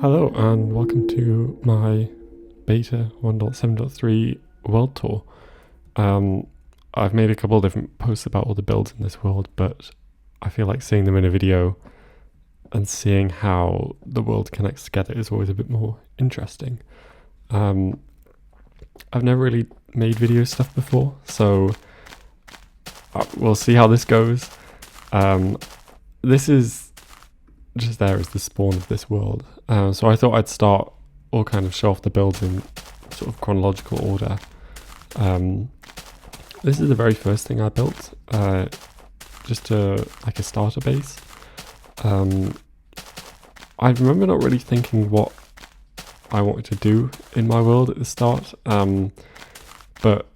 Hello and welcome to my beta 1.7.3 world tour. I've made a couple of different posts about all the builds in this world, but I feel like seeing them in a video and seeing how the world connects together is always a bit more interesting. I've never really made video stuff before, so we'll see how this goes. This is just there as the spawn of this world. So I thought I'd start or kind of show off the builds in sort of chronological order. This is the very first thing I built, just like a starter base. I remember not really thinking what I wanted to do in my world at the start, but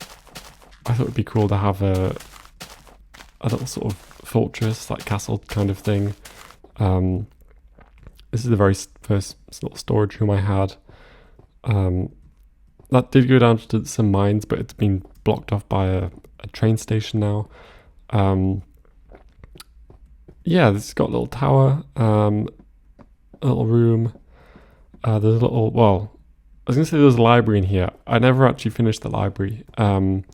I thought it'd be cool to have a little sort of fortress, like castle kind of thing. This is the very first little storage room I had. That did go down to some mines, but it's been blocked off by a train station now. Yeah, this has got a little tower, a little room. There's a little, well, I was going to say there's a library in here. I never actually finished the library. Nor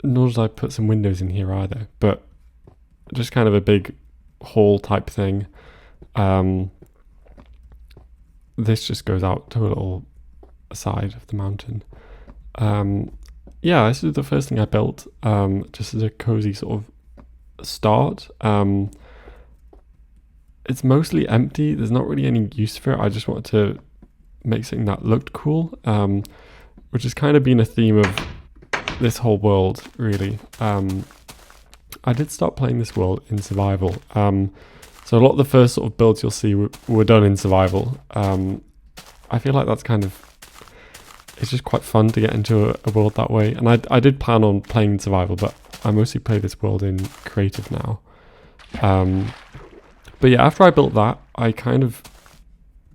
did I put some windows in here either, but just kind of a big hall type thing. This just goes out to a little side of the mountain. Yeah, this is the first thing I built, just as a cozy sort of start. It's mostly empty. There's not really any use for it. I just wanted to make something that looked cool, which has kind of been a theme of this whole world, really. I did start playing this world in survival. So a lot of the first sort of builds you'll see were done in survival. I feel like that's kind of, it's just quite fun to get into a world that way. And I did plan on playing in survival, but I mostly play this world in creative now. But yeah, after I built that, I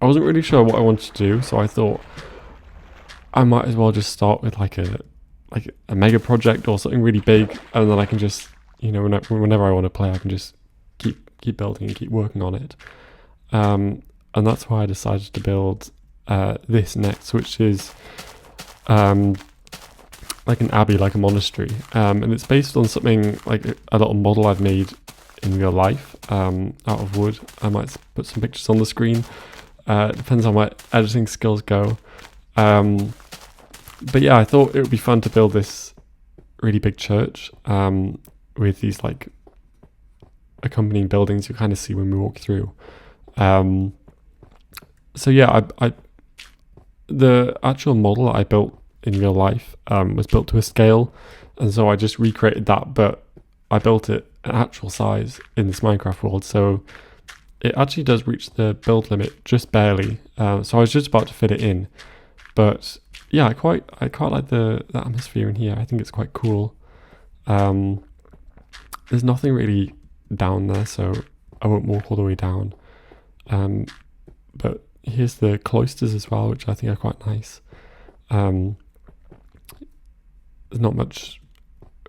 wasn't really sure what I wanted to do. So I thought I might as well just start with like a mega project or something really big. And then I can just, whenever I want to play, I can just keep building and keep working on it. And that's why I decided to build this next, which is like an abbey, like a monastery. And it's based on something like a little model I've made in real life out of wood. I might put some pictures on the screen. It depends on my editing skills go. But yeah, I thought it would be fun to build this really big church with these like accompanying buildings you kind of see when we walk through. So yeah, the actual model I built in real life was built to a scale, and so I just recreated that, but I built it an actual size in this Minecraft world, so it actually does reach the build limit just barely. So I was just about to fit it in, but yeah, I quite like the atmosphere in here. I think it's quite cool. There's nothing really down there, so I won't walk all the way down. But here's the cloisters as well, which I think are quite nice. There's not much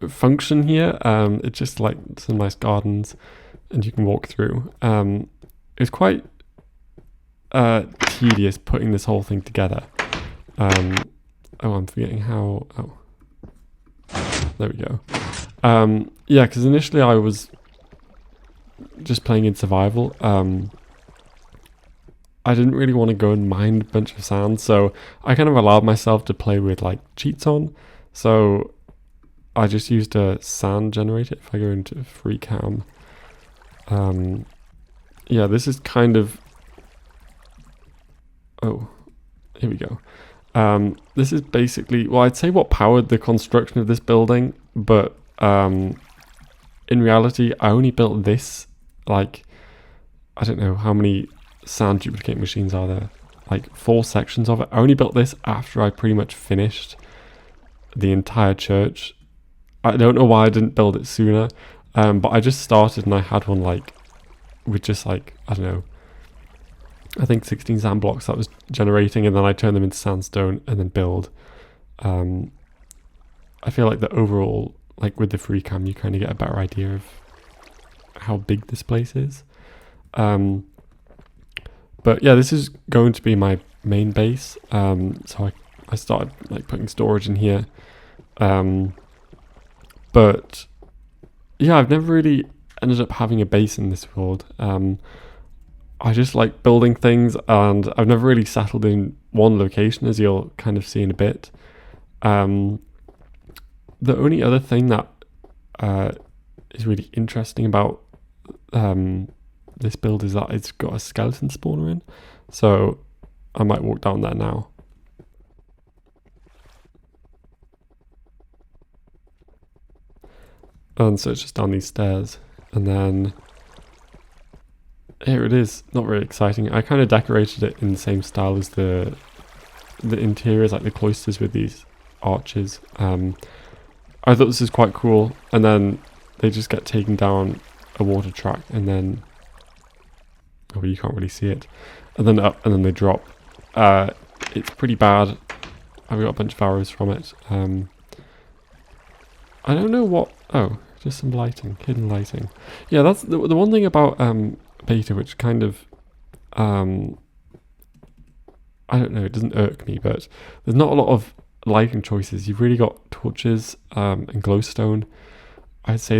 function here. It's just like some nice gardens, and you can walk through. It's quite tedious putting this whole thing together. I'm forgetting how. Oh, there we go. Yeah, because initially I was just playing in survival. I didn't really want to go and mine a bunch of sand, so I kind of allowed myself to play with like cheats on. So I just used a sand generator. If I go into free cam, yeah, this is kind of, oh, here we go. This is basically, well, I'd say what powered the construction of this building, but in reality, I only built this, like, I don't know how many sand duplicate machines are there, like 4 sections of it. I only built this after I pretty much finished the entire church. I don't know why I didn't build it sooner, but I just started and I had one like, with just like, I don't know, I think 16 sand blocks that was generating, and then I turned them into sandstone and then build. I feel like the overall, like with the free cam, you kind of get a better idea of how big this place is. But yeah, this is going to be my main base. So I started like putting storage in here. But yeah, I've never really ended up having a base in this world. I just like building things, and I've never really settled in one location, as you'll kind of see in a bit. The only other thing that is really interesting about this build is that it's got a skeleton spawner in, so I might walk down there now. And so it's just down these stairs, and then here it is. Not very exciting. I kind of decorated it in the same style as the interiors, like the cloisters with these arches. I thought this was quite cool, and then they just get taken down a water track, and then you can't really see it, and then up, and then they drop. It's pretty bad. I've got a bunch of arrows from it. I don't know what. Oh, just some lighting, hidden lighting. Yeah, that's the one thing about beta, which kind of I don't know, it doesn't irk me, but there's not a lot of lighting choices. You've really got torches and glowstone. I'd say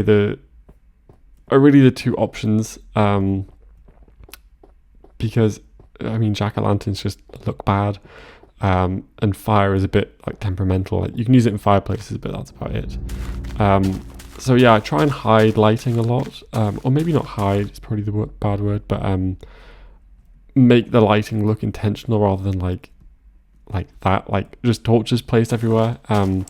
are really the two options, because I mean jack-o'-lanterns just look bad, and fire is a bit like temperamental. Like, you can use it in fireplaces, but that's about it. So yeah, I try and hide lighting a lot, or maybe not hide, it's probably the bad word, but make the lighting look intentional rather than like that, like just torches placed everywhere. I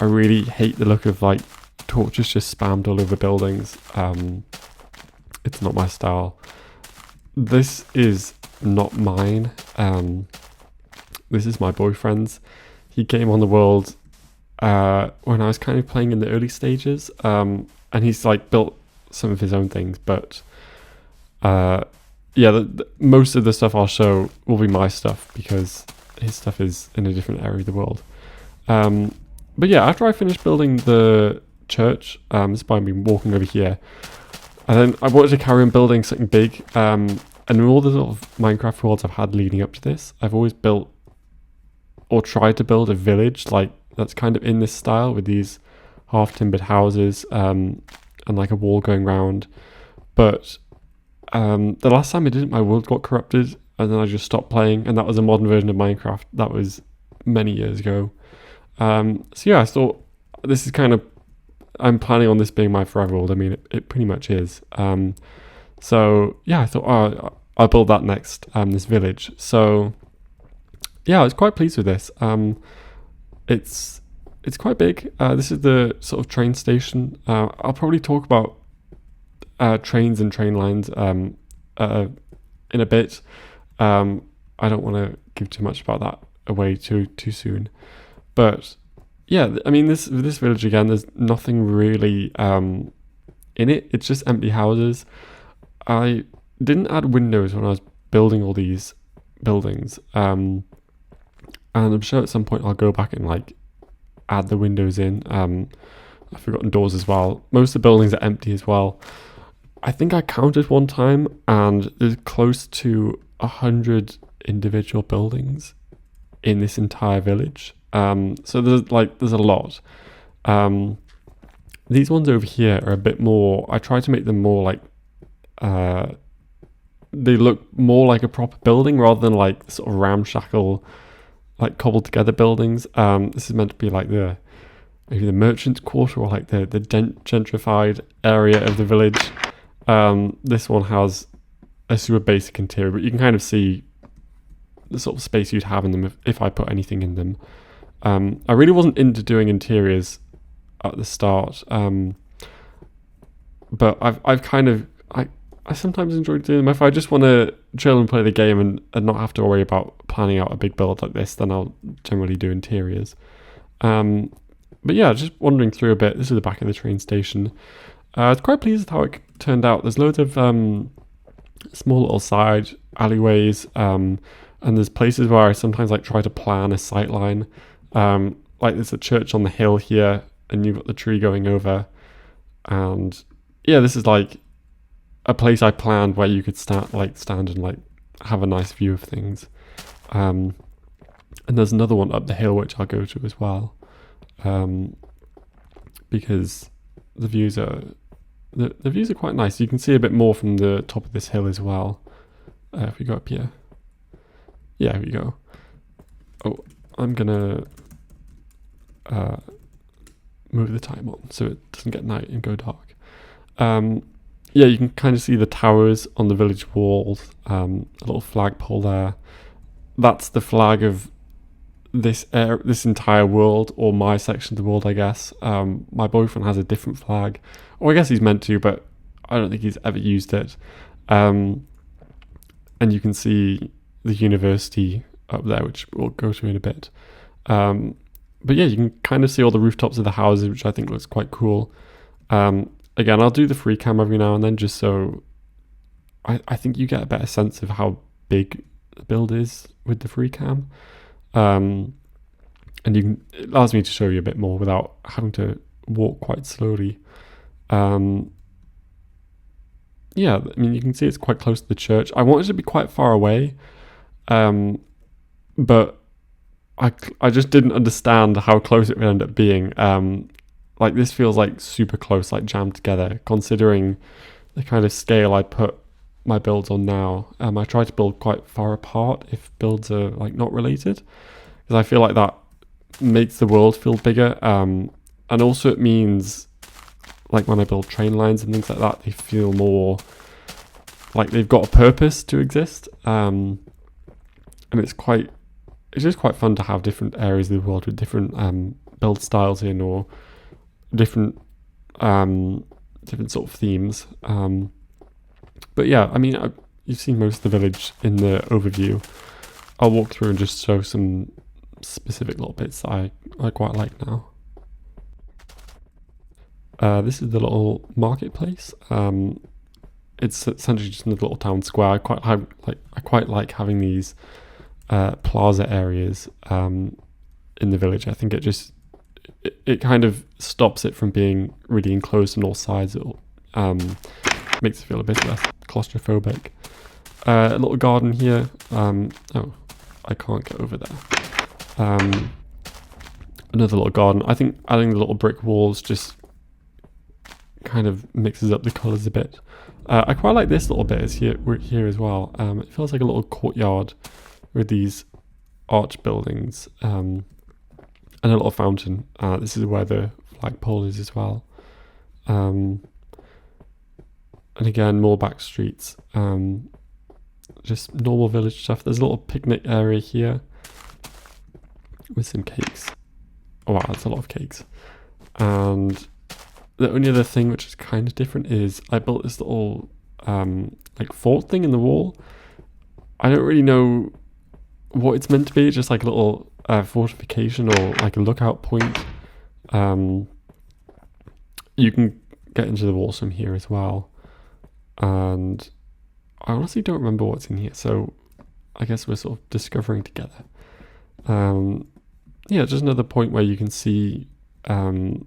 really hate the look of like torches just spammed all over buildings. It's not my style. This is not mine. This is my boyfriend's. He came on the world when I was kind of playing in the early stages, and he's like built some of his own things, but yeah, most of the stuff I'll show will be my stuff because his stuff is in a different area of the world. But yeah, after I finished building the church, this is why I've been walking over here, and then I wanted to carry on building something big, and in all the sort of Minecraft worlds I've had leading up to this, I've always built or tried to build a village like that's kind of in this style with these half timbered houses, and like a wall going round. But the last time I did it, my world got corrupted, and then I just stopped playing, and that was a modern version of Minecraft. That was many years ago. So yeah, I thought this is kind of, I'm planning on this being my forever world. I mean, it pretty much is. So yeah, I thought, I'll build that next, this village. So yeah, I was quite pleased with this. It's quite big. This is the sort of train station. I'll probably talk about trains and train lines in a bit. I don't want to give too much about that away too soon. But yeah, I mean, this village again, there's nothing really in it. It's just empty houses. I didn't add windows when I was building all these buildings. And I'm sure at some point I'll go back and like add the windows in. I've forgotten doors as well. Most of the buildings are empty as well. I think I counted one time, and there's close to 100 individual buildings in this entire village. So there's a lot. These ones over here are a bit more. I try to make them more like they look more like a proper building rather than like sort of ramshackle, like cobbled together buildings. This is meant to be like maybe the merchant's quarter, or like the gentrified area of the village. This one has a super basic interior, but you can kind of see the sort of space you'd have in them if I put anything in them. I really wasn't into doing interiors at the start, but I've kind of I sometimes enjoy doing them. If I just want to chill and play the game and not have to worry about planning out a big build like this, then I'll generally do interiors. But yeah, just wandering through a bit. This is the back of the train station. I was quite pleased with how it turned out. There's loads of small little side alleyways, and there's places where I sometimes like try to plan a sight line. Like there's a church on the hill here, and you've got the tree going over. And yeah, this is like a place I planned where you could stand and like have a nice view of things. And there's another one up the hill which I'll go to as well, because the views are quite nice. You can see a bit more from the top of this hill as well. If we go up here, yeah, here we go. Oh, I'm gonna move the time on so it doesn't get night and go dark. Yeah, you can kind of see the towers on the village walls. A little flagpole there. That's the flag of this entire world, or my section of the world, I guess. My boyfriend has a different flag, or I guess he's meant to, but I don't think he's ever used it. And you can see the university up there, which we'll go to in a bit. But yeah, you can kind of see all the rooftops of the houses, which I think looks quite cool. Again, I'll do the free cam every now and then, just so I think you get a better sense of how big the build is with the free cam. And it allows me to show you a bit more without having to walk quite slowly. Yeah, I mean, you can see it's quite close to the church. I wanted to be quite far away, but I just didn't understand how close it would end up being. Like, this feels like super close, like jammed together, considering the kind of scale I put my builds on now. I try to build quite far apart if builds are like not related, because I feel like that makes the world feel bigger. And also it means, like, when I build train lines and things like that, they feel more like they've got a purpose to exist. And it's just quite fun to have different areas of the world with different build styles in, or different sort of themes. But yeah, I mean, you've seen most of the village in the overview. I'll walk through and just show some specific little bits that I quite like now. This is the little marketplace. It's essentially just another little town square. I quite like having these plaza areas in the village. I think it kind of stops it from being really enclosed on all sides. It makes it feel a bit less claustrophobic. A little garden here. Oh, I can't get over there. Another little garden. I think adding the little brick walls just kind of mixes up the colours a bit. I quite like this little bit here as well. It feels like a little courtyard with these arch buildings, and a little fountain. This is where the flagpole is as well. And again, more back streets. Just normal village stuff. There's a little picnic area here with some cakes. Oh wow, that's a lot of cakes. And the only other thing which is kind of different is I built this little like fort thing in the wall. I don't really know what it's meant to be. It's just like a little fortification, or like a lookout point. You can get into the walls from here as well. And I honestly don't remember what's in here, so I guess we're sort of discovering together. Yeah, just another point where you can see the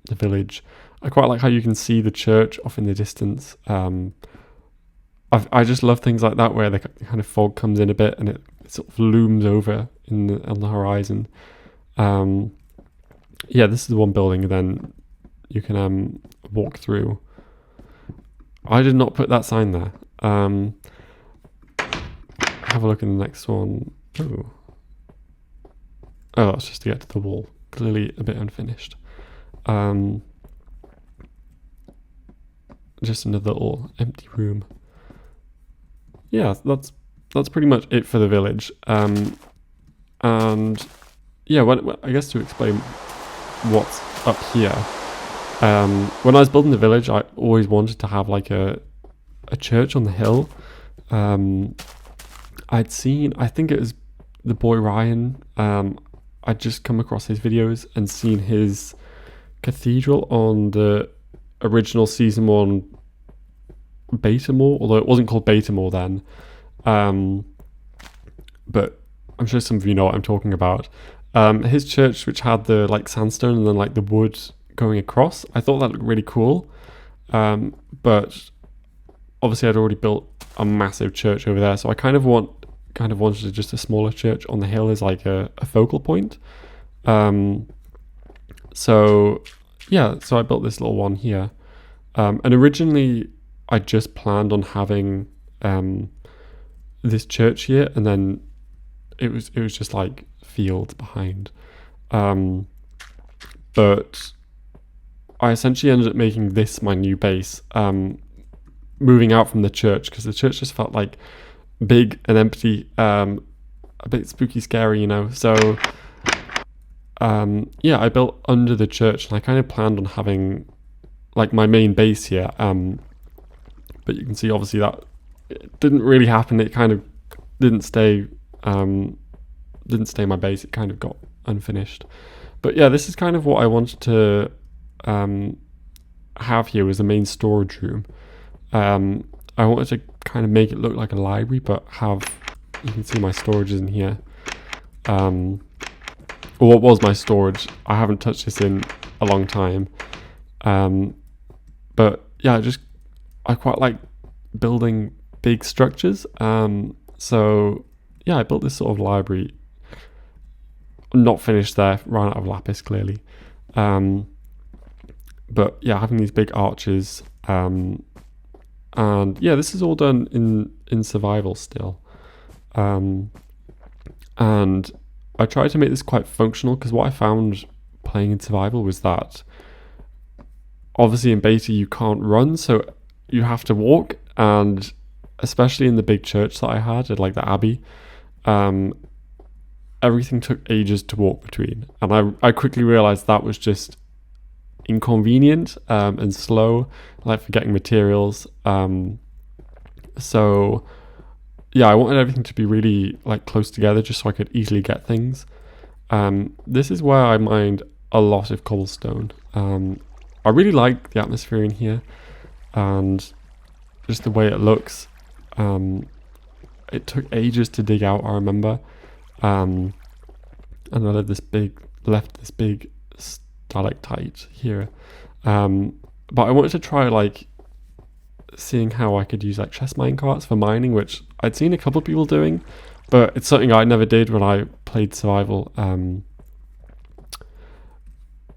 village. I quite like how you can see the church off in the distance. I just love things like that, where the kind of fog comes in a bit and it sort of looms over on the horizon. Yeah, this is the one building, and then you can walk through. I did not put that sign there. Have a look in the next one. Oh, that's just to get to the wall. Clearly a bit unfinished. Just another little empty room. Yeah, that's pretty much it for the village. And yeah, when I guess to explain what's up here. When I was building the village, I always wanted to have like a church on the hill. I'd seen, I think it was the boy Ryan. I'd just come across his videos and seen his cathedral on the original season 1 beta more, although it wasn't called beta more then. But I'm sure some of you know what I'm talking about. His church, which had the like sandstone and then like the wood going across, I thought that looked really cool. But obviously I'd already built a massive church over there. So I kind of wanted just a smaller church on the hill as like a focal point. So I built this little one here. And originally I just planned on having this church here, and then it was just like fields behind. But I essentially ended up making this my new base, moving out from the church, because the church just felt like big and empty, a bit spooky, scary, So I built under the church, and I kind of planned on having like my main base here. But you can see obviously that it didn't really happen. It kind of didn't stay my base. It kind of got unfinished. But yeah, this is kind of what I wanted to have here, was a main storage room. I wanted to kind of make it look like a library, but you can see my storage is in here. Or what was my storage. I haven't touched this in a long time. But yeah, I quite like building big structures. So yeah, I built this sort of library. Not finished there, ran out of lapis clearly. But yeah, having these big arches. And yeah, this is all done in survival still. And I tried to make this quite functional, because what I found playing in survival was that obviously in beta you can't run, so you have to walk, and especially in the big church that I had at like the abbey, everything took ages to walk between, and I quickly realized that was just inconvenient and slow, like forgetting materials. So yeah, I wanted everything to be really like close together, just so I could easily get things. This is where I mined a lot of cobblestone. I really like the atmosphere in here, and just the way it looks. It took ages to dig out, I remember. And I left this big stalactite here. But I wanted to try like seeing how I could use like chest mine carts for mining, which I'd seen a couple of people doing, but it's something I never did when I played survival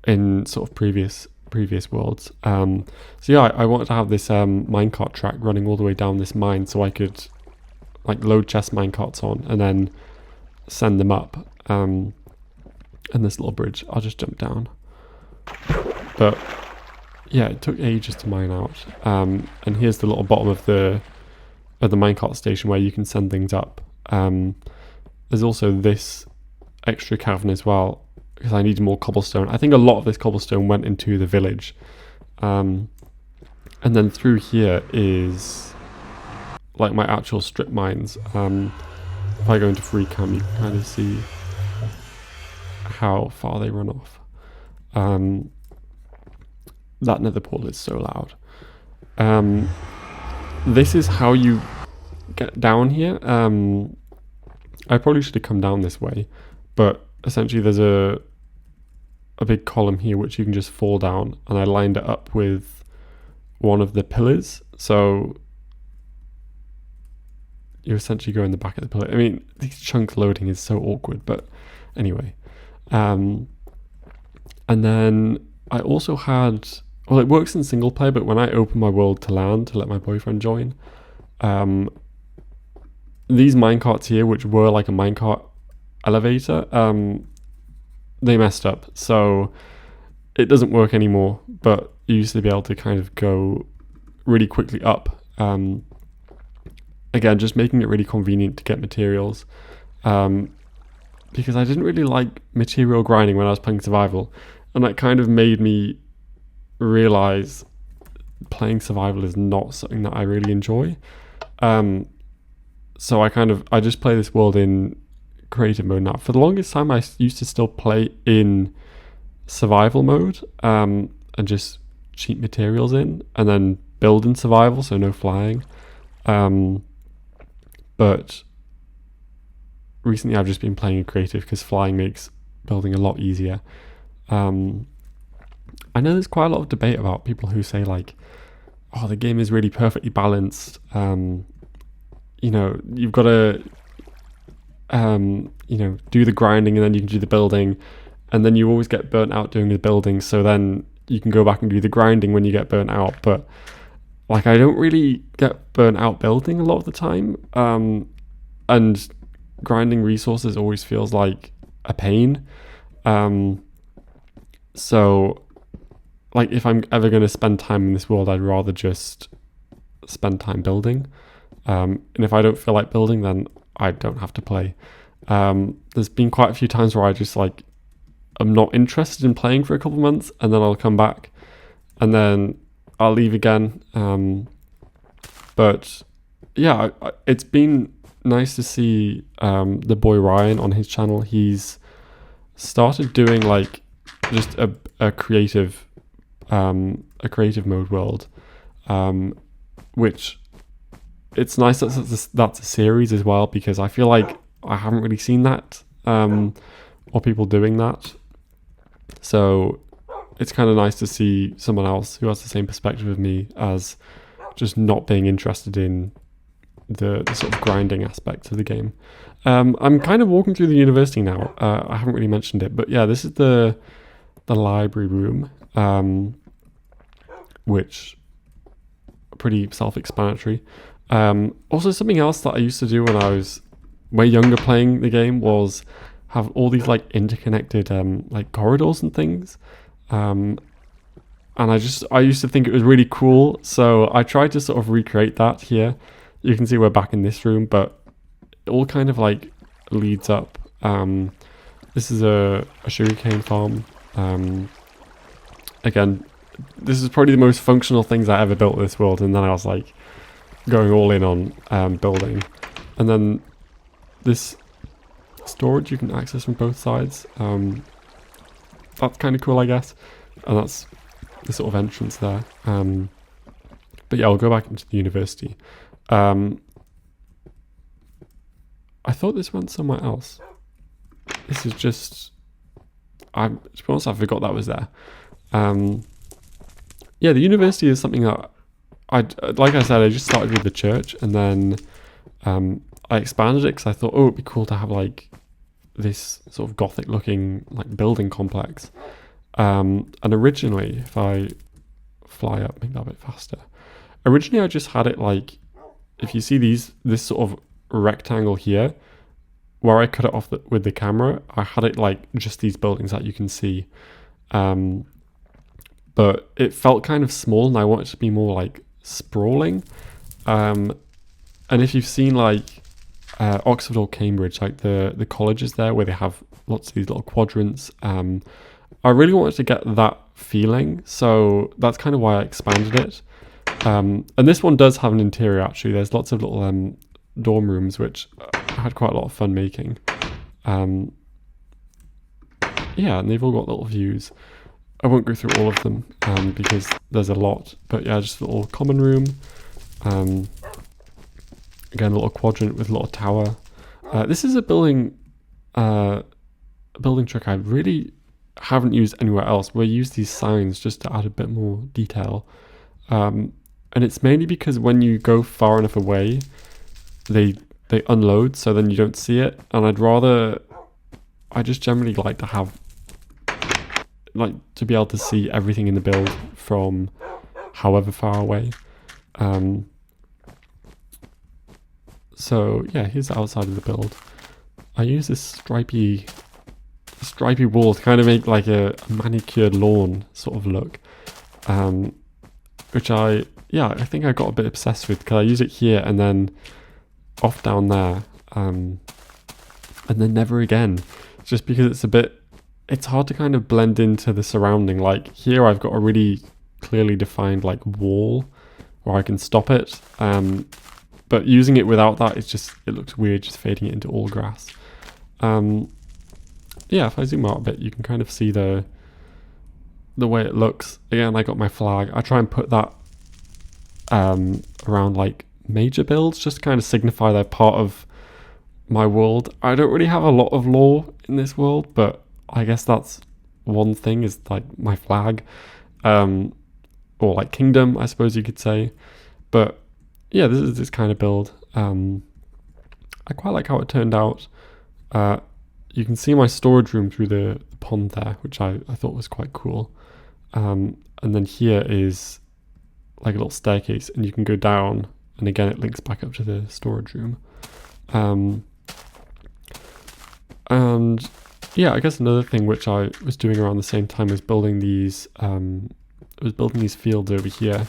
in sort of previous worlds. So yeah, I wanted to have this minecart track running all the way down this mine, so I could like load chest minecarts on and then send them up. And this little bridge, I'll just jump down. But yeah, it took ages to mine out. And here's the little bottom of the minecart station where you can send things up. There's also this extra cavern as well, because I needed more cobblestone. I think a lot of this cobblestone went into the village. And then through here is like my actual strip mines. If I go into free cam, you can kind of see how far they run off. That nether portal is so loud. This is how you get down here. I probably should have come down this way, but essentially there's a big column here which you can just fall down, and I lined it up with one of the pillars, so you essentially go in the back of the pillar. I mean, these chunks loading is so awkward, but anyway. And then I also had, well, it works in single player, but when I open my world to LAN to let my boyfriend join, these minecarts here, which were like a minecart elevator, they messed up, so it doesn't work anymore, but you used to be able to kind of go really quickly up. Again, just making it really convenient to get materials, because I didn't really like material grinding when I was playing survival, and that kind of made me realize playing survival is not something that I really enjoy. So I just play this world in creative mode now. For the longest time, I used to still play in survival mode, and just cheap materials in, and then build in survival, so no flying. But recently I've just been playing in creative because flying makes building a lot easier. I know there's quite a lot of debate about people who say like, oh, the game is really perfectly balanced, you've got to do the grinding, and then you can do the building, and then you always get burnt out doing the building, so then you can go back and do the grinding when you get burnt out. But like, I don't really get burnt out building a lot of the time, and grinding resources always feels like a pain. So like, if I'm ever going to spend time in this world, I'd rather just spend time building, and if I don't feel like building, then I don't have to play. There's been quite a few times where I just like, I'm not interested in playing for a couple months, and then I'll come back, and then I'll leave again. But yeah, it's been nice to see the boy Ryan on his channel. He's started doing like just a creative mode world, which it's nice that that's a series as well, because I feel like I haven't really seen that, or people doing that. So it's kind of nice to see someone else who has the same perspective of me, as just not being interested in the sort of grinding aspects of the game. I'm kind of walking through the university now. I haven't really mentioned it, but yeah, this is the library room, which pretty self-explanatory. Also, something else that I used to do when I was way younger playing the game was have all these like interconnected like corridors and things, and I used to think it was really cool, so I tried to sort of recreate that here. You can see we're back in this room, but it all kind of like leads up. This is a sugarcane farm. Again, this is probably the most functional things I ever built in this world, and then I was like going all in on building. And then this storage you can access from both sides. That's kind of cool, I guess. And that's the sort of entrance there. But yeah, I'll go back into the university. I thought this went somewhere else. This is just... to be honest, I forgot that was there. Yeah, the university is something that like I said, I just started with the church, and then I expanded it because I thought, oh, it'd be cool to have like this sort of gothic looking like building complex. And originally, if I fly up, make that a bit faster. Originally, I just had it like, if you see this sort of rectangle here, where I cut it off with the camera, I had it like just these buildings that you can see. But it felt kind of small, and I wanted it to be more like sprawling. And if you've seen like Oxford or Cambridge, like the colleges there where they have lots of these little quadrants, I really wanted to get that feeling, so that's kind of why I expanded it. And this one does have an interior, actually. There's lots of little dorm rooms, which I had quite a lot of fun making. Yeah, and they've all got little views. I won't go through all of them because there's a lot, but yeah, just a little common room. Again, a little quadrant with a little tower. This is a building trick I really haven't used anywhere else, where I use these signs just to add a bit more detail. And it's mainly because when you go far enough away, they unload, so then you don't see it. And I just generally like to have, like, to be able to see everything in the build from however far away. So yeah, here's the outside of the build. I use this stripy wall to kind of make like a manicured lawn sort of look, which I think I got a bit obsessed with, because I use it here and then off down there, and then never again, just because it's hard to kind of blend into the surrounding. Like here I've got a really clearly defined like wall where I can stop it, but using it without that, it looks weird, just fading it into all grass. Yeah, if I zoom out a bit, you can kind of see the way it looks. Again, I got my flag. I try and put that around like major builds, just to kind of signify they're part of my world. I don't really have a lot of lore in this world, but I guess that's one thing, is like my flag, or like kingdom, I suppose you could say. But yeah, this is this kind of build. I quite like how it turned out. You can see my storage room through the pond there, which I thought was quite cool. And then here is like a little staircase, and you can go down, and again it links back up to the storage room. And yeah, I guess another thing which I was doing around the same time was building these fields over here,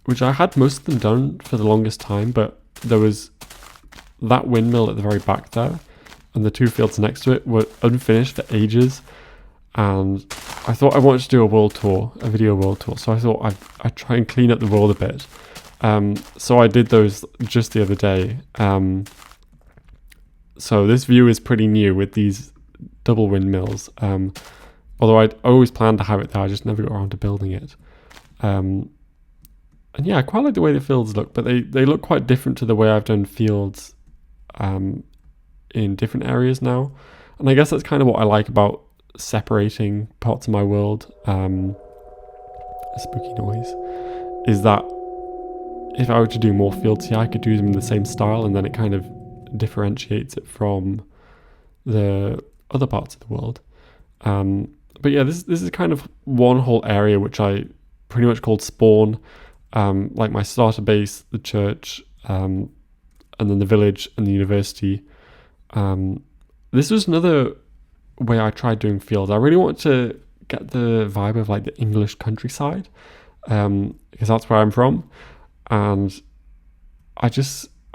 which I had most of them done for the longest time, but there was that windmill at the very back there, and the 2 fields next to it were unfinished for ages, and I thought I wanted to do a video world tour, so I thought I'd try and clean up the world a bit. So I did those just the other day. So this view is pretty new with these double windmills, although I'd always planned to have it there, I just never got around to building it. And yeah, I quite like the way the fields look, but they look quite different to the way I've done fields in different areas now. And I guess that's kind of what I like about separating parts of my world. A spooky noise. Is that if I were to do more fields here, I could do them in the same style, and then it kind of differentiates it from the other parts of the world. But yeah, this is kind of one whole area which I pretty much called Spawn, like my starter base, the church, and then the village and the university. This was another way I tried doing fields. I really wanted to get the vibe of like the English countryside, because that's where I'm from, and I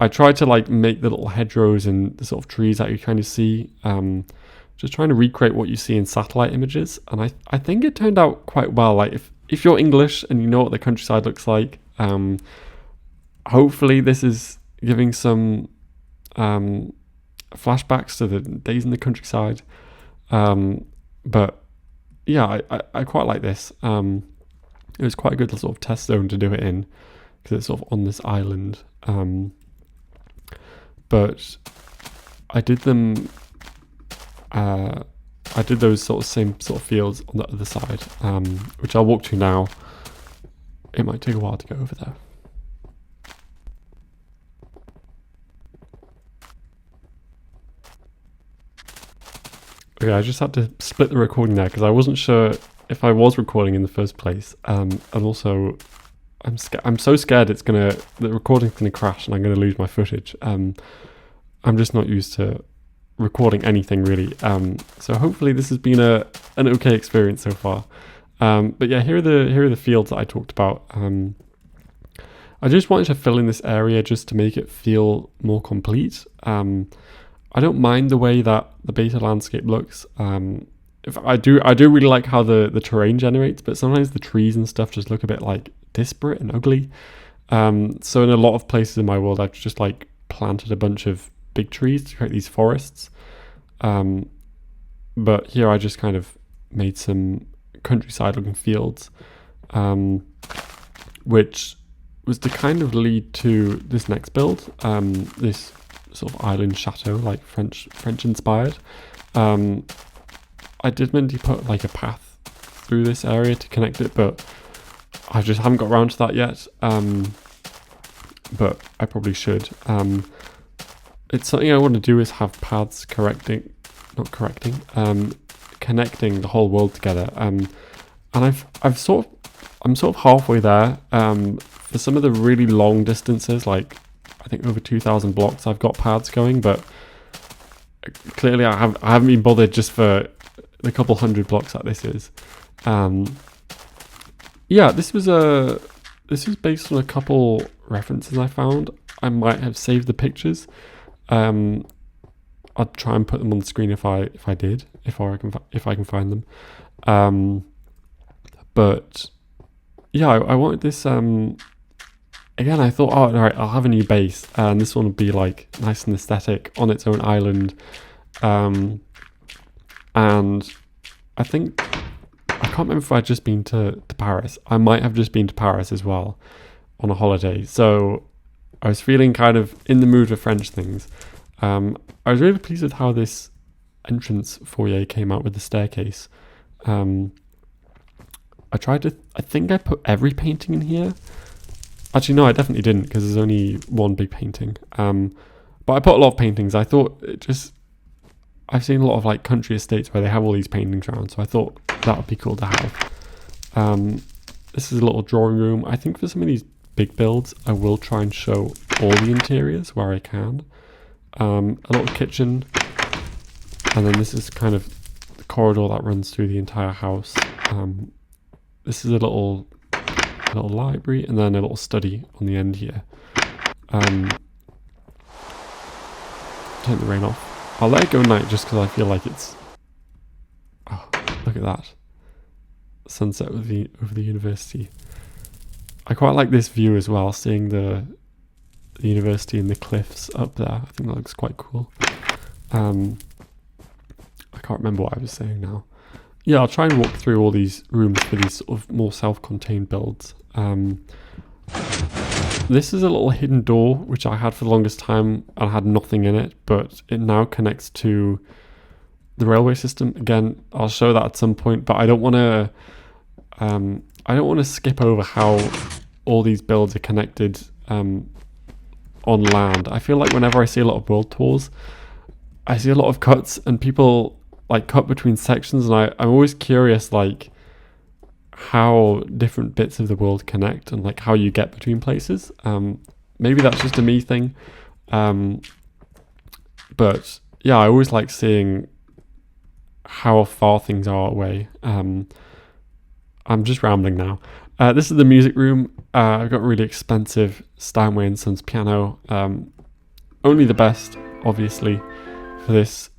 tried to like make the little hedgerows and the sort of trees that you kind of see, just trying to recreate what you see in satellite images, and I think it turned out quite well. Like if you're English and you know what the countryside looks like, hopefully this is giving some flashbacks to the days in the countryside. But yeah, I quite like this. It was quite a good sort of test zone to do it in, because it's sort of on this island. But I did them. I did those same sort of fields on the other side, which I'll walk to now. It might take a while to go over there. Okay, I just had to split the recording there because I wasn't sure if I was recording in the first place, and also I'm so scared the recording's gonna crash and I'm gonna lose my footage. I'm just not used to recording anything really. So hopefully this has been an okay experience so far. But yeah, here are the fields that I talked about. I just wanted to fill in this area just to make it feel more complete. I don't mind the way that the beta landscape looks. If I do really like how the terrain generates, but sometimes the trees and stuff just look a bit like disparate and ugly. So in a lot of places in my world, I've just like planted a bunch of big trees to create these forests. But here I just kind of made some countryside looking fields, which was to kind of lead to this next build, this sort of island chateau, like French inspired. I did meant to put like a path through this area to connect it, but I just haven't got around to that yet. But I probably should. It's something I want to do, is have paths connecting the whole world together. And I'm sort of halfway there. For some of the really long distances, like I think over 2,000 blocks, I've got paths going, but clearly I haven't been bothered just for the couple hundred blocks that this is. Yeah, this was based on a couple references I found. I might have saved the pictures. I'll try and put them on the screen if I can find them. But yeah, I wanted this. Again, I thought, oh, all right, I'll have a new base, and this one would be like nice and aesthetic on its own island. And I think I can't remember if I'd just been to Paris. I might have just been to Paris as well on a holiday. So I was feeling kind of in the mood for French things. I was really pleased with how this entrance foyer came out with the staircase. I think I put every painting in here. Actually, no, I definitely didn't, because there's only one big painting. But I put a lot of paintings. I thought I've seen a lot of like country estates where they have all these paintings around, so I thought that would be cool to have. This is a little drawing room. I think for some of these big builds, I will try and show all the interiors where I can. A little kitchen, and then this is kind of the corridor that runs through the entire house. This is a little library, and then a little study on the end here. Turn the rain off. I'll let it go night just because I feel like it's... Oh, look at that. Sunset over the university. I quite like this view as well, seeing the university and the cliffs up there. I think that looks quite cool. I can't remember what I was saying now. Yeah, I'll try and walk through all these rooms for these sort of more self-contained builds. This is a little hidden door, which I had for the longest time and had nothing in it, but it now connects to the railway system. Again, I'll show that at some point, but I don't want to skip over how all these builds are connected on land. I feel like whenever I see a lot of world tours, I see a lot of cuts and people like cut between sections, and I'm always curious like how different bits of the world connect and like how you get between places. Maybe that's just a me thing, but yeah, I always like seeing how far things are away. I'm just rambling now. This is the music room. I've got a really expensive Steinway & Sons piano. Only the best, obviously, for this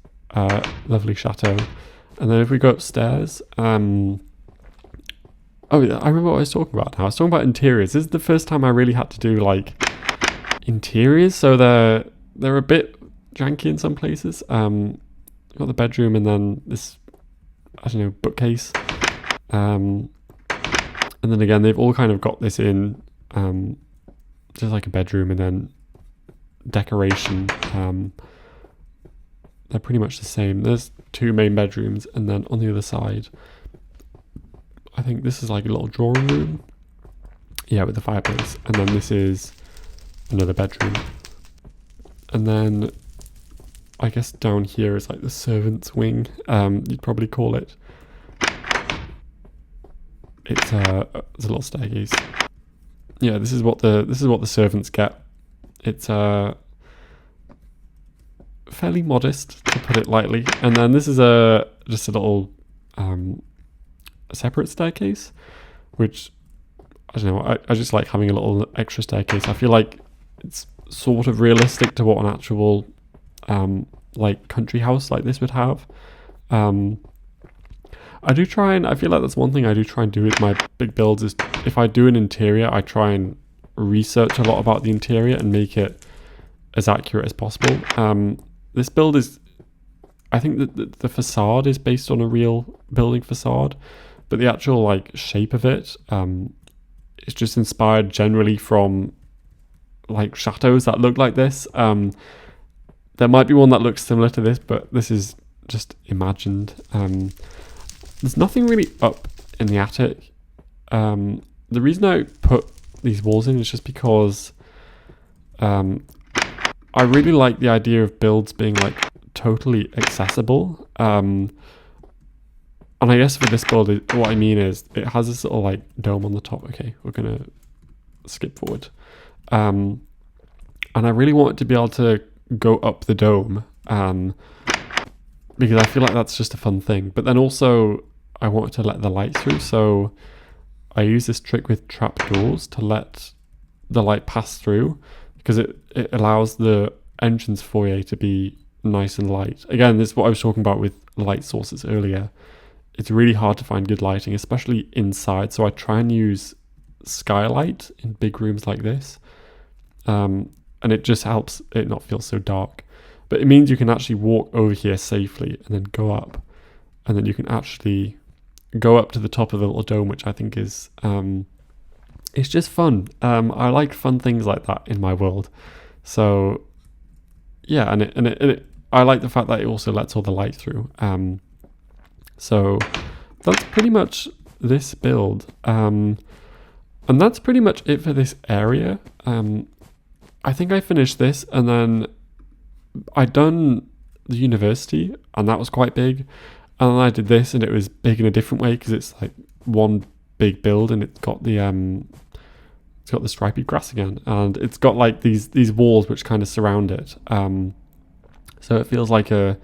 lovely chateau. And then if we go upstairs, oh, yeah, I remember what I was talking about now. I was talking about interiors. This is the first time I really had to do like interiors, so they're a bit janky in some places. Got the bedroom and then this, I don't know, bookcase. And then again, they've all kind of got this in just like a bedroom, and then decoration. They're pretty much the same. There's two main bedrooms, and then on the other side, I think this is like a little drawing room. Yeah, with the fireplace. And then this is another bedroom. And then I guess down here is like the servants' wing, you'd probably call it. It's a little staircase. Yeah, this is what the servants get. It's fairly modest, to put it lightly. And then this is just a little separate staircase, which I don't know. I just like having a little extra staircase. I feel like it's sort of realistic to what an actual like country house like this would have. I feel like that's one thing I do try and do with my big builds is if I do an interior, I try and research a lot about the interior and make it as accurate as possible. This build is, I think that the facade is based on a real building facade, but the actual like shape of it is just inspired generally from like chateaus that look like this. There might be one that looks similar to this, but this is just imagined. There's nothing really up in the attic. The reason I put these walls in is just because I really like the idea of builds being like totally accessible. And I guess for this build, what I mean is it has this little like dome on the top. Okay, we're gonna skip forward. And I really want it to be able to go up the dome. Because I feel like that's just a fun thing. But then also I wanted to let the light through, so I use this trick with trapdoors to let the light pass through, because it allows the entrance foyer to be nice and light. Again, this is what I was talking about with light sources earlier. It's really hard to find good lighting, especially inside, so I try and use skylight in big rooms like this. And it just helps it not feel so dark. But it means you can actually walk over here safely and then go up. And then you can actually go up to the top of the little dome, which I think is, it's just fun. I like fun things like that in my world. So yeah, and I like the fact that it also lets all the light through. So that's pretty much this build. And that's pretty much it for this area. I think I finished this, and then I'd done the university, and that was quite big. And then I did this, and it was big in a different way because it's like one big build, and it's got the stripy grass again, and it's got like these walls which kind of surround it. So it feels like a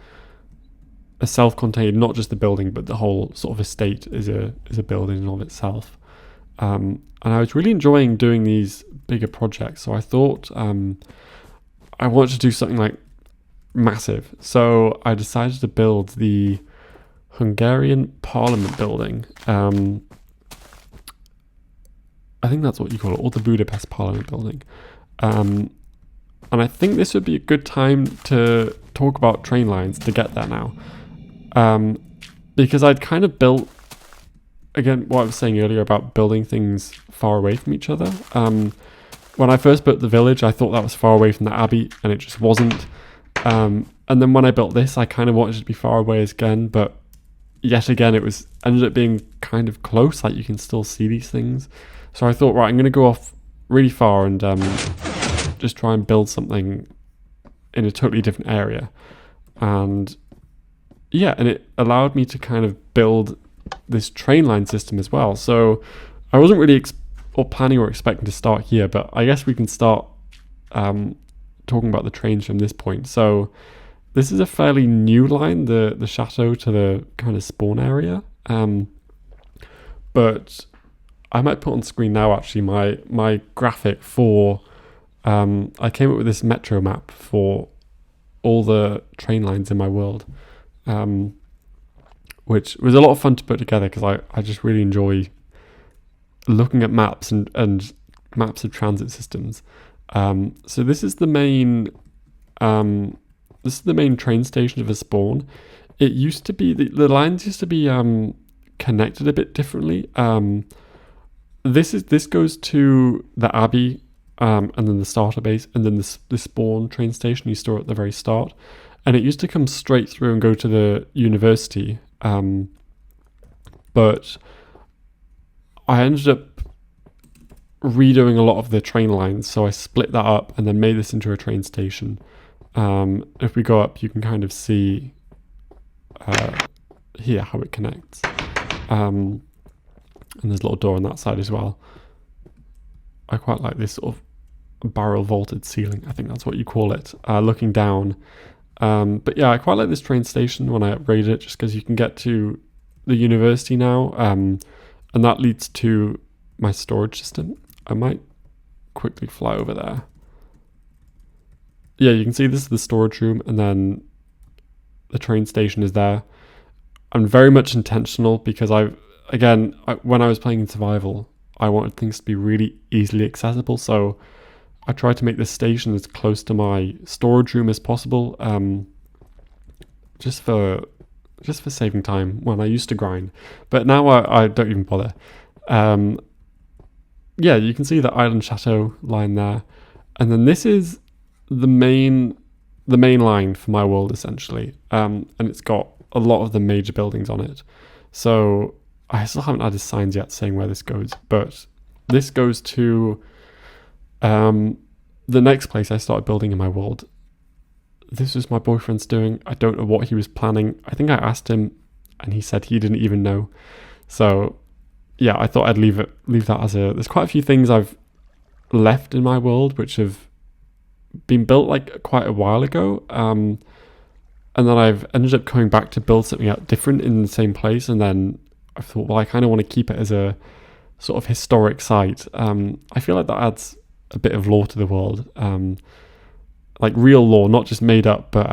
self-contained, not just the building, but the whole sort of estate is a building in of itself. And I was really enjoying doing these bigger projects. So I thought I wanted to do something like massive. So I decided to build the Hungarian Parliament building. I think that's what you call it, or the Budapest Parliament building. And I think this would be a good time to talk about train lines to get there now. Because I'd kind of built, again, what I was saying earlier about building things far away from each other. When I first built the village, I thought that was far away from the abbey, and it just wasn't. And then when I built this, I kind of wanted it to be far away again, but yet again, it ended up being kind of close, like you can still see these things. So I thought, right, I'm going to go off really far and just try and build something in a totally different area. And yeah, and it allowed me to kind of build this train line system as well. So I wasn't really planning or expecting to start here, but I guess we can start talking about the trains from this point. So this is a fairly new line, the Chateau to the kind of spawn area. But I might put on screen now actually my graphic for I came up with this metro map for all the train lines in my world, which was a lot of fun to put together because I just really enjoy looking at maps and maps of transit systems. So this is the main train station of a spawn. It used to be the lines used to be connected a bit differently. This goes to the Abbey, and then the starter base, and then the spawn train station you store at the very start. And it used to come straight through and go to the university. But I ended up redoing a lot of the train lines, so I split that up and then made this into a train station. If we go up, you can kind of see here how it connects. And there's a little door on that side as well. I quite like this sort of barrel vaulted ceiling. I think that's what you call it, looking down. But yeah, I quite like this train station when I upgraded it, just because you can get to the university now. And that leads to my storage system. I might quickly fly over there. Yeah, you can see this is the storage room, and then the train station is there. I'm very much intentional because when I was playing in survival, I wanted things to be really easily accessible, so I tried to make this station as close to my storage room as possible, just for saving time when I used to grind. But now I don't even bother. Yeah, you can see the Island Chateau line there, and then this is the main line for my world essentially, and it's got a lot of the major buildings on it. So I still haven't added signs yet saying where this goes, but this goes to the next place I started building in my world. This was my boyfriend's doing. I don't know what he was planning. I think I asked him and he said he didn't even know. So yeah, I thought I'd leave that as there's quite a few things I've left in my world which have been built like quite a while ago. And then I've ended up coming back to build something out different in the same place, and then I thought, well, I kind of want to keep it as a sort of historic site. I feel like that adds a bit of lore to the world, like real lore, not just made up, but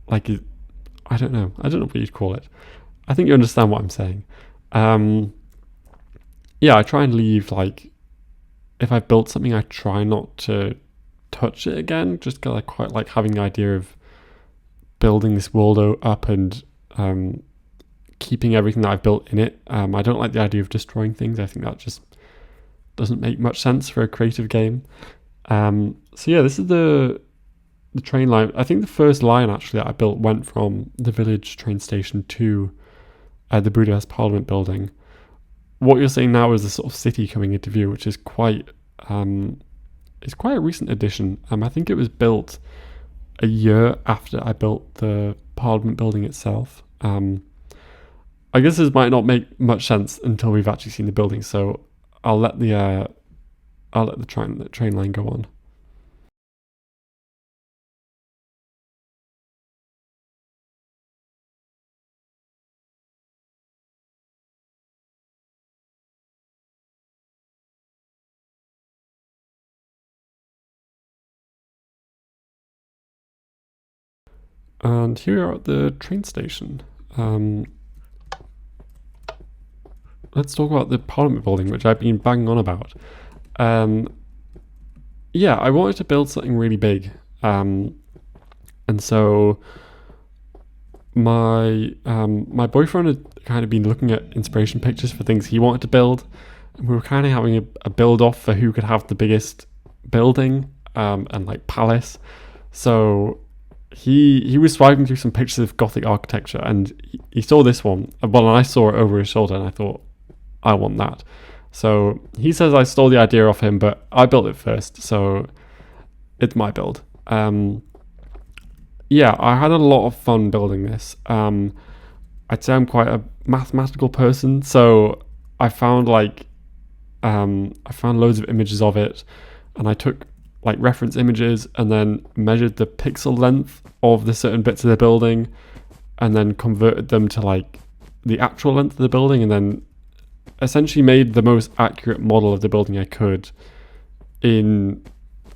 like I don't know what you'd call it. I think you understand what I'm saying. Yeah, I try and leave, like, if I've built something, I try not to touch it again, just because I quite like having the idea of building this world up and keeping everything that I've built in it. I don't like the idea of destroying things. I think that just doesn't make much sense for a creative game. So yeah, this is the train line. I think the first line actually that I built went from the village train station to the Budapest Parliament building. What you're seeing now is the sort of city coming into view, which is quite it's quite a recent addition. I think it was built a year after I built the Parliament building itself. I guess this might not make much sense until we've actually seen the building, so I'll let the train line go on. And here we are at the train station. Let's talk about the Parliament building, which I've been banging on about. Yeah, I wanted to build something really big. And so my boyfriend had kind of been looking at inspiration pictures for things he wanted to build. And we were kind of having a build off for who could have the biggest building and like palace. So he was swiping through some pictures of Gothic architecture, and he saw this one. Well, and I saw it over his shoulder, and I thought, I want that. So he says I stole the idea off him, but I built it first, so it's my build. Yeah, I had a lot of fun building this. I'd say I'm quite a mathematical person, so I found loads of images of it, and I took like reference images and then measured the pixel length of the certain bits of the building, and then converted them to like the actual length of the building, and then essentially made the most accurate model of the building I could in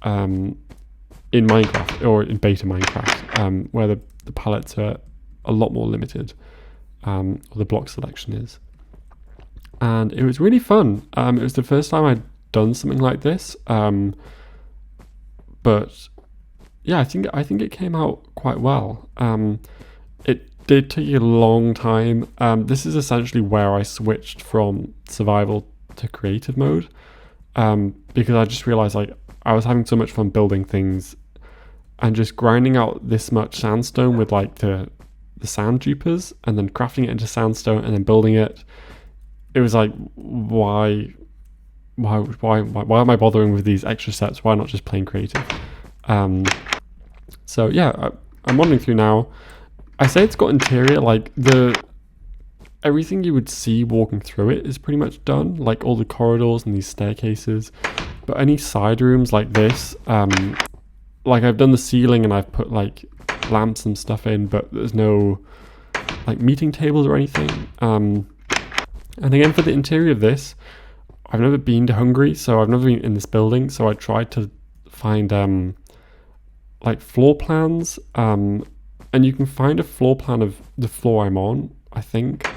Minecraft, or in beta Minecraft, where the palettes are a lot more limited, or the block selection is. And it was really fun. It was the first time I'd done something like this. But yeah, I think it came out quite well. It did take a long time. This is essentially where I switched from survival to creative mode, because I just realized like I was having so much fun building things and just grinding out this much sandstone with like the sand dupers, and then crafting it into sandstone and then building it. It was like, why am I bothering with these extra steps? Why not just plain creative? So yeah, I'm wandering through now. I say it's got interior, like everything you would see walking through it is pretty much done, like all the corridors and these staircases. But any side rooms like this, like I've done the ceiling and I've put like lamps and stuff in, but there's no like meeting tables or anything. And again, for the interior of this, I've never been to Hungary, so I've never been in this building, so I tried to find like floor plans, and you can find a floor plan of the floor I'm on, I think,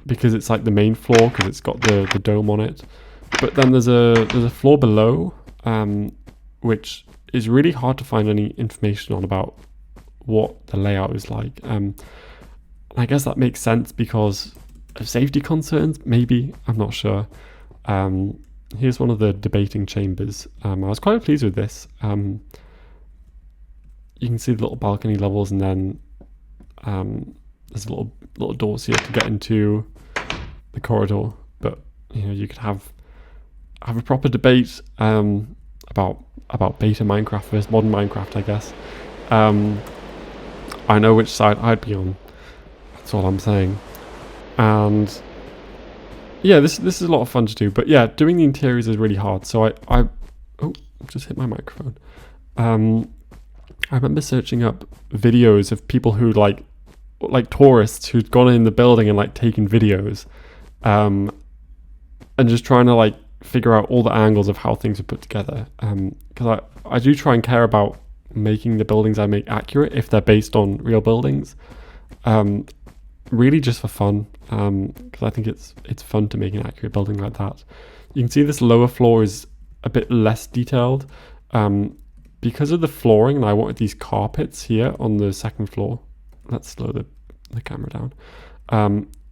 because it's like the main floor, because it's got the dome on it. But then there's a floor below, which is really hard to find any information on about what the layout is like. I guess that makes sense because of safety concerns, maybe, I'm not sure. Here's one of the debating chambers. I was quite pleased with this. You can see the little balcony levels, and then there's little doors here to get into the corridor. But you could have a proper debate about beta Minecraft versus modern Minecraft, I guess. I know which side I'd be on. That's all I'm saying. And yeah, this is a lot of fun to do. But yeah, doing the interiors is really hard. So I just hit my microphone. I remember searching up videos of people who like tourists who'd gone in the building and like taken videos, and just trying to like figure out all the angles of how things are put together. Because I do try and care about making the buildings I make accurate if they're based on real buildings. Really just for fun, because I think it's fun to make an accurate building like that. You can see this lower floor is a bit less detailed, because of the flooring, and I wanted these carpets here on the second floor. Let's slow the camera down.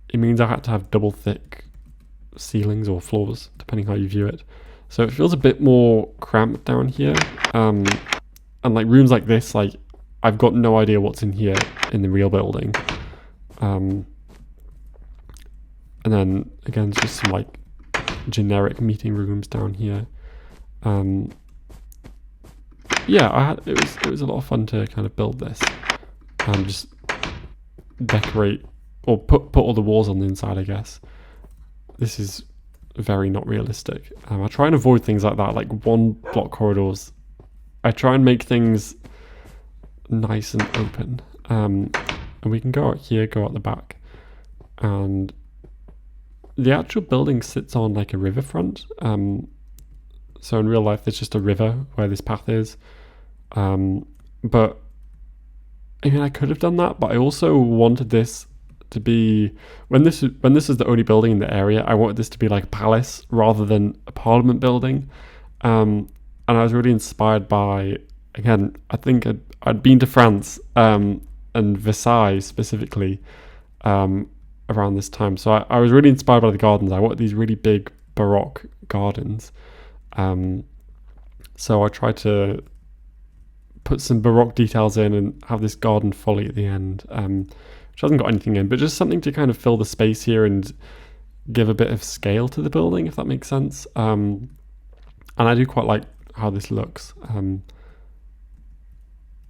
It means I had to have double thick ceilings or floors, depending how you view it. So it feels a bit more cramped down here. And like rooms like this, like I've got no idea what's in here in the real building. And then again, it's just some like generic meeting rooms down here. yeah, it was a lot of fun to kind of build this and just decorate or put all the walls on the inside, I guess. This is very not realistic. I try and avoid things like that, like one block corridors. I try and make things nice and open. And we can go out here, go out the back. And the actual building sits on like a riverfront. So in real life, there's just a river where this path is. But I mean, I could have done that, but I also wanted this to be when this is the only building in the area. I wanted this to be like a palace rather than a parliament building. And I was really inspired by, again, I think I'd been to France and Versailles specifically around this time. So I was really inspired by the gardens. I wanted these really big Baroque gardens. So I tried to put some Baroque details in and have this garden folly at the end, which hasn't got anything in, but just something to kind of fill the space here and give a bit of scale to the building, if that makes sense. And I do quite like how this looks.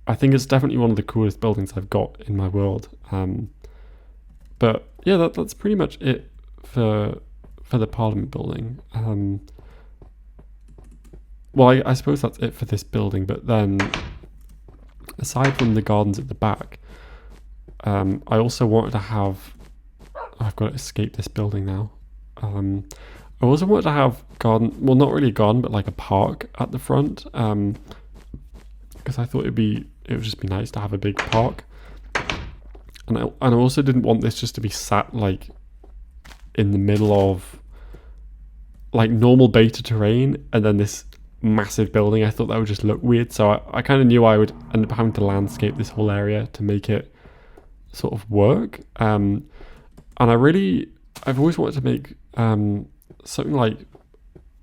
I think it's definitely one of the coolest buildings I've got in my world. But yeah, that's pretty much it for the Parliament building. Well, I suppose that's it for this building, but then aside from the gardens at the back, I also wanted to have... I've got to escape this building now. I also wanted to have garden... Well, not really a garden, but like a park at the front. Because I thought it would just be nice to have a big park. And I also didn't want this just to be sat like in the middle of like normal beta terrain and then this massive building. I thought that would just look weird, so I kind of knew I would end up having to landscape this whole area to make it sort of work. And I've always wanted to make something like,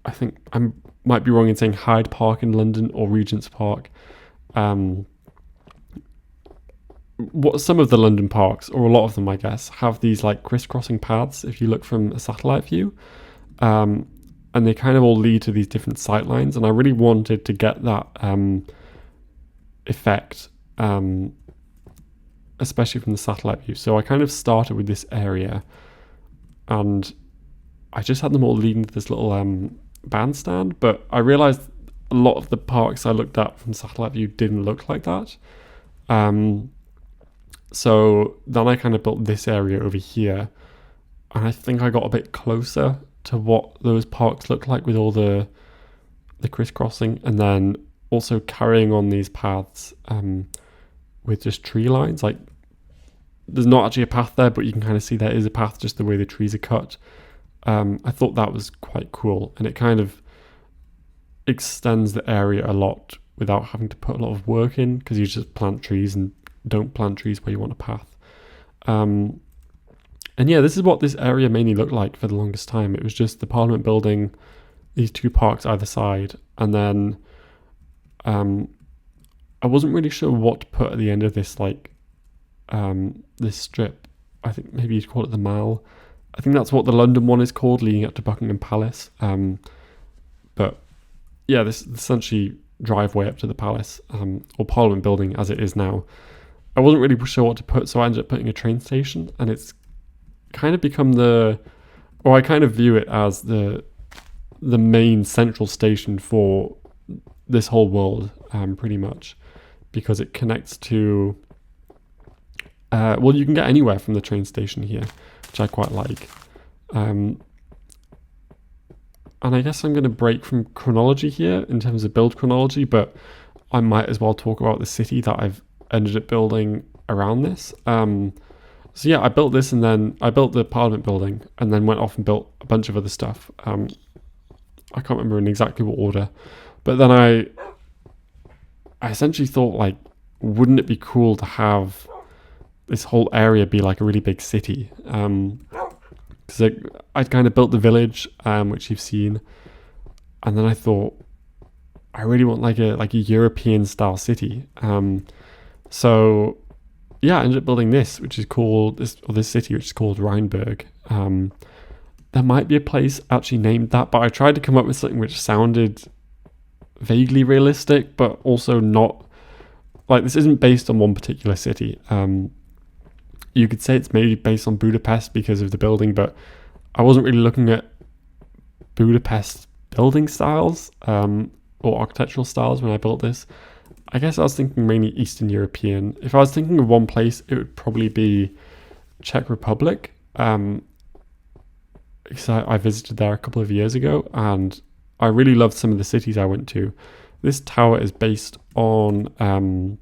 I think I might be wrong in saying Hyde Park in London or Regent's Park. What some of the London parks, or a lot of them I guess, have these like crisscrossing paths if you look from a satellite view. And they kind of all lead to these different sight lines, and I really wanted to get that effect, especially from the satellite view. So I kind of started with this area, and I just had them all leading to this little bandstand, but I realised a lot of the parks I looked at from satellite view didn't look like that. So then I kind of built this area over here, and I think I got a bit closer to what those parks look like with all the crisscrossing, and then also carrying on these paths with just tree lines. Like there's not actually a path there, but you can kind of see there is a path just the way the trees are cut. I thought that was quite cool, and it kind of extends the area a lot without having to put a lot of work in, because you just plant trees and don't plant trees where you want a path. And yeah, this is what this area mainly looked like for the longest time. It was just the Parliament building, these two parks either side, and then I wasn't really sure what to put at the end of this, like this strip. I think maybe you'd call it the Mall. I think that's what the London one is called, leading up to Buckingham Palace. But yeah, this essentially driveway up to the palace, or Parliament building as it is now. I wasn't really sure what to put, so I ended up putting a train station, and it's kind of become I kind of view it as the main central station for this whole world, pretty much, because it connects to you can get anywhere from the train station here, which I quite like. And I guess I'm going to break from chronology here in terms of build chronology, but I might as well talk about the city that I've ended up building around this. So yeah, I built this, and then I built the Parliament building, and then went off and built a bunch of other stuff. I can't remember in exactly what order, but then I essentially thought, like, wouldn't it be cool to have this whole area be like a really big city? Because I'd kind of built the village, which you've seen, and then I thought I really want like a European style city. So yeah, I ended up building this, which is called this city, which is called Reinburg. There might be a place actually named that, but I tried to come up with something which sounded vaguely realistic, but also not, like, this isn't based on one particular city. You could say it's maybe based on Budapest because of the building, but I wasn't really looking at Budapest building styles or architectural styles when I built this. I guess I was thinking mainly Eastern European. If I was thinking of one place, it would probably be Czech Republic, because I visited there a couple of years ago, and I really loved some of the cities I went to. This tower is based on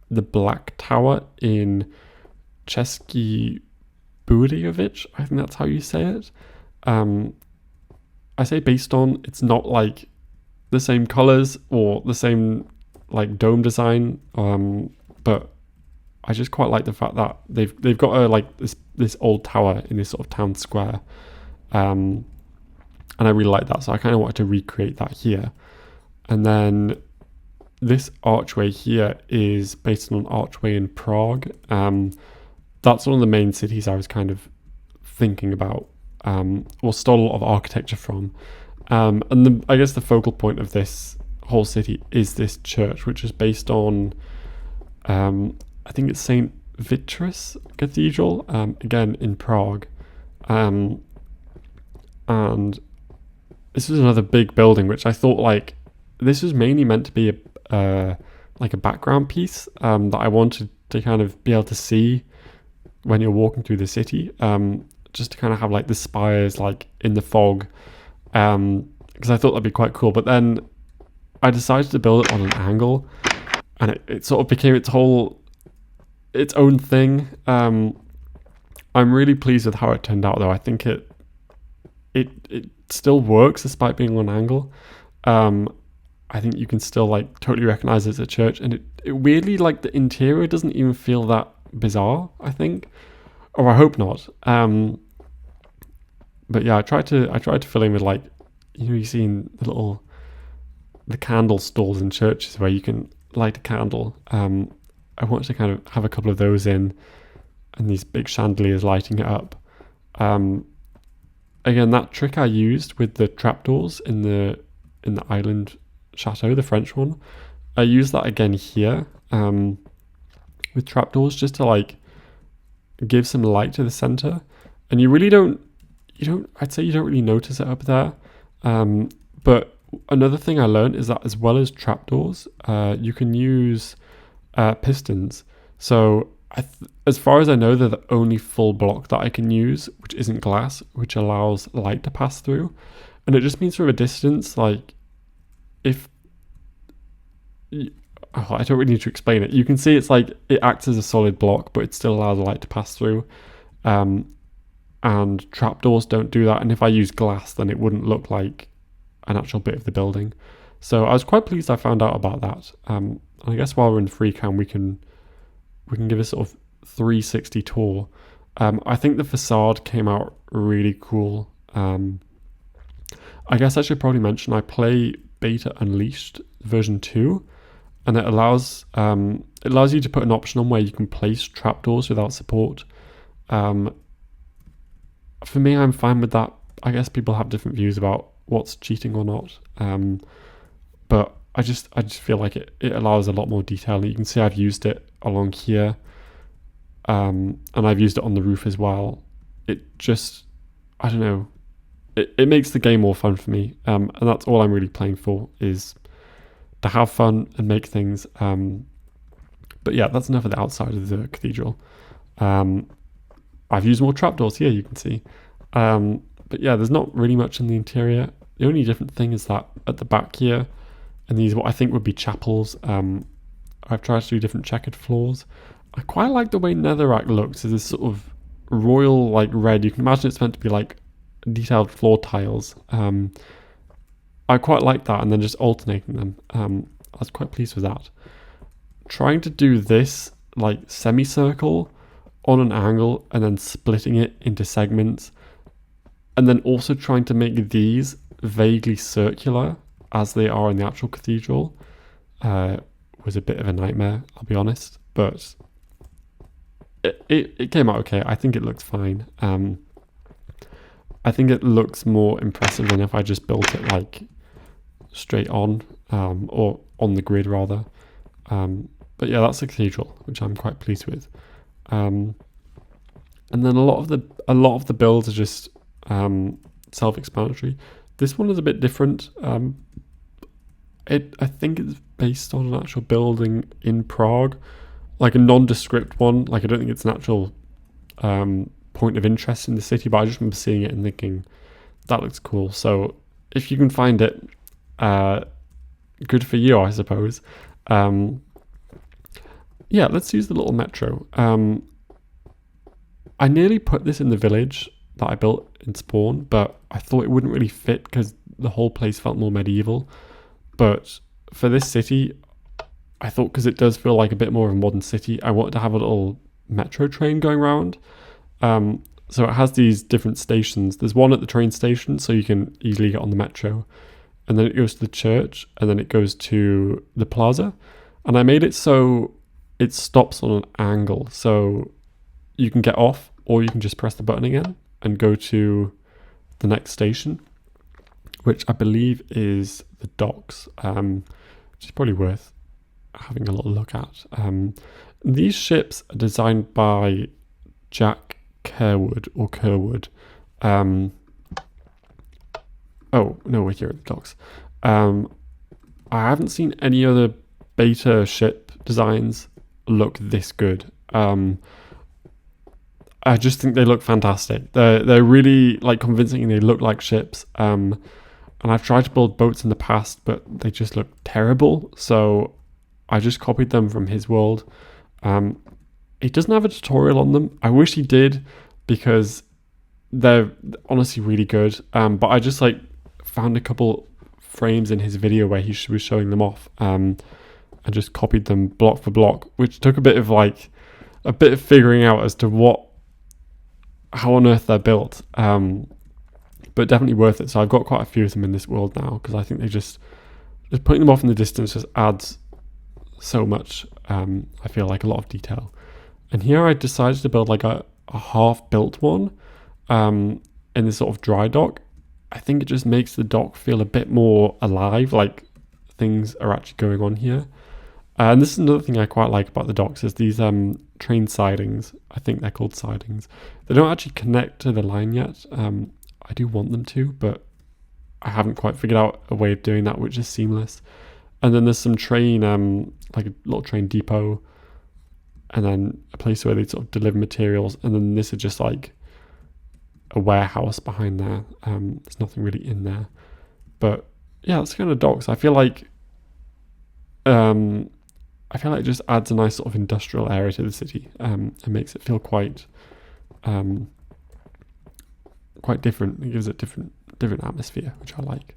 the Black Tower in Český Budějovice. I think that's how you say it. I say based on, it's not like the same colors or the same like dome design, but I just quite like the fact that they've got a like this old tower in this sort of town square, and I really like that, so I kind of wanted to recreate that here. And then this archway here is based on an archway in Prague. That's one of the main cities I was kind of thinking about, or stole a lot of architecture from. And I guess the focal point of this whole city is this church, which is based on, I think it's St. Vitus Cathedral, again in Prague. And this was another big building, which I thought, like, this was mainly meant to be like a background piece that I wanted to kind of be able to see when you're walking through the city, just to kind of have like the spires like in the fog, because I thought that'd be quite cool. But then I decided to build it on an angle, and it sort of became its own thing. I'm really pleased with how it turned out, though. I think it still works despite being on an angle. I think you can still like totally recognize it's a church, and it weirdly, like, the interior doesn't even feel that bizarre, I think, or I hope not. But yeah, I tried to fill in with, like, you see in the candle stalls in churches where you can light a candle. I wanted to kind of have a couple of those in, and these big chandeliers lighting it up. Again, that trick I used with the trapdoors in the island Chateau, the French one, I used that again here, with trapdoors, just to like give some light to the center. And you really don't I'd say you don't really notice it up there. But another thing I learned is that as well as trapdoors, you can use pistons. So as far as I know, they're the only full block that I can use, which isn't glass, which allows light to pass through. And it just means from a distance, like, I don't really need to explain it. You can see it's like it acts as a solid block, but it still allows light to pass through. And trapdoors don't do that. And if I use glass, then it wouldn't look like an actual bit of the building. So I was quite pleased I found out about that. And I guess while we're in FreeCam, we can give a sort of 360 tour. I think the facade came out really cool. I guess I should probably mention I play Beta Unleashed version 2, and it allows you to put an option on where you can place trapdoors without support. For me, I'm fine with that. I guess people have different views about what's cheating or not. But I just feel like it allows a lot more detail. You can see I've used it along here, and I've used it on the roof as well. It just, I don't know, it makes the game more fun for me, and that's all I'm really playing for, is to have fun and make things. But yeah, that's enough of the outside of the cathedral. I've used more trapdoors here, you can see. But yeah, there's not really much in the interior. The only different thing is that at the back here, and these what I think would be chapels, I've tried to do different checkered floors. I quite like the way netherrack looks, as this sort of royal like red. You can imagine it's meant to be like detailed floor tiles. I quite like that, and then just alternating them. I was quite pleased with that. Trying to do this like semicircle on an angle and then splitting it into segments, and then also trying to make these vaguely circular as they are in the actual cathedral, was a bit of a nightmare, I'll be honest, but it came out okay. I think it looks fine. I think it looks more impressive than if I just built it like straight on, or on the grid rather. But yeah, that's the cathedral, which I'm quite pleased with. And then a lot of the builds are just self-explanatory. This one is a bit different. I think it's based on an actual building in Prague, like a nondescript one. Like I don't think it's an actual point of interest in the city, but I just remember seeing it and thinking that looks cool. So if you can find it, good for you, I suppose. Yeah, let's use the little metro. I nearly put this in the village that I built in Spawn, but I thought it wouldn't really fit because the whole place felt more medieval. But for this city, I thought because it does feel like a bit more of a modern city, I wanted to have a little metro train going around. So it has these different stations. There's one at the train station, so you can easily get on the metro. And then it goes to the church, and then it goes to the plaza. And I made it so it stops on an angle. So you can get off, or you can just press the button again and go to the next station, which I believe is the docks, which is probably worth having a little look at. These ships are designed by Jack Kerwood or Kerwood. Oh, no, we're here at the docks. I haven't seen any other beta ship designs look this good. I just think they look fantastic. They're really like convincing and they look like ships. And I've tried to build boats in the past, but they just look terrible. So I just copied them from his world. He doesn't have a tutorial on them. I wish he did because they're honestly really good. But I just like found a couple frames in his video where he was showing them off. And just copied them block for block, which took a bit of figuring out as to how on earth they're built. But definitely worth it. So I've got quite a few of them in this world now because I think they just putting them off in the distance just adds so much. I feel like a lot of detail. And here I decided to build like a half-built one in this sort of dry dock. I think it just makes the dock feel a bit more alive, like things are actually going on here. And this is another thing I quite like about the docks is these train sidings. I think they're called sidings. They don't actually connect to the line yet. I do want them to, but I haven't quite figured out a way of doing that which is seamless. And then there's some train, like a little train depot, and then a place where they sort of deliver materials. And then this is just like a warehouse behind there. There's nothing really in there. But yeah, that's kind of docks. I feel like it just adds a nice sort of industrial area to the city, and makes it feel quite different. It gives it different atmosphere, which I like.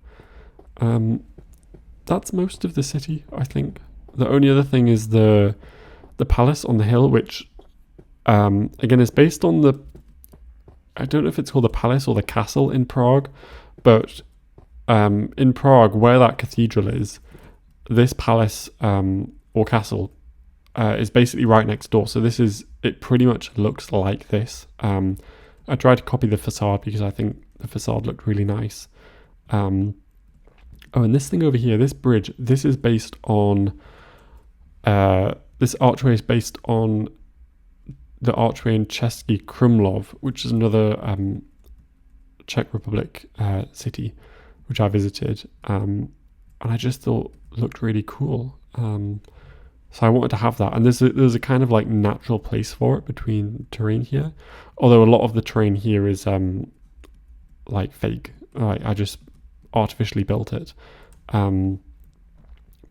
That's most of the city, I think. The only other thing is the palace on the hill, which again is based on I don't know if it's called the palace or the castle in Prague, but in Prague, where that cathedral is, this palace or castle is basically right next door. So it pretty much looks like this. I tried to copy the facade because I think the facade looked really nice. And this thing over here, this bridge, this is based on this archway is based on the archway in Český Krumlov, which is another Czech Republic city, which I visited. And I just thought looked really cool. So I wanted to have that. And there's a kind of like natural place for it between terrain here. Although a lot of the terrain here is like fake. I just artificially built it.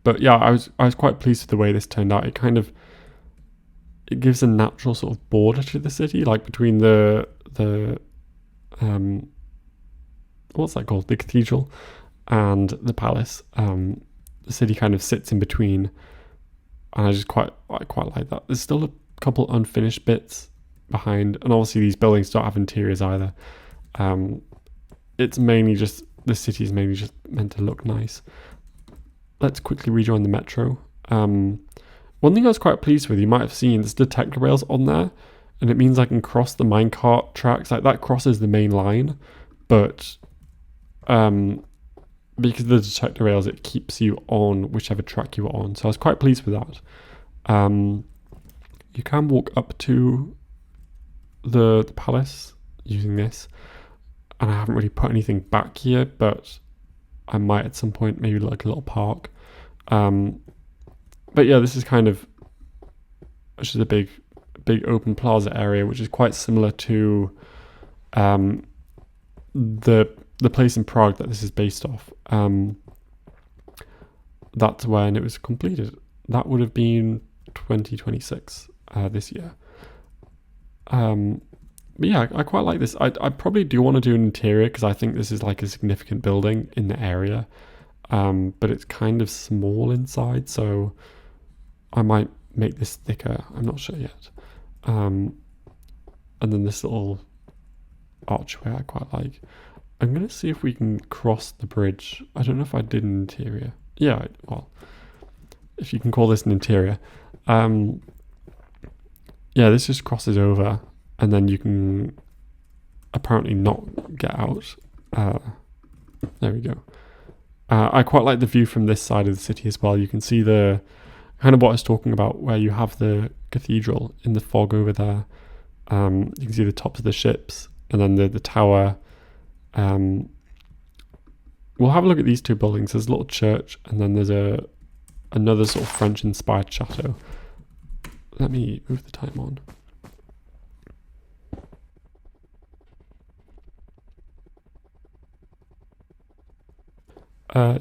But yeah, I was quite pleased with the way this turned out. It gives a natural sort of border to the city, like between the what's that called? The cathedral and the palace. The city kind of sits in between, and I quite like that. There's still a couple unfinished bits behind, and obviously these buildings don't have interiors either. It's mainly just the city is mainly just meant to look nice. Let's quickly rejoin the metro. One thing I was quite pleased with, you might have seen, there's detector rails on there, and it means I can cross the minecart tracks. Like that crosses the main line, but because of the detector rails, it keeps you on whichever track you are on. So I was quite pleased with that. You can walk up to the palace using this, and I haven't really put anything back here, but I might at some point, maybe like a little park. But yeah, this is kind of just a big open plaza area, which is quite similar to the place in Prague that this is based off. That's when it was completed. That would have been 2026 this year. But yeah, I quite like this. I probably do want to do an interior because I think this is like a significant building in the area. But it's kind of small inside, so I might make this thicker. I'm not sure yet. And then this little archway I quite like. I'm going to see if we can cross the bridge. I don't know if I did an interior. Yeah, well, if you can call this an interior. Yeah, this just crosses over, and then you can apparently not get out. There we go. I quite like the view from this side of the city as well. You can see the kind of what I was talking about, where you have the cathedral in the fog over there. You can see the tops of the ships, and then the tower. We'll have a look at these two buildings. There's a little church, and then there's another sort of French-inspired chateau. Let me move the time on.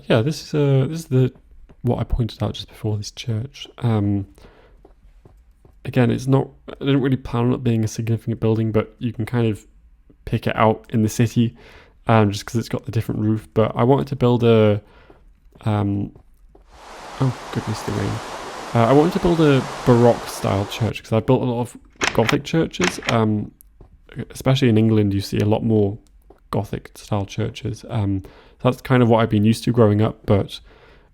Yeah, this is the what I pointed out just before, this church. Again, it's not. I didn't really plan on it being a significant building, but you can kind of pick it out in the city, just because it's got the different roof. But I wanted to build a. Oh goodness, the rain. I wanted to build a Baroque style church because I built a lot of Gothic churches. Especially in England, you see a lot more Gothic style churches. So that's kind of what I've been used to growing up. But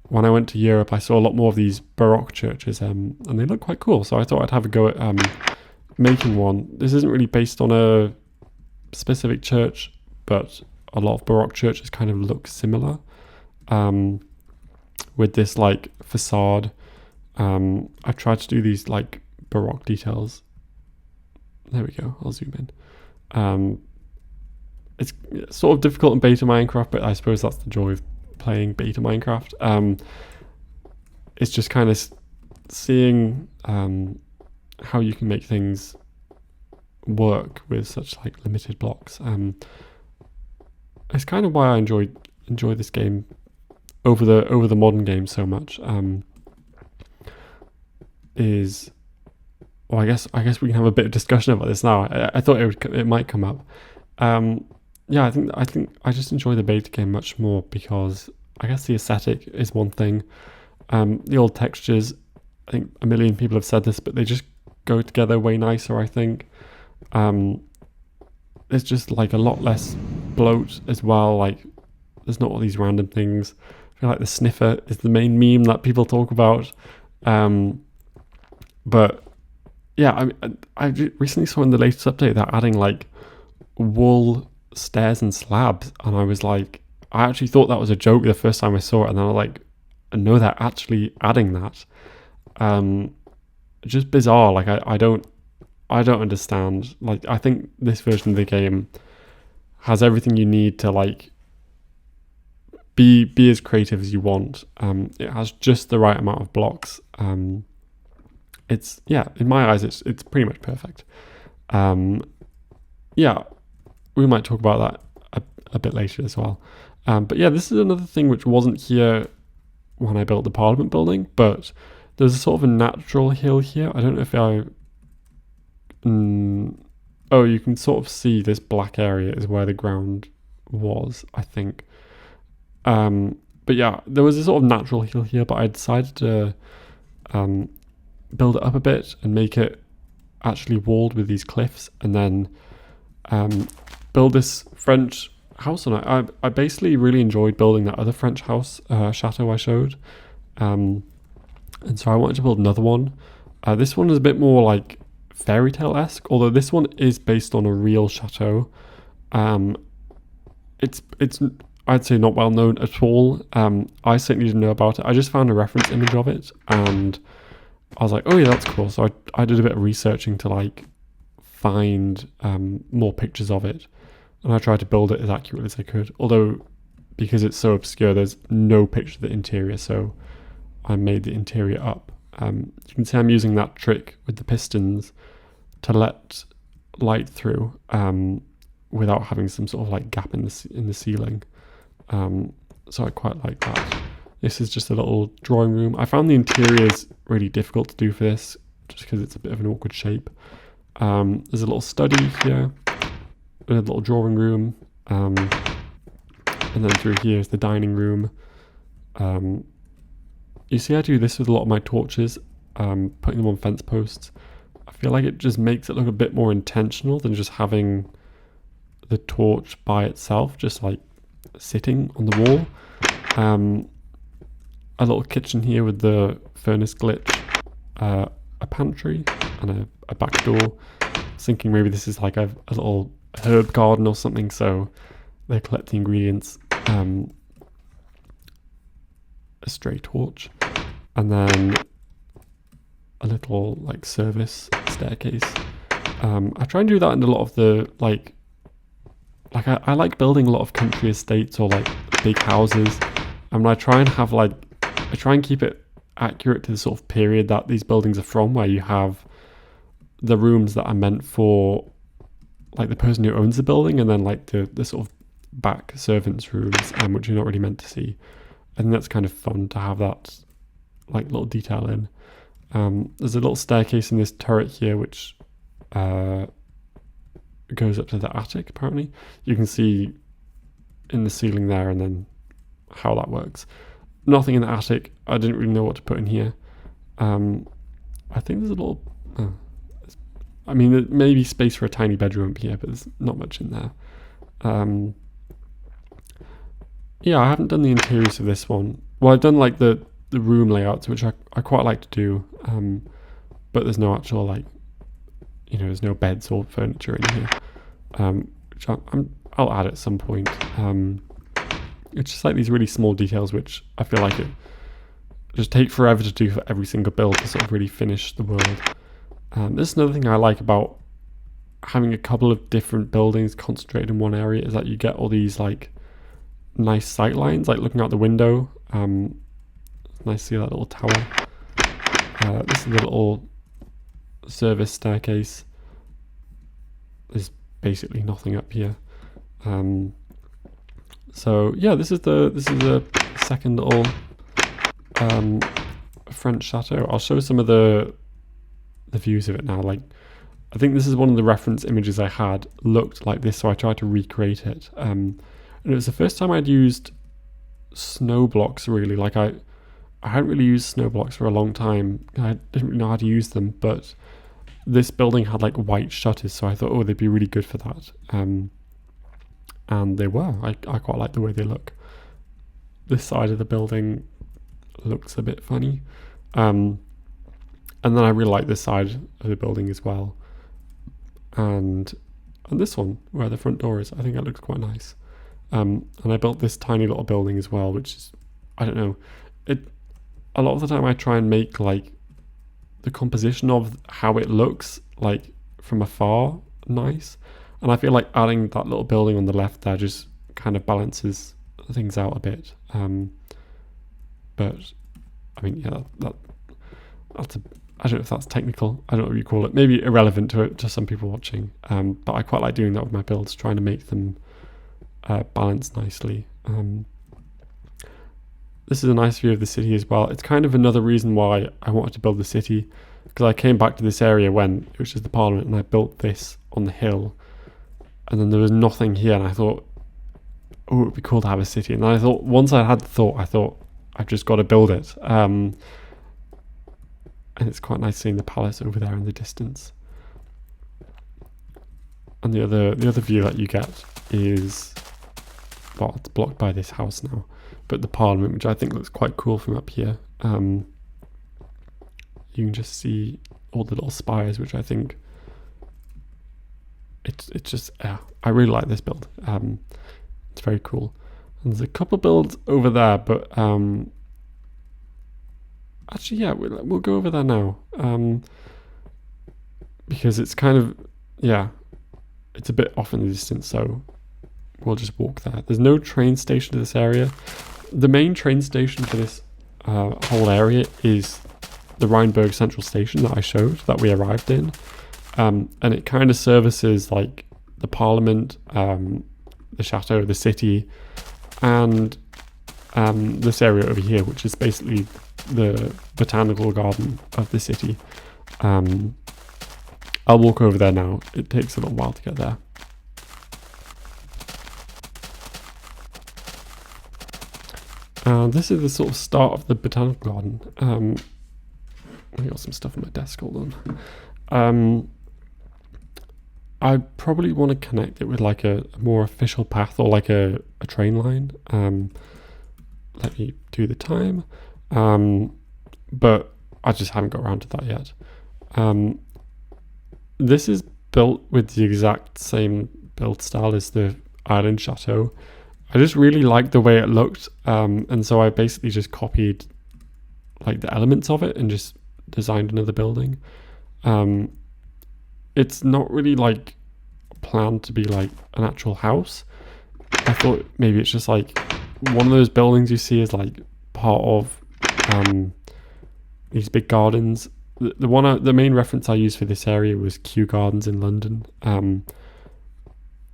when I went to Europe, I saw a lot more of these Baroque churches, and they look quite cool. So I thought I'd have a go at making one. This isn't really based on a specific church, but a lot of Baroque churches kind of look similar, with this like facade. I've tried to do these like Baroque details. There we go. I'll zoom in. It's sort of difficult in beta Minecraft, but I suppose that's the joy of playing beta Minecraft. It's just kind of seeing how you can make things work with such like limited blocks. It's kind of why I enjoy this game over the modern game so much. Well, I guess we can have a bit of discussion about this now. I thought it might come up. Yeah, I think I just enjoy the beta game much more because I guess the aesthetic is one thing. The old textures, I think a million people have said this, but they just go together way nicer, I think. There's just like a lot less bloat as well. Like there's not all these random things. I feel like the sniffer is the main meme that people talk about. But yeah, I recently saw in the latest update that adding like wool stairs and slabs, and I was like, I actually thought that was a joke the first time I saw it, and then I was like, no, they're actually adding that. Just bizarre. Like I don't understand. Like I think this version of the game has everything you need to like be as creative as you want. It has just the right amount of blocks. It's in my eyes, it's pretty much perfect. Yeah, we might talk about that a bit later as well. But yeah, this is another thing which wasn't here when I built the Parliament building, but there's a sort of a natural hill here. I don't know if you can sort of see this black area is where the ground was, I think. But yeah, there was a sort of natural hill here, but I decided to build it up a bit and make it actually walled with these cliffs, and then build this French house on it. I basically really enjoyed building that other French house, chateau I showed, and so I wanted to build another one. This one is a bit more like fairy tale-esque, although this one is based on a real chateau. It's I'd say not well known at all. I certainly didn't know about it. I just found a reference image of it and I was like, oh yeah, that's cool. So I did a bit of researching to like find more pictures of it, and I tried to build it as accurately as I could. Although, because it's so obscure, there's no picture of the interior, so I made the interior up. You can see I'm using that trick with the pistons to let light through without having some sort of like gap in the ceiling. So I quite like that. This is just a little drawing room. I found the interiors really difficult to do for this, just because it's a bit of an awkward shape. There's a little study here, a little drawing room, and then through here is the dining room. You see I do this with a lot of my torches, putting them on fence posts. I feel like it just makes it look a bit more intentional than just having the torch by itself, just like sitting on the wall. A little kitchen here with the furnace glitch, a pantry, and a back door. Thinking maybe this is like a little herb garden or something, so they collect the ingredients. A stray torch, and then a little like service staircase. I try and do that in a lot of the like I like building a lot of country estates or like big houses, and I try and have like I try and keep it accurate to the sort of period that these buildings are from, where you have the rooms that are meant for like the person who owns the building, and then like the sort of back servants' rooms, which you're not really meant to see. I think that's kind of fun to have that like little detail in. There's a little staircase in this turret here, which goes up to the attic, apparently. You can see in the ceiling there, and then how that works. Nothing in the attic. I didn't really know what to put in here. I think there's a little... I mean, there may be space for a tiny bedroom up here, but there's not much in there. Yeah, I haven't done the interiors of this one. Well, I've done like the room layouts, which I quite like to do, but there's no actual like, there's no beds or furniture in here, which I'll add at some point. It's just like these really small details, which I feel like it just take forever to do for every single build to sort of really finish the world. This is another thing I like about having a couple of different buildings concentrated in one area, is that you get all these like nice sight lines, like looking out the window. Nice to see that little tower. This is the little service staircase. There's basically nothing up here. So yeah, this is the second little French chateau. I'll show some of the views of it now. Like, I think this is one of the reference images I had looked like this, so I tried to recreate it. And it was the first time I'd used snow blocks, really. Like I hadn't really used snow blocks for a long time. I didn't really know how to use them, but this building had like white shutters, so I thought, oh, they'd be really good for that. And they were. I quite like the way they look. This side of the building looks a bit funny. And then I really like this side of the building as well. And this one, where the front door is, I think that looks quite nice. And I built this tiny little building as well, which is, I don't know, a lot of the time I try and make like the composition of how it looks like from afar nice, and I feel like adding that little building on the left there just kind of balances things out a bit. But I mean, yeah, that's I don't know if that's technical. I don't know what you call it. Maybe irrelevant to some people watching. But I quite like doing that with my builds, trying to make them balance nicely. This is a nice view of the city as well. It's kind of another reason why I wanted to build the city, because I came back to this area when it was just the Parliament, and I built this on the hill, and then there was nothing here, and I thought, oh, it would be cool to have a city. And then I thought, once I had the thought, I thought, I've just got to build it. And it's quite nice seeing the palace over there in the distance. And the other view that you get is, well, it's blocked by this house now, but the Parliament, which I think looks quite cool from up here. You can just see all the little spires, which I think it's just, I really like this build. It's very cool. And there's a couple builds over there, but actually, yeah, we'll go over there now. Because it's kind of, yeah, it's a bit off in the distance, so we'll just walk there. There's no train station to this area. The main train station for this whole area is the Reinburg Central Station that I showed, that we arrived in. And it kind of services like the Parliament, the Chateau, the city, and this area over here, which is basically the botanical garden of the city. I'll walk over there now. It takes a little while to get there. This is the sort of start of the botanical garden. I got some stuff on my desk, hold on. I probably want to connect it with like a more official path or like a train line. Let me do the time. But I just haven't got around to that yet. This is built with the exact same build style as the island chateau. I just really liked the way it looked, and so I basically just copied like the elements of it and just designed another building. It's not really like planned to be like an actual house. I thought maybe it's just like one of those buildings you see as like part of these big gardens. The main reference I used for this area was Kew Gardens in London.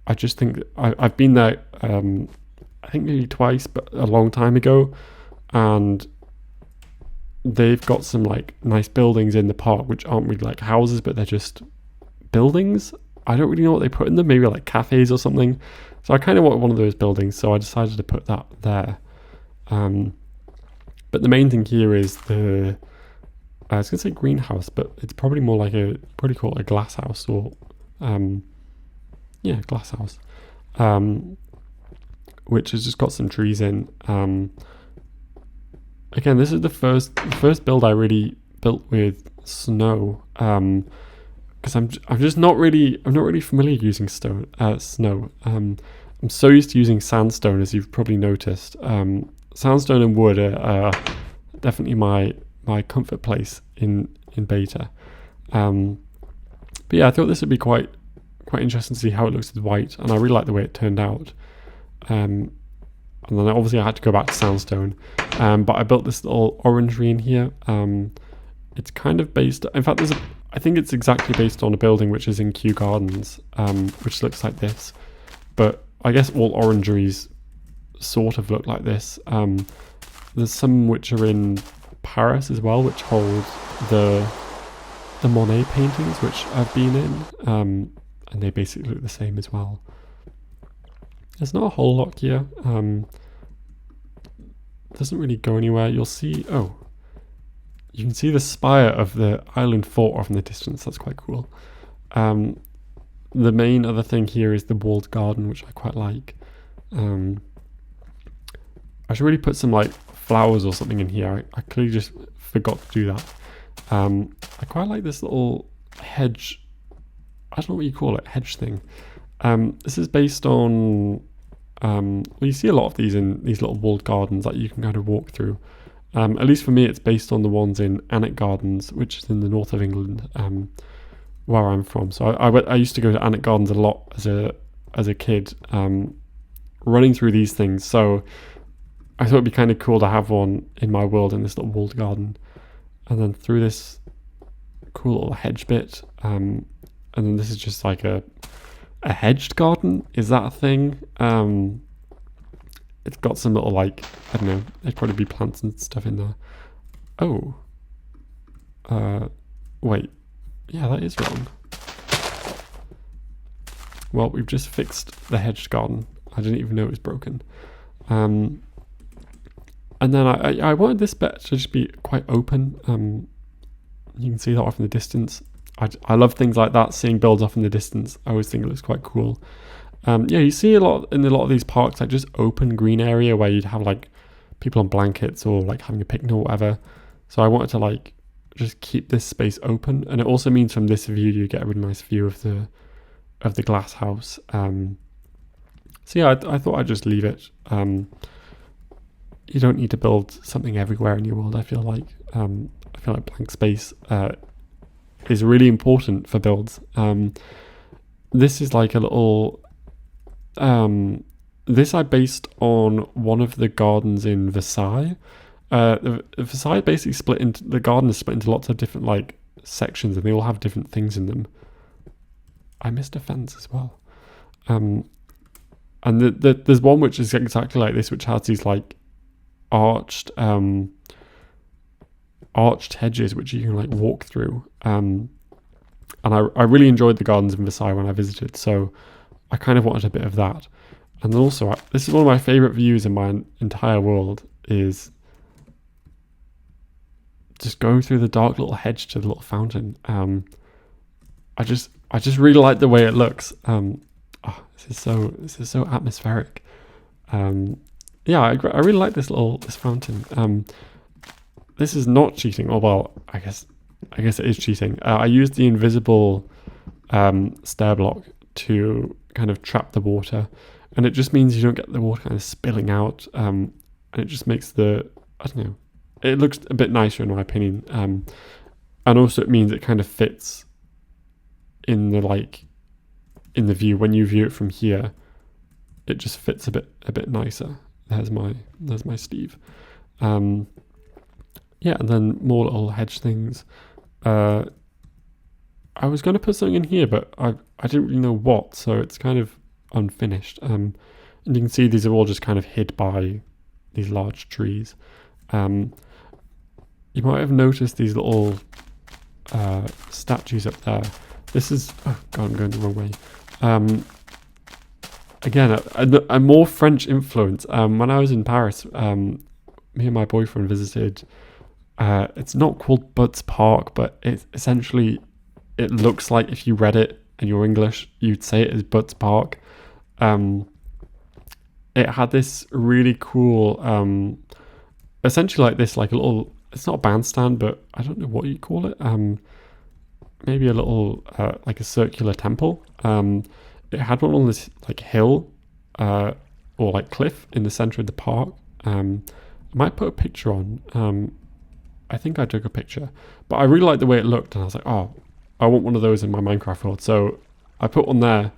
I just think I've been there. I think maybe twice, but a long time ago, and they've got some like nice buildings in the park which aren't really like houses, but they're just buildings. I don't really know what they put in them, maybe like cafes or something. So I kind of want one of those buildings, so I decided to put that there. But the main thing here is the I was gonna say greenhouse, but it's probably more like probably call it a glass house, or glass house, which has just got some trees in. Again, this is the first build I really built with snow, because I'm not really familiar using snow. I'm so used to using sandstone, as you've probably noticed. Sandstone and wood are definitely my comfort place in beta. But yeah, I thought this would be quite interesting to see how it looks with white, and I really like the way it turned out. And then obviously I had to go back to sandstone, but I built this little orangery in here. It's kind of based, in fact I think it's exactly based on a building which is in Kew Gardens, which looks like this, but I guess all orangeries sort of look like this. There's some which are in Paris as well, which hold the Monet paintings, which I've been in, and they basically look the same as well. There's not a whole lot here. Doesn't really go anywhere. You'll see, you can see the spire of the island fort off in the distance. That's quite cool. The main other thing here is the walled garden, which I quite like. I should really put some like flowers or something in here. I clearly just forgot to do that. I quite like this little hedge. I don't know what you call it, hedge thing. This is based on, well, you see a lot of these in these little walled gardens that you can kind of walk through. At least for me, it's based on the ones in Alnwick Gardens, which is in the north of England, where I'm from. So I used to go to Alnwick Gardens a lot as a kid, running through these things. So I thought it'd be kind of cool to have one in my world in this little walled garden. And then through this cool little hedge bit, and then this is just like a hedged garden. Is that a thing? It's got some little like, I don't know, there'd probably be plants and stuff in there. Wait, yeah, that is wrong. Well, we've just fixed the hedged garden. I didn't even know it was broken. And then I wanted this bit to just be quite open. You can see that off in the distance. I love things like that, seeing builds off in the distance. I always think it looks quite cool. You see a lot of these parks, like just open green area where you'd have like people on blankets or like having a picnic or whatever. So I wanted to like just keep this space open, and it also means from this view you get a really nice view of the glass house. So yeah, I thought I'd just leave it. You don't need to build something everywhere in your world. I feel like blank space is really important for builds. This is like a little. This I based on one of the gardens in Versailles. Versailles basically split into the garden is split into lots of different like sections, and they all have different things in them. I missed a fence as well. And there's one which is exactly like this, which has these like arched hedges which you can like walk through. And I really enjoyed the gardens in Versailles when I visited, so I kind of wanted a bit of that. And then also, this is one of my favourite views in my entire world, is just going through the dark little hedge to the little fountain. I just really like the way it looks. This is so atmospheric. Yeah, I really like this fountain. This is not cheating. Oh well, I guess it is cheating. I used the invisible stair block to kind of trap the water, and it just means you don't get the water kind of spilling out. And it just makes I don't know. It looks a bit nicer in my opinion. And also it means it kind of fits in the view. When you view it from here, it just fits a bit nicer. There's my Steve. Yeah, and then more little hedge things. I was going to put something in here, but I didn't really know what, so it's kind of unfinished. And you can see these are all just kind of hid by these large trees. You might have noticed these little statues up there. This is... Oh, God, I'm going the wrong way. Again, a more French influence. When I was in Paris, me and my boyfriend visited... it's not called Butts Park, but it looks like if you read it and you're English, you'd say it as Butts Park. It had this really cool... essentially like this, like a little... It's not a bandstand, but I don't know what you call it. Maybe a little, like a circular temple. It had one on this like hill, or like cliff in the center of the park. I might put a picture on. I think I took a picture, but I really liked the way it looked, and I was like, oh, I want one of those in my Minecraft world. So I put one there,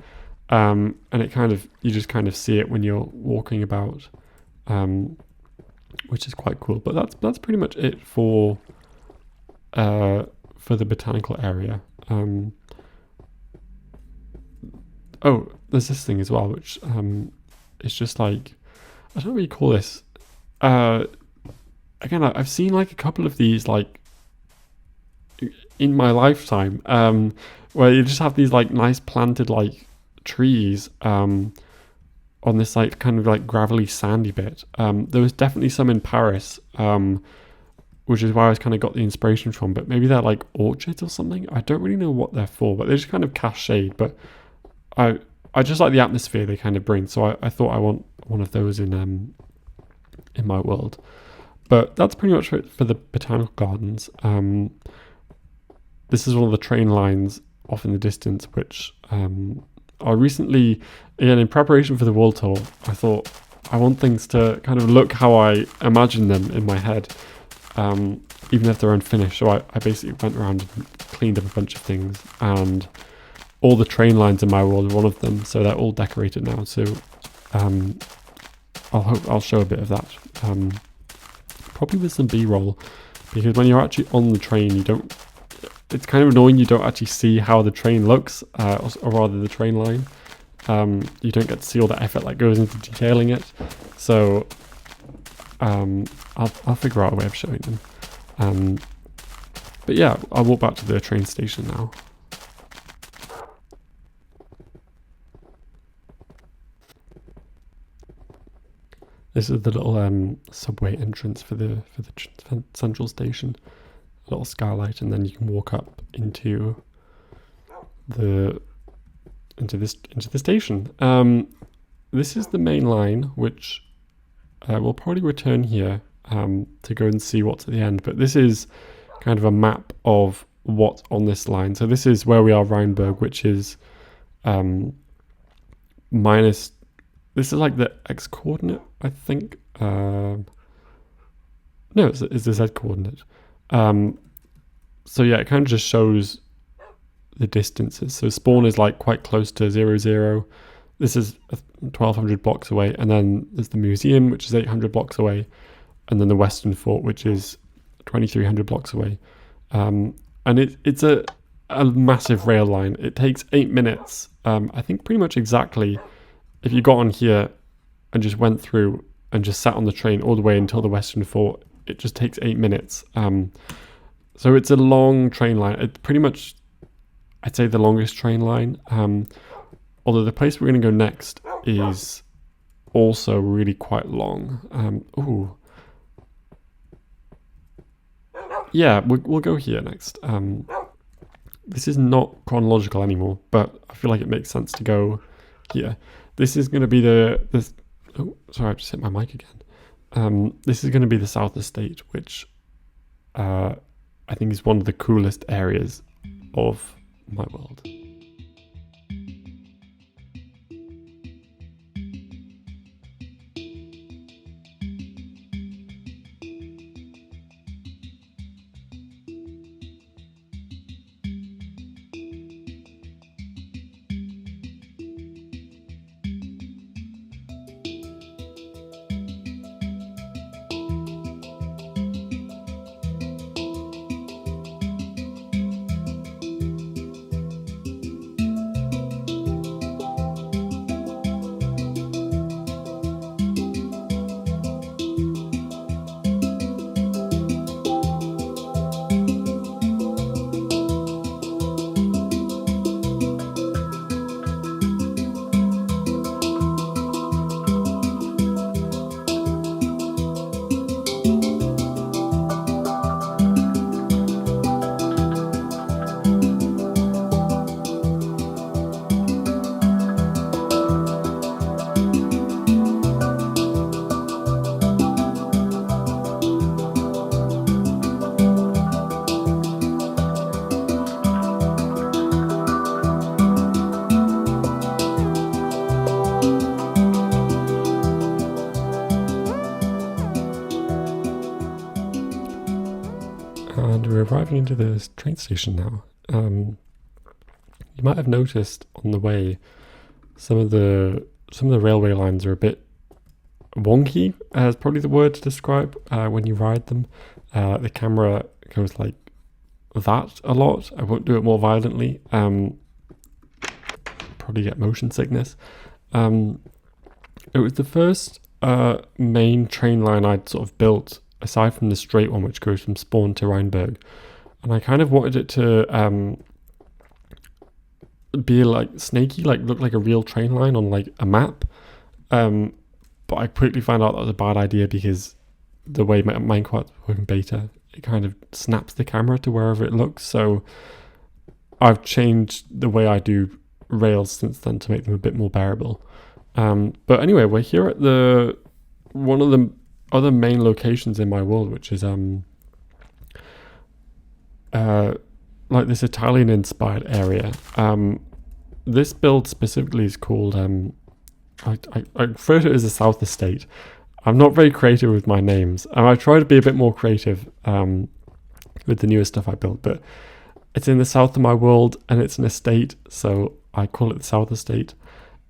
and you just kind of see it when you're walking about, which is quite cool. But that's pretty much it for the botanical area. Oh, there's this thing as well, which is just like, I don't know what you call this. Again, I've seen like a couple of these like in my lifetime, where you just have these like nice planted like trees on this like kind of like gravelly sandy bit. There was definitely some in Paris, which is where I kind of got the inspiration from, but maybe they're like orchards or something. I don't really know what they're for, but they just kind of cast shade. But I just like the atmosphere they kind of bring, so I thought I want one of those in my world. But that's pretty much it for the botanical gardens. This is one of the train lines off in the distance, which I recently, again, in preparation for the world tour, I thought I want things to kind of look how I imagine them in my head, even if they're unfinished. So I basically went around and cleaned up a bunch of things, and all the train lines in my world are one of them, so they're all decorated now. So I'll show a bit of that, probably with some B-roll, because when you're actually on the train, it's kind of annoying you don't actually see how the train looks, or rather the train line. You don't get to see all the effort that goes into detailing it. So I'll figure out a way of showing them. But yeah, I'll walk back to the train station now. This is the little subway entrance for the central station. A little skylight, and then you can walk up into the station. This is the main line, which we'll probably return here to go and see what's at the end. But this is kind of a map of what's on this line. So this is where we are, Reinburg, which is minus this is like the X coordinate, I think. No, it's the Z coordinate. So yeah, it kind of just shows the distances. So spawn is like quite close to 0, 0. This is 1,200 blocks away, and then there's the museum, which is 800 blocks away, and then the Western Fort, which is 2,300 blocks away. And it's a massive rail line. It takes 8 minutes, I think pretty much exactly. If you got on here and just went through and just sat on the train all the way until the Western Fort, it just takes 8 minutes. So it's a long train line. It's pretty much, I'd say, the longest train line. Although the place we're going to go next is also really quite long. Yeah, we'll go here next. This is not chronological anymore, but I feel like it makes sense to go here. This is going to be oh, sorry, I just hit my mic again. This is going to be the South Estate, which I think is one of the coolest areas of my world. And we're arriving into the train station now. You might have noticed on the way some of the railway lines are a bit wonky, is probably the word to describe when you ride them. The camera goes like that a lot. I won't do it more violently. Probably get motion sickness. It was the first main train line I'd sort of built, aside from the straight one which goes from Spawn to Reinburg, and I kind of wanted it to be like snaky, like look like a real train line on like a map, but I quickly found out that was a bad idea because the way Minecraft works in beta, it kind of snaps the camera to wherever it looks. So I've changed the way I do rails since then to make them a bit more bearable. But anyway, we're here at one of the other main locations in my world, which is like this Italian inspired area. This build specifically is called I refer to it as the South Estate. I'm not very creative with my names, and I try to be a bit more creative with the newer stuff I built, but it's in the south of my world and it's an estate, so I call it the South Estate.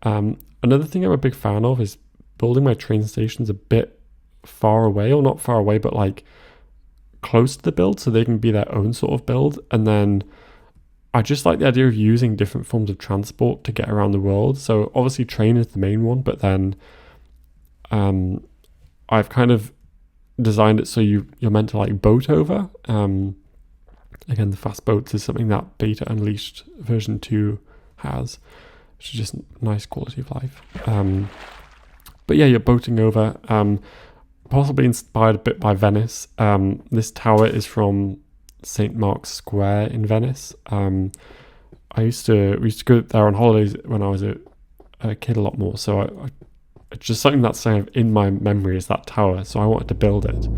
Another thing I'm a big fan of is building my train stations a bit far away, or not far away, but like close to the build, so they can be their own sort of build. And then I just like the idea of using different forms of transport to get around the world. So obviously train is the main one, but then I've kind of designed it so you're meant to like boat over. Again, the fast boats is something that Beta Unleashed version 2 has, which is just nice quality of life. But yeah, you're boating over, possibly inspired a bit by Venice. This tower is from St. Mark's Square in Venice. we used to go there on holidays when I was a kid a lot more. So it's just something that's kind of in my memory is that tower. So I wanted to build it.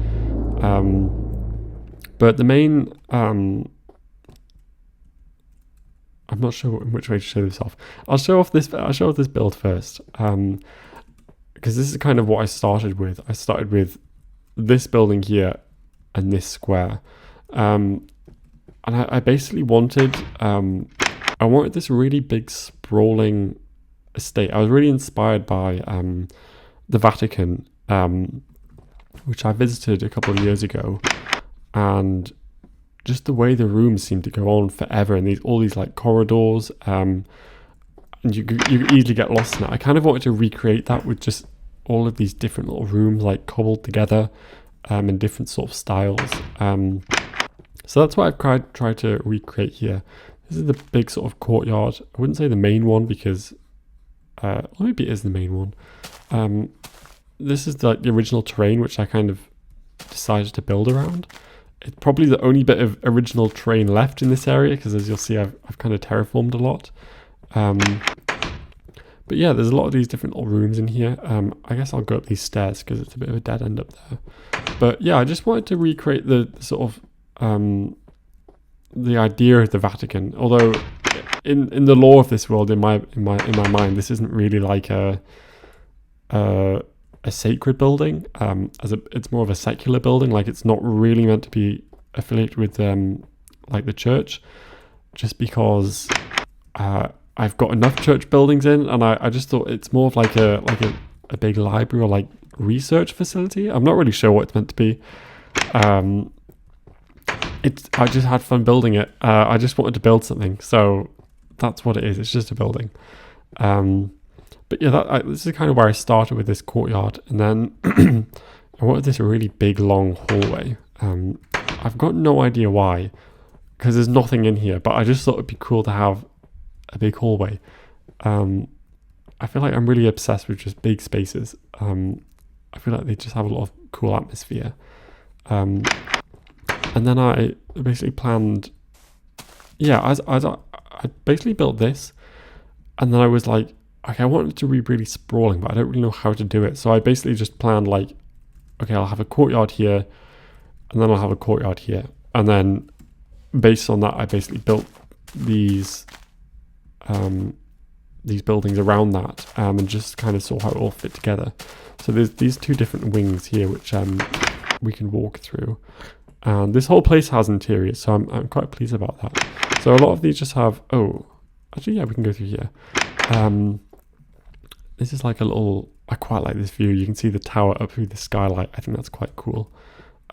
But the main, I'm not sure in which way to show this off. I'll show off this build first. because this is kind of what I started with. I started with this building here and this square. And I basically wanted, I wanted this really big sprawling estate. I was really inspired by the Vatican, which I visited a couple of years ago, and just the way the rooms seem to go on forever, and all these like corridors, and you could easily get lost in it. I kind of wanted to recreate that with just all of these different little rooms like cobbled together, in different sort of styles. So that's what I've tried to recreate here. This is the big sort of courtyard. I wouldn't say the main one because, well, maybe it is the main one. This is the original terrain, which I kind of decided to build around. It's probably the only bit of original terrain left in this area, because as you'll see, I've kind of terraformed a lot. But yeah, there's a lot of these different little rooms in here. I guess I'll go up these stairs because it's a bit of a dead end up there. But yeah, I just wanted to recreate the sort of the idea of the Vatican. Although in the lore of this world, in my mind, this isn't really like a sacred building. It's more of a secular building. Like, it's not really meant to be affiliated with like the church, just because I've got enough church buildings in, and I just thought it's more of like a big library or like research facility. I'm not really sure what it's meant to be. I just had fun building it. I just wanted to build something, so that's what it is. It's just a building. But yeah, this is kind of where I started with this courtyard, and then I wanted this really big long hallway. I've got no idea why, because there's nothing in here, but I just thought it'd be cool to have a big hallway. I feel like I'm really obsessed with just big spaces. I feel like they just have a lot of cool atmosphere. And then I basically planned, I basically built this, and then I was like, okay, I want it to be really sprawling, but I don't really know how to do it. So I basically just planned like, okay, I'll have a courtyard here, and then I'll have a courtyard here. And then based on that, I basically built these buildings around that, and just kind of saw how it all fit together. So there's these two different wings here, which we can walk through. And this whole place has interiors, so I'm quite pleased about that. So a lot of these just have, actually, yeah, we can go through here. This is like a little, I quite like this view. You can see the tower up through the skylight. I think that's quite cool.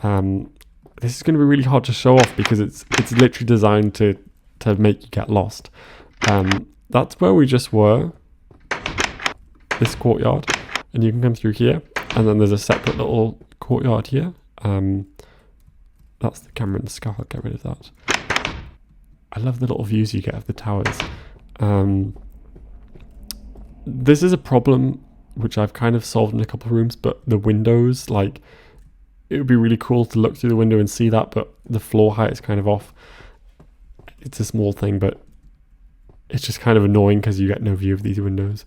This is going to be really hard to show off because it's literally designed to make you get lost. That's where we just were, this courtyard, and you can come through here, and then there's a separate little courtyard here. That's the camera in the sky. I'll get rid of that. I love the little views you get of the towers. This is a problem which I've kind of solved in a couple of rooms, but the windows, like, it would be really cool to look through the window and see that, but the floor height is kind of off. It's a small thing, but it's just kind of annoying because you get no view of these windows.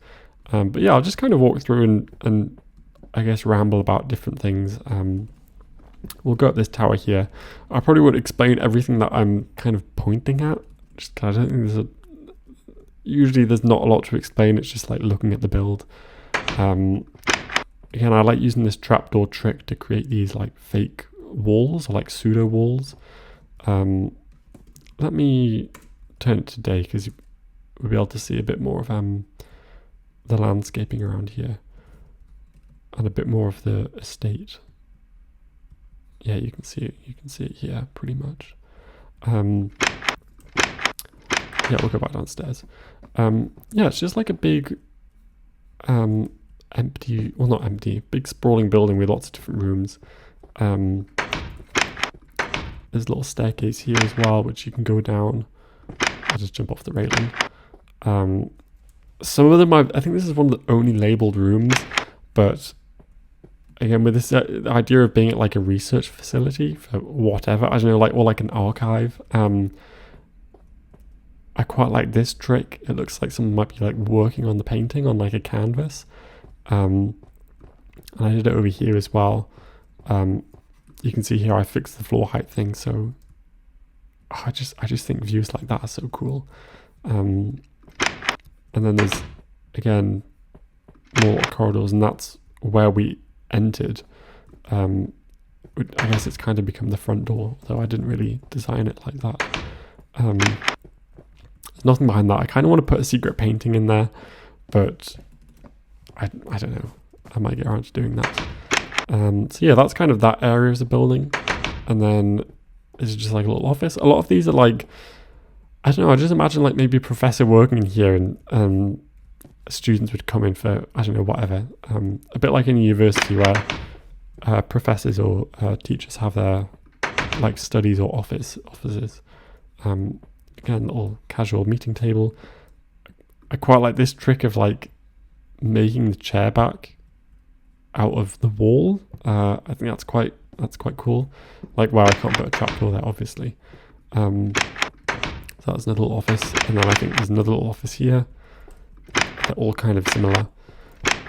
But yeah, I'll just kind of walk through and I guess ramble about different things. We'll go up this tower here. I probably won't explain everything that I'm kind of pointing at, just because I don't think usually there's not a lot to explain. It's just like looking at the build. Again, I like using this trapdoor trick to create these like fake walls or like pseudo walls. Let me turn it to day because we'll be able to see a bit more of the landscaping around here and a bit more of the estate. Yeah, you can see it. You can see it here pretty much. Yeah, we'll go back downstairs. Yeah, it's just like a big empty, well, not empty, big sprawling building with lots of different rooms. There's a little staircase here as well, which you can go down. I'll just jump off the railing. Some of them, I think this is one of the only labeled rooms, but again, with this the idea of being at like a research facility for whatever, I don't know, like, or like an archive. I quite like this trick. It looks like someone might be like working on the painting on like a canvas. And I did it over here as well. You can see here I fixed the floor height thing, so I just think views like that are so cool. And then there's again more corridors, and that's where we entered. I guess it's kind of become the front door, though I didn't really design it like that. There's nothing behind that. I kind of want to put a secret painting in there, but I don't know. I might get around to doing that. So yeah, that's kind of that area of the building. And then it's just like a little office. A lot of these are like, I don't know, I just imagine like maybe a professor working in here and students would come in for, I don't know, whatever. A bit like in a university where professors or teachers have their like studies or offices. Again, little casual meeting table. I quite like this trick of like making the chair back out of the wall. I think that's quite cool. Like, well, I can't put a trapdoor there, obviously. So that's another little office, and then I think there's another little office here. They're all kind of similar.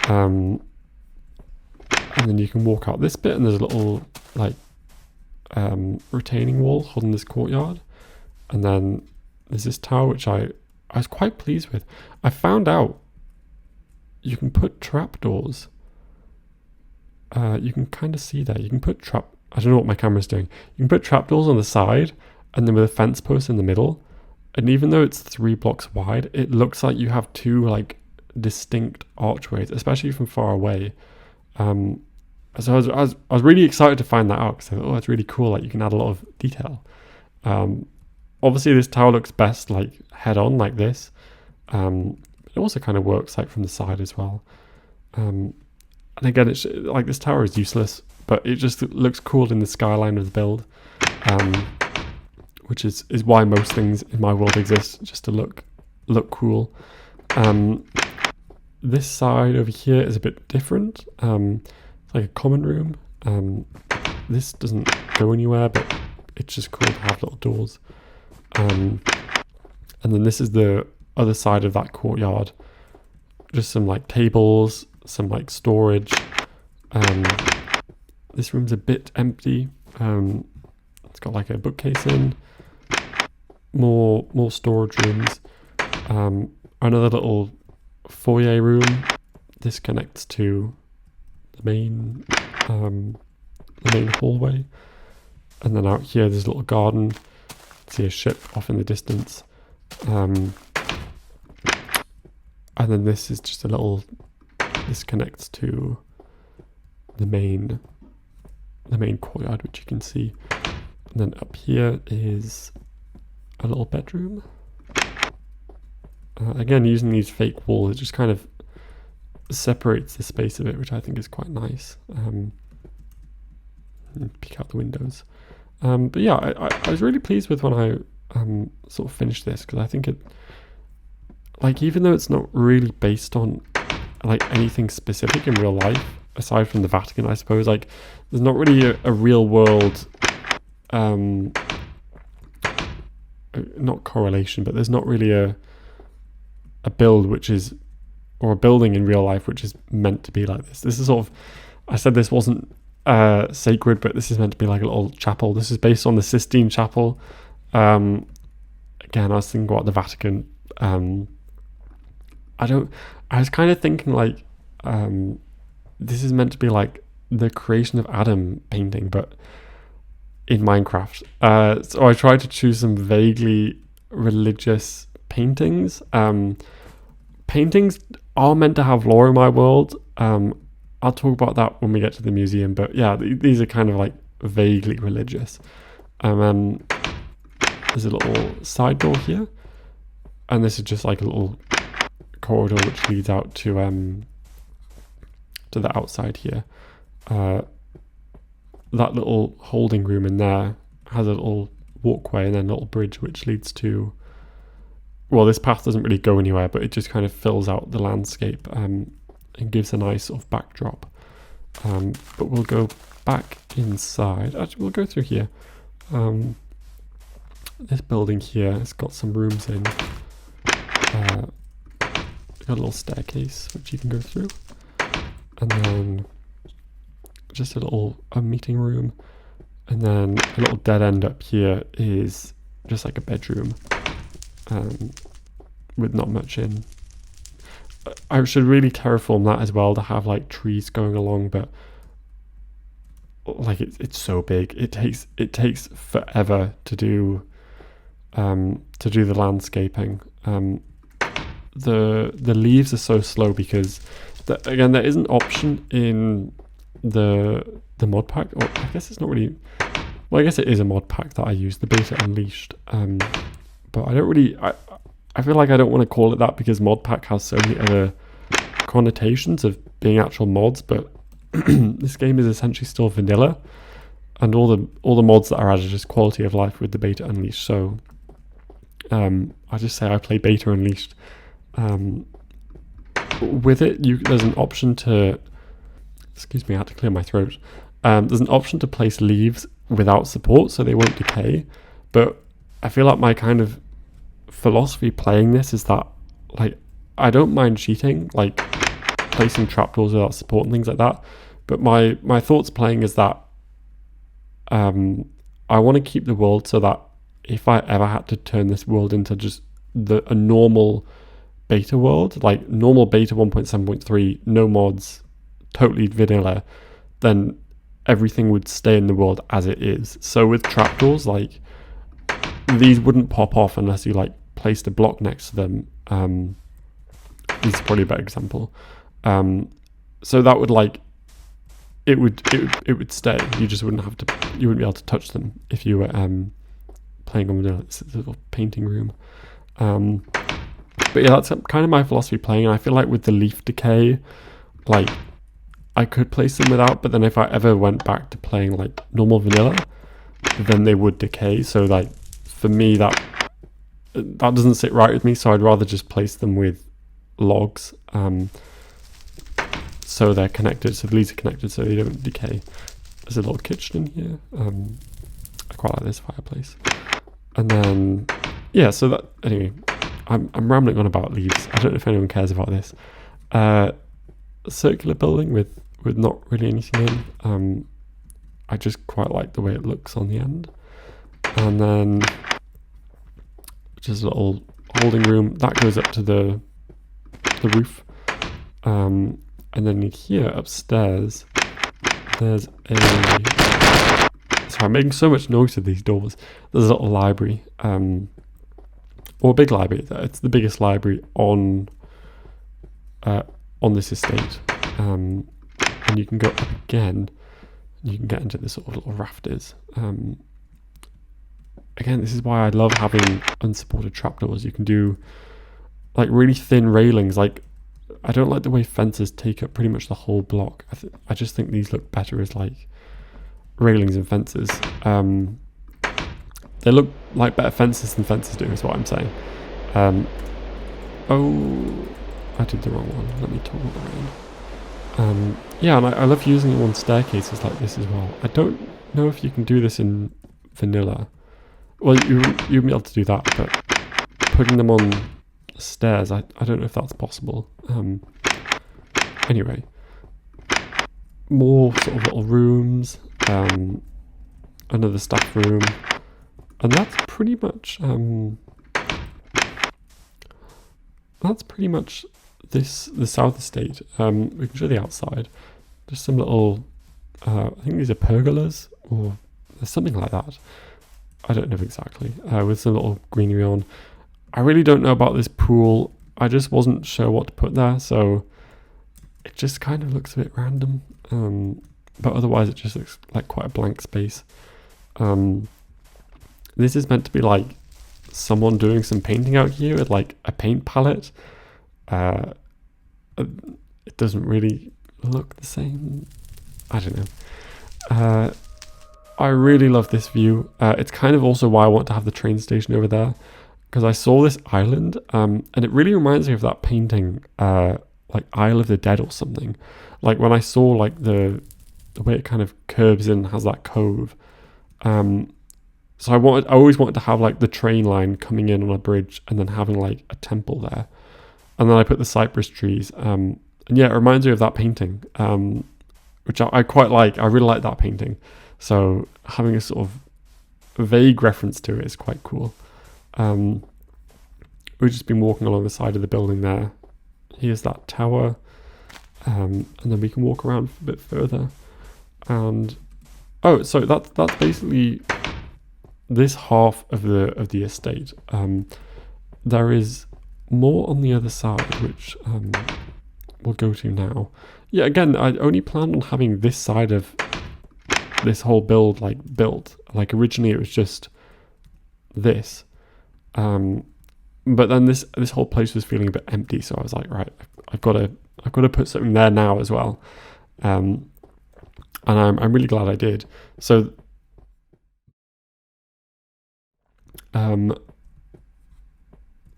And then you can walk out this bit, and there's a little like retaining wall holding this courtyard. And then there's this tower, which I was quite pleased with. I found out you can put trapdoors. You can kind of see there. You can put I don't know what my camera's doing. You can put trapdoors on the side, and then with a fence post in the middle. And even though it's 3 blocks wide, it looks like you have 2 like distinct archways, especially from far away. So I was really excited to find that out, because I thought, oh, it's really cool. Like, you can add a lot of detail. Obviously, this tower looks best like head on, like this. It also kind of works like from the side as well. And again, it's like this tower is useless, but it just looks cool in the skyline of the build, which is why most things in my world exist, just to look cool. This side over here is a bit different. It's like a common room. This doesn't go anywhere, but it's just cool to have little doors. And then this is the other side of that courtyard. Just some like tables, some like storage. This room's a bit empty. It's got like a bookcase in. More storage rooms. Another little foyer room. This connects to the main hallway. And then out here there's a little garden. See a ship off in the distance. And then this is just this connects to the main courtyard, which you can see. And then up here is a little bedroom. Again, using these fake walls, it just kind of separates the space a bit, which I think is quite nice. Peek out the windows. But yeah, I was really pleased with when I sort of finished this, because I think it, like, even though it's not really based on like anything specific in real life, aside from the Vatican, I suppose, like, there's not really a real world, not correlation, but there's not really a build which is, or a building in real life which is meant to be like this. This is sort of, I said this wasn't sacred, but this is meant to be like a little chapel. This is based on the Sistine Chapel. Again, I was thinking about the Vatican. I was kind of thinking like, this is meant to be like the creation of Adam painting, but in Minecraft. So I tried to choose some vaguely religious paintings. Paintings are meant to have lore in my world. I'll talk about that when we get to the museum, but yeah, these are kind of like vaguely religious. There's a little side door here, and this is just like a little corridor which leads out to the outside here. That little holding room in there has a little walkway and then a little bridge which leads to, well, this path doesn't really go anywhere, but it just kind of fills out the landscape and gives a nice sort of backdrop. But we'll go back inside. Actually, we'll go through here. This building here has got some rooms in. Got a little staircase which you can go through, and then just a little meeting room, and then a little dead end up here is just like a bedroom with not much in. I should really terraform that as well to have like trees going along, but like it's so big. It takes forever to do the landscaping. The leaves are so slow because again, there is an option in the mod pack, or I guess it's not really. Well, I guess it is a mod pack that I use, the Beta Unleashed. But I don't really. I feel like I don't want to call it that because mod pack has so many other connotations of being actual mods. But this game is essentially still vanilla, and all the mods that are added is quality of life with the Beta Unleashed. So I just say I play Beta Unleashed. With it, there's an option to. Excuse me, I had to clear my throat. There's an option to place leaves without support, so they won't decay. But I feel like my kind of philosophy playing this is that, like, I don't mind cheating, like placing trapdoors without support and things like that. But my thoughts playing is that I want to keep the world so that if I ever had to turn this world into just a normal beta world, like normal beta 1.7.3, no mods, totally vanilla, then everything would stay in the world as it is. So with trapdoors, like, these wouldn't pop off unless you like placed a block next to them. This is probably a better example. So that would like it would stay. You just wouldn't have to. You wouldn't be able to touch them if you were playing on vanilla. It's a little painting room. But yeah, that's kind of my philosophy playing. And I feel like with the leaf decay, like, I could place them without, but then if I ever went back to playing like normal vanilla, then they would decay. So like, for me, that doesn't sit right with me. So I'd rather just place them with logs, so they're connected. So the leaves are connected, so they don't decay. There's a little kitchen in here. I quite like this fireplace. And then yeah, so that anyway, I'm rambling on about leaves. I don't know if anyone cares about this. A circular building with not really anything in. I just quite like the way it looks on the end. And then just a little holding room that goes up to the roof. And then here upstairs, there's a. Sorry, I'm making so much noise with these doors. There's a little library, or a big library. It's the biggest library on this estate. And you can go up again. And you can get into this sort of little rafters. Again, this is why I love having unsupported trapdoors. You can do like really thin railings. Like, I don't like the way fences take up pretty much the whole block. I just think these look better as like railings and fences. They look like better fences than fences do, is what I'm saying. Oh, I did the wrong one. Let me toggle around. Yeah, and I love using it on staircases like this as well. I don't know if you can do this in vanilla. Well, you'd be able to do that, but putting them on stairs, I don't know if that's possible. Anyway, more sort of little rooms, another staff room, and that's pretty much the south estate. We can show the outside. Just some little, I think these are pergolas, or there's something like that. I don't know exactly. With some little greenery on. I really don't know about this pool. I just wasn't sure what to put there, so it just kind of looks a bit random. But otherwise, it just looks like quite a blank space. This is meant to be like someone doing some painting out here with like a paint palette. It doesn't really look the same. I don't know. I really love this view. It's kind of also why I want to have the train station over there, because I saw this island, and it really reminds me of that painting, like Isle of the Dead or something. Like when I saw like the way it kind of curves in, has that cove. So I always wanted to have like the train line coming in on a bridge and then having like a temple there. And then I put the cypress trees. And yeah, it reminds me of that painting, which I quite like. I really like that painting. So having a sort of vague reference to it is quite cool. We've just been walking along the side of the building there. here's that tower, and then we can walk around a bit further. And oh, so that's basically this half of the estate. There is more on the other side, which we'll go to now. Yeah, again, I only planned on having this side of this whole build built. Like originally it was just this, but then this whole place was feeling a bit empty, so I was like, right, I've got to put something there now as well, and I'm really glad I did. So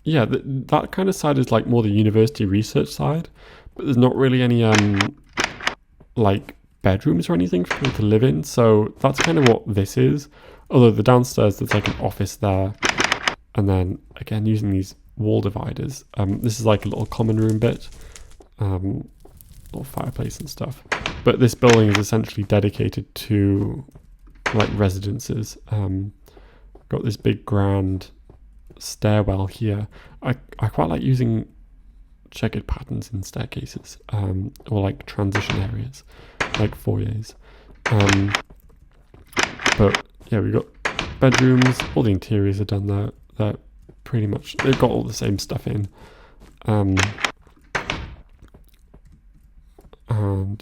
yeah, that kind of side is like more the university research side, but there's not really any like bedrooms or anything for people to live in, so that's kind of what this is. Although the downstairs, there's like an office there, and then again using these wall dividers, this is like a little common room bit, little fireplace and stuff. But this building is essentially dedicated to like residences. Got this big grand stairwell here. I quite like using checkered patterns in staircases, or like transition areas, like foyers. But yeah, we've got bedrooms. All the interiors are done there. They're pretty much, they've got all the same stuff in. And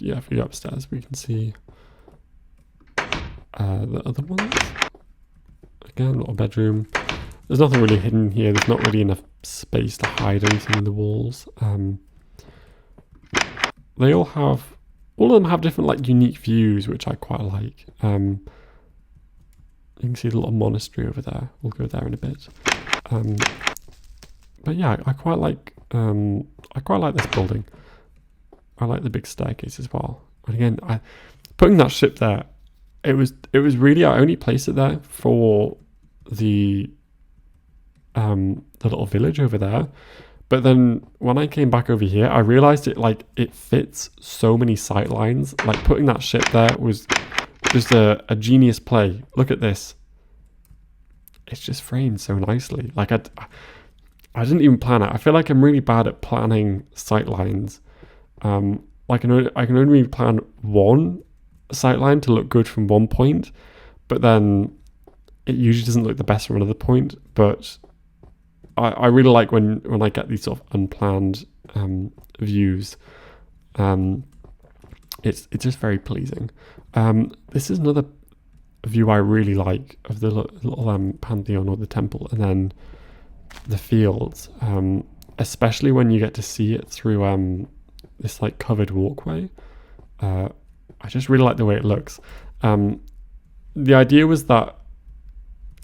yeah, if we go upstairs, we can see the other ones. Again, little bedroom. There's nothing really hidden here. There's not really enough space to hide anything in the walls. They all of them have different like unique views, which I quite like. You can see the little monastery over there. We'll go there in a bit. But yeah, I quite like this building. I like the big staircase as well. And again, putting that ship there, it was really, I only placed it there for the little village over there. But then when I came back over here, I realized it fits so many sight lines. Like putting that ship there was just a genius play. Look at this. It's just framed so nicely. Like I didn't even plan it. I feel like I'm really bad at planning sight lines. I can only plan one sight line to look good from one point, but then it usually doesn't look the best from another point. But I really like when I get these sort of unplanned views. It's just very pleasing. This is another view I really like of the little pantheon or the temple, and then the fields, especially when you get to see it through this like covered walkway. I just really like the way it looks. The idea was that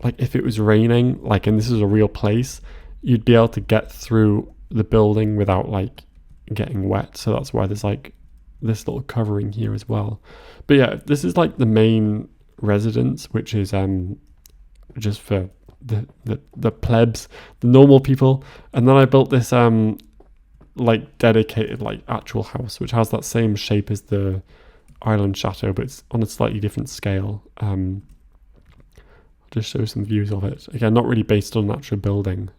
like if it was raining, like, and this is a real place, you'd be able to get through the building without like getting wet. So that's why there's like this little covering here as well. But yeah, this is like the main residence, which is just for the plebs, the normal people. And then I built this like dedicated like actual house, which has that same shape as the island chateau, but it's on a slightly different scale. I'll just show some views of it. Again, not really based on an actual building,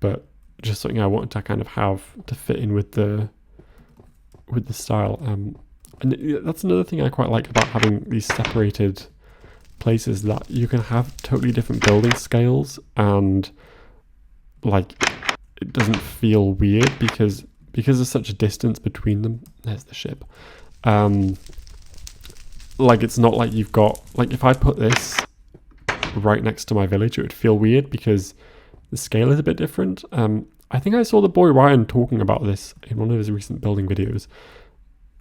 but just something I wanted to kind of have to fit in with the style. And that's another thing I quite like about having these separated places, that you can have totally different building scales, and like it doesn't feel weird because there's such a distance between them. There's the ship. Like it's not like you've got, like if I put this right next to my village, it would feel weird because the scale is a bit different. I think I saw the boy Ryan talking about this in one of his recent building videos.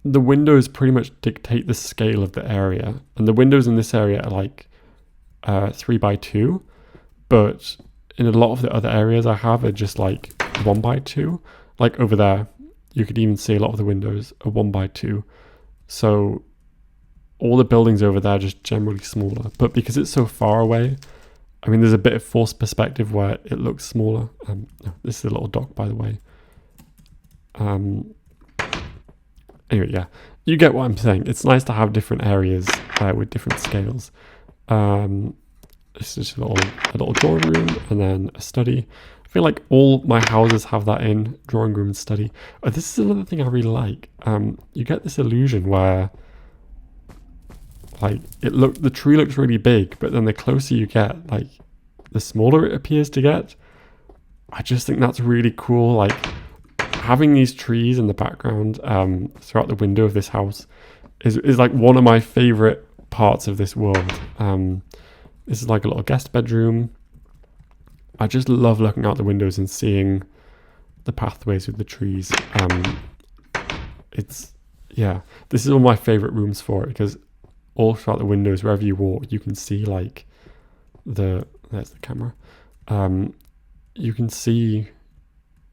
The windows pretty much dictate the scale of the area, and the windows in this area are like 3x2, but in a lot of the other areas I have are just like 1x2. Like over there, you could even see a lot of the windows are 1x2. So all the buildings over there are just generally smaller. But because it's so far away, I mean, there's a bit of forced perspective where it looks smaller. This is a little dock, by the way. Anyway, yeah, you get what I'm saying. It's nice to have different areas with different scales. This is just a little drawing room, and then a study. feel like all my houses have that in drawing room and study. This is another thing I really like. You get this illusion where like the tree looks really big, but then the closer you get, like the smaller it appears to get. I just think that's really cool. Like having these trees in the background throughout the window of this house is like one of my favorite parts of this world. This is like a little guest bedroom. I just love looking out the windows and seeing the pathways with the trees. This is one of my favorite rooms for it, because all throughout the windows, wherever you walk, you can see like there's the camera. You can see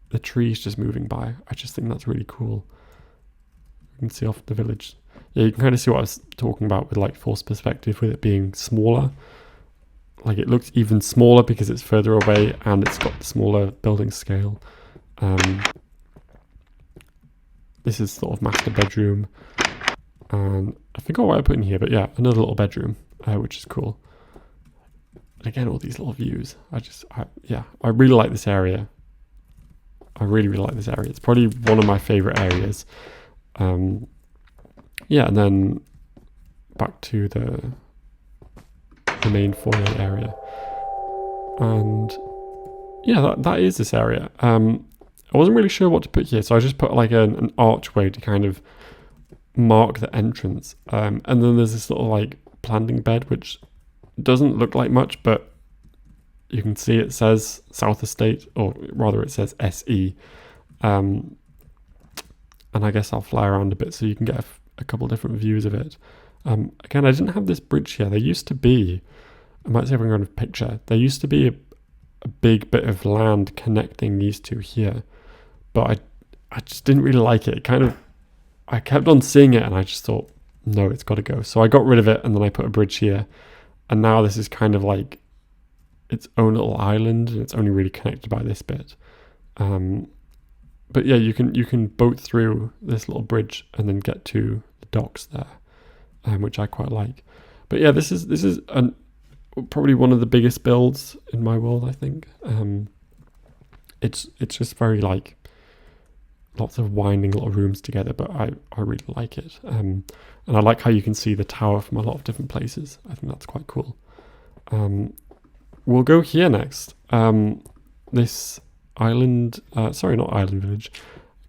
the trees just moving by. I just think that's really cool. You can see off the village. Yeah, you can kind of see what I was talking about with like forced perspective, with it being smaller. Like it looks even smaller because it's further away and it's got the smaller building scale. This is sort of master bedroom. And I forgot what I put in here, but yeah, another little bedroom, which is cool. And again, all these little views. I really like this area. I really, really like this area. It's probably one of my favorite areas. And then back to the main foyer area. And yeah, that is this area. I wasn't really sure what to put here, so I just put like an archway to kind of mark the entrance. And then there's this little like planting bed, which doesn't look like much, but you can see it says South Estate, or rather it says SE. And I guess I'll fly around a bit so you can get a couple different views of it. Again, I didn't have this bridge here. There used to be, I might see if I can go on a picture, there used to be a big bit of land connecting these two here, but I just didn't really like it. I kept on seeing it and I just thought, no, it's got to go. So I got rid of it and then I put a bridge here. And now this is kind of like its own little island, and it's only really connected by this bit. But yeah, you can boat through this little bridge and then get to the docks there, which I quite like. But yeah, this is probably one of the biggest builds in my world, I think. It's just very like lots of winding little rooms together, but I really like it. And I like how you can see the tower from a lot of different places. I think that's quite cool. We'll go here next. This island, sorry, not island village,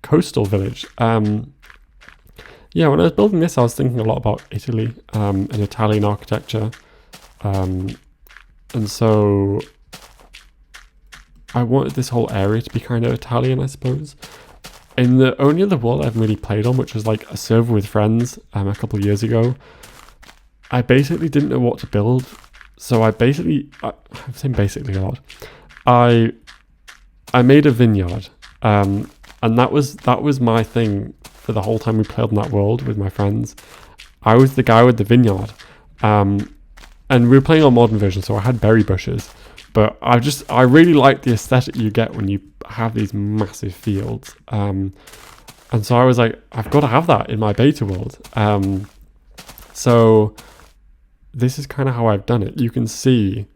coastal village. Yeah, when I was building this, I was thinking a lot about Italy and Italian architecture. And so I wanted this whole area to be kind of Italian, I suppose. In the only other world I've really played on, which was like a server with friends a couple of years ago, I basically didn't know what to build. So I'm saying basically a lot. I made a vineyard, and that was my thing for the whole time we played in that world with my friends. I was the guy with the vineyard, and we were playing on modern version, so I had berry bushes. But I really like the aesthetic you get when you have these massive fields. And so I was like, I've got to have that in my beta world. So this is kind of how I've done it. You can see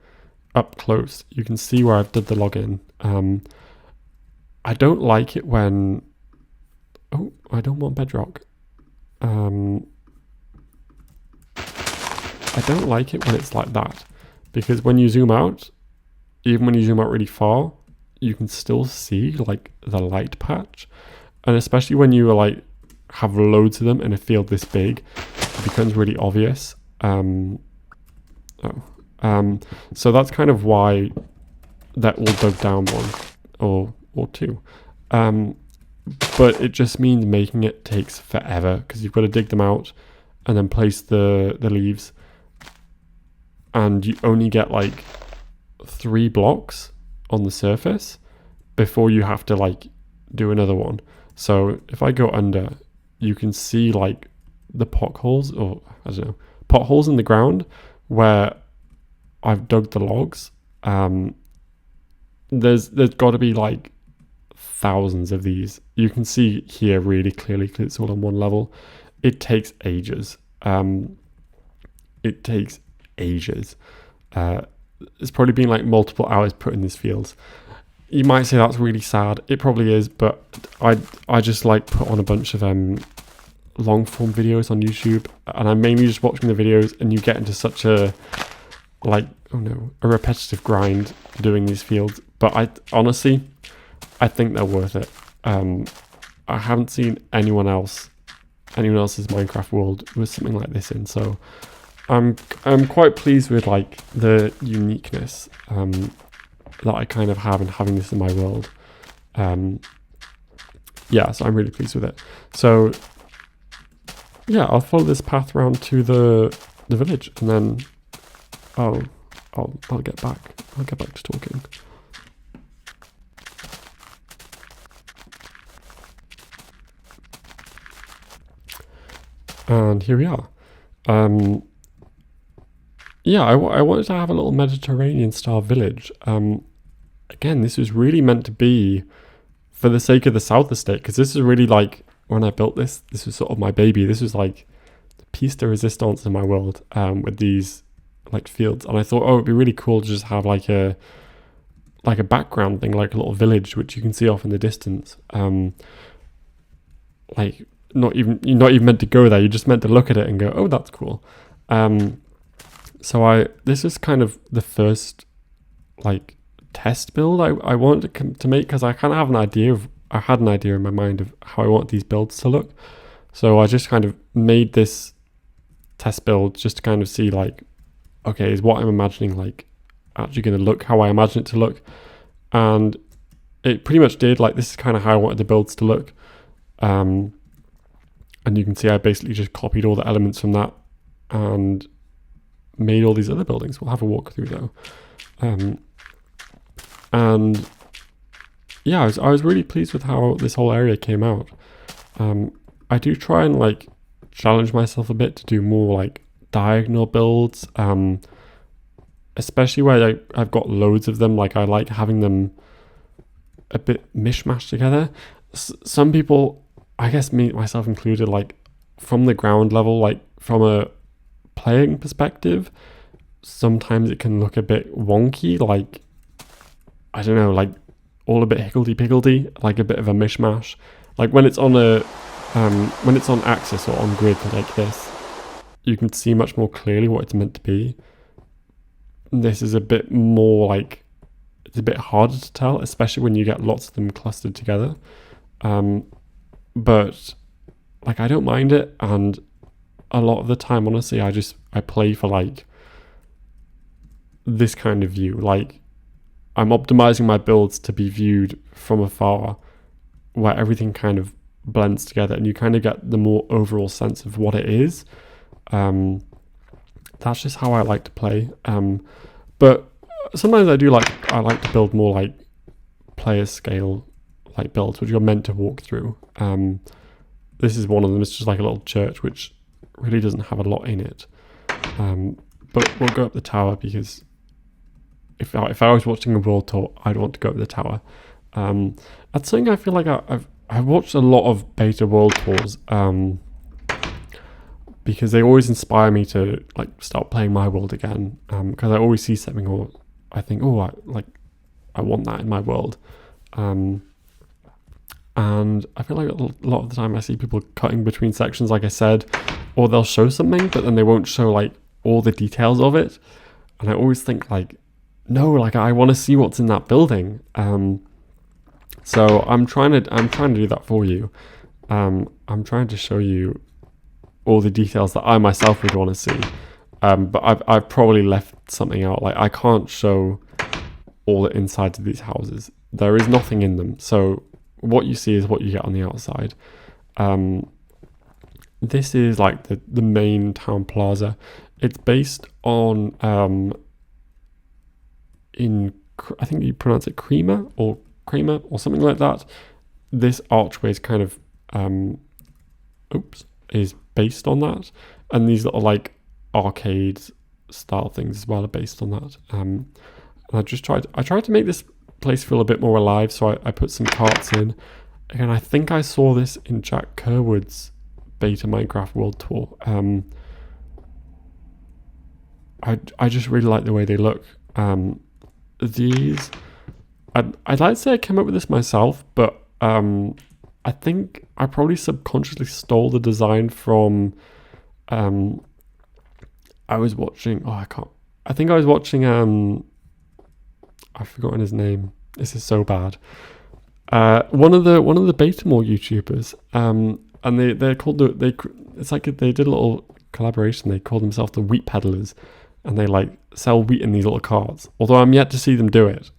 up close, you can see where I've did the login. I don't like it when, I don't want bedrock. I don't like it when it's like that, because when you zoom out, even when you zoom out really far, you can still see like the light patch. And especially when you like have loads of them in a field this big, it becomes really obvious. So that's kind of why they're all dug down one or two. But it just means making it takes forever, because you've got to dig them out and then place the leaves. And you only get like 3 blocks on the surface before you have to like do another one. So if I go under, you can see like the potholes, or I don't know, potholes in the ground where I've dug the logs. There's got to be like thousands of these. You can see here really clearly because it's all on one level. It takes ages. It's probably been like multiple hours put in these fields. you might say that's really sad. It probably is, but I just like put on a bunch of long form videos on YouTube, and I'm mainly just watching the videos, and you get into such a like, oh no, a repetitive grind doing these fields. But I honestly, I think they're worth it. I haven't seen anyone else's Minecraft world with something like this in, so I'm quite pleased with like the uniqueness that I kind of have in having this in my world. Yeah, so I'm really pleased with it. So yeah, I'll follow this path around to the village, and then I'll get back. I'll get back to talking. And here we are. Yeah, I wanted to have a little Mediterranean style village. Again, this was really meant to be for the sake of the South Estate, because this is really like, when I built this was sort of my baby. This was like the piece de resistance in my world, with these like fields. And I thought, oh, it'd be really cool to just have like a background thing, like a little village which you can see off in the distance. Like you're not even meant to go there, you're just meant to look at it and go, oh, that's cool. So this is kind of the first like test build I wanted to make, because I kind of have I had an idea in my mind of how I want these builds to look. So I just kind of made this test build just to kind of see like, okay, is what I'm imagining like actually going to look how I imagine it to look? And it pretty much did. Like, this is kind of how I wanted the builds to look. And you can see I basically just copied all the elements from that and made all these other buildings. We'll have a walk through though. And yeah, I was really pleased with how this whole area came out. I do try and like challenge myself a bit to do more like diagonal builds, especially where I've got loads of them. Like, I like having them a bit mishmashed together. Some people, I guess me myself included, like from the ground level, like from a playing perspective, sometimes it can look a bit wonky, like, I don't know, like all a bit higgledy-piggledy, like a bit of a mishmash. Like when it's on when it's on axis or on grid like this, you can see much more clearly what it's meant to be. This is a bit more like, it's a bit harder to tell, especially when you get lots of them clustered together. But like, I don't mind it, and a lot of the time, honestly, I play for like this kind of view. Like, I'm optimizing my builds to be viewed from afar, where everything kind of blends together and you kind of get the more overall sense of what it is. That's just how I like to play. But sometimes I like to build more like player scale like builds, which you're meant to walk through. This is one of them. It's just like a little church, which really doesn't have a lot in it. But we'll go up the tower, because if I was watching a world tour, I'd want to go up the tower. That's something I feel like I've watched a lot of beta world tours, because they always inspire me to like start playing my world again. Because I always see something, or I think, oh, I want that in my world. And I feel like a lot of the time I see people cutting between sections, like I said, or they'll show something, but then they won't show like all the details of it. And I always think like, no, like I want to see what's in that building. So I'm trying to do that for you. I'm trying to show you all the details that I myself would want to see. But I've probably left something out. Like, I can't show all the insides of these houses. There is nothing in them. So what you see is what you get on the outside. This is like the main town plaza. It's based on I think you pronounce it Kramer or something like that. This archway is kind of is based on that, and these little like arcade style things as well are based on that. And I tried to make this place feel a bit more alive, so I put some carts in. Again, I think I saw this in Jack Kerwood's beta Minecraft World Tour. I just really like the way they look. These I'd like to say I came up with this myself, but I think I probably subconsciously stole the design from I was watching I think I was watching I've forgotten his name. This is so bad. One of the Betamore YouTubers, and they're called it's like they did a little collaboration. They call themselves the Wheat Peddlers, and they like sell wheat in these little carts. Although I'm yet to see them do it.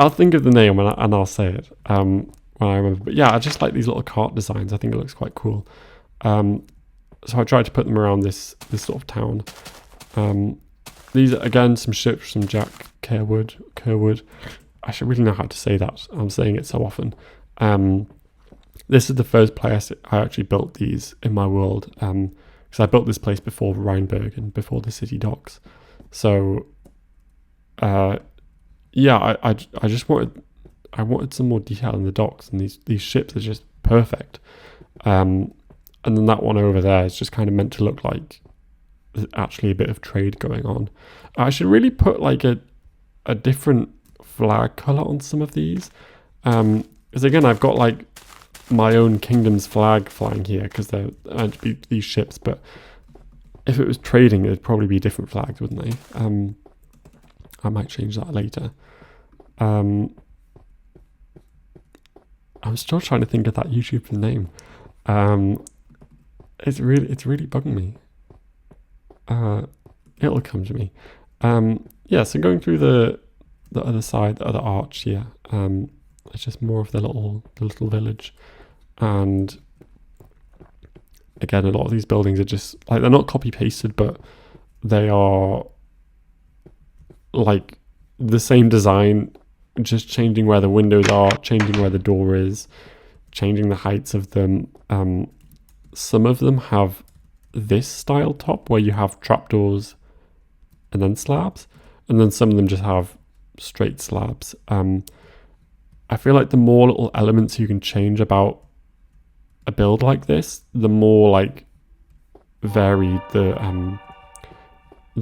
I'll think of the name and I'll say it when I remember. But yeah, I just like these little cart designs. I think it looks quite cool. So I tried to put them around this sort of town. These are, again, some ships from Jack Kerwood. I should really know how to say that. I'm saying it so often. This is the first place I actually built these in my world. Because I built this place before Reinburg and before the city docks. So, yeah, I just wanted some more detail in the docks, and these ships are just perfect. And then that one over there is just kind of meant to look like there's actually a bit of trade going on. I should really put like a different flag color on some of these, because again, I've got like my own kingdom's flag flying here because they're meant to be these ships. But if it was trading, it'd probably be different flags, wouldn't they? I might change that later. I'm still trying to think of that YouTuber's name. It's really bugging me. It'll come to me. Yeah, so going through the other side, the other arch here, it's just more of the little village. And again, a lot of these buildings are just like, they're not copy pasted, but they are like the same design, just changing where the windows are, changing where the door is, changing the heights of them. Some of them have this style top where you have trapdoors and then slabs, and then some of them just have straight slabs. I feel like the more little elements you can change about a build like this, the more like varied the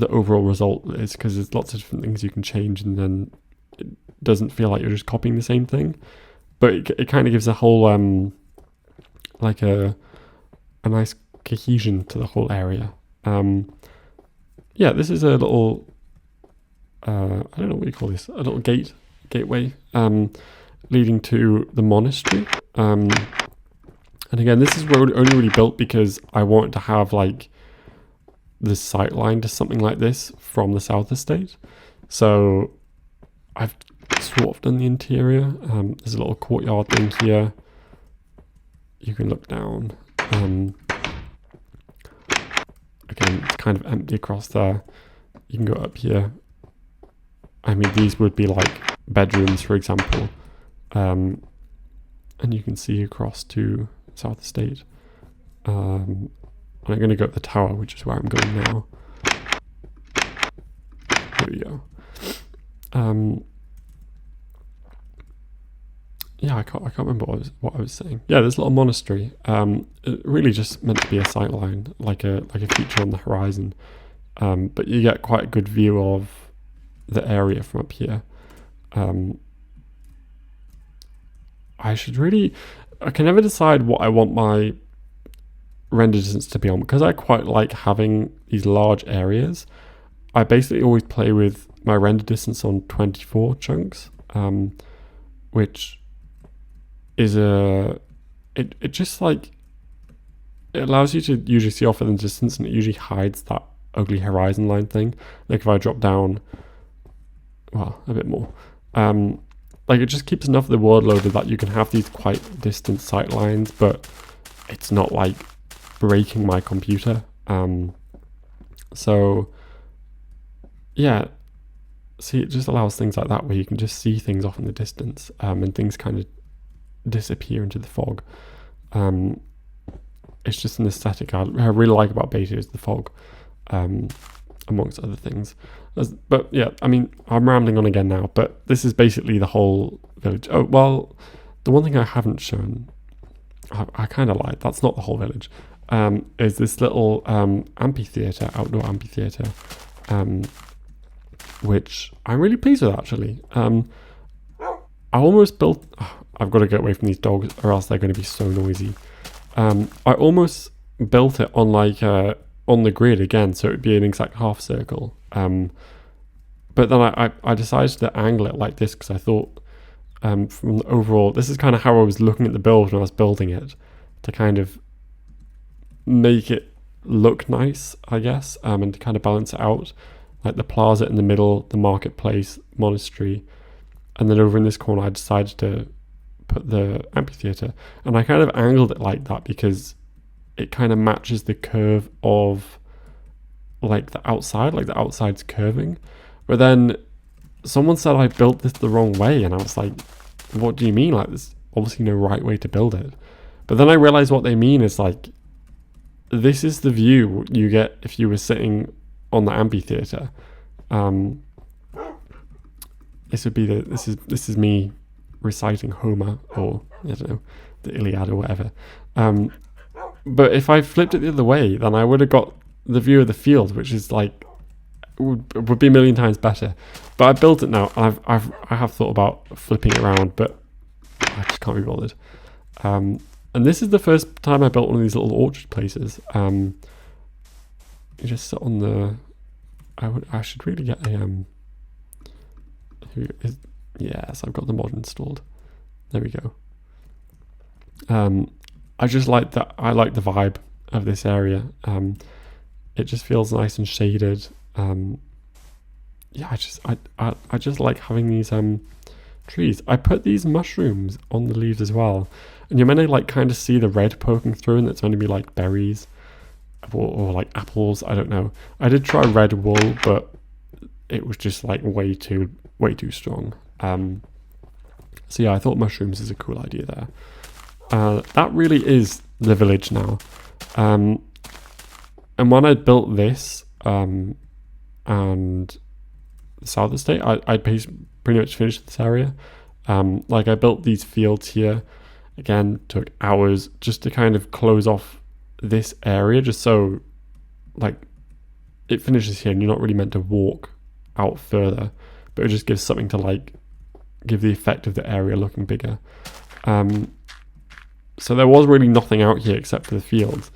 overall result is, because there's lots of different things you can change, and then it doesn't feel like you're just copying the same thing. But it kind of gives a whole like a nice cohesion to the whole area. Yeah, this is a little I don't know what you call this, a little gateway leading to the monastery. And again, this is only really built because I wanted to have like the sight line to something like this from the South Estate. So I've sort of done the interior. There's a little courtyard thing here. You can look down. Again, it's kind of empty across there. You can go up here. I mean, these would be like bedrooms, for example. And you can see across to South Estate. And I'm going to go up the tower, which is where I'm going now. Here we go. Yeah, I can't remember what I was saying. Yeah, this little monastery. It really just meant to be a sightline, like a feature on the horizon. But you get quite a good view of the area from up here. I can never decide what I want my render distance to be on, because I quite like having these large areas. I basically always play with my render distance on 24 chunks, which is it just like, it allows you to usually see off in the distance, and it usually hides that ugly horizon line thing. Like if I drop down, well, a bit more, like it just keeps enough of the world loaded that you can have these quite distant sight lines, but it's not like breaking my computer. So yeah, see, it just allows things like that where you can just see things off in the distance, and things kind of disappear into the fog. It's just an aesthetic I really like about beta, is the fog, amongst other things. But yeah, I mean, I'm rambling on again now, but this is basically the whole village. Oh, well, the one thing I haven't shown, I kind of like, that's not the whole village, is this little amphitheatre, outdoor amphitheatre, which I'm really pleased with actually. I almost built... I've got to get away from these dogs or else they're going to be so noisy. I almost built it on like on the grid again, so it would be an exact half circle. But then I decided to angle it like this because I thought from the overall... This is kind of how I was looking at the build when I was building it, to kind of make it look nice, I guess, and to kind of balance it out. Like the plaza in the middle, the marketplace, monastery, and then over in this corner I decided to put the amphitheatre, and I kind of angled it like that because it kind of matches the curve of like the outside, like the outside's curving. But then someone said I built this the wrong way, and I was like, what do you mean? Like, there's obviously no right way to build it. But then I realized what they mean is like, this is the view you get if you were sitting on the amphitheatre. This would be this is me reciting Homer, or I don't know, the Iliad or whatever. But if I flipped it the other way, then I would have got the view of the field, which is like would be a million times better. But I built it now. I have thought about flipping it around, but I just can't be bothered. And this is the first time I built one of these little orchard places. You just sit on the... I should really get a... Yes, I've got the mod installed. There we go. I just like that. I like the vibe of this area. It just feels nice and shaded. Yeah, I just like having these trees. I put these mushrooms on the leaves as well, and you're meant to like kind of see the red poking through, and it's meant to be like berries or like apples. I don't know. I did try red wool, but it was just like way too strong. So yeah, I thought mushrooms is a cool idea there. That really is the village now. And when I built this and the south estate, I pretty much finished this area. Like I built these fields here. Again, took hours just to kind of close off this area, just so like it finishes here and you're not really meant to walk out further, but it just gives something to like give the effect of the area looking bigger. So there was really nothing out here except for the fields.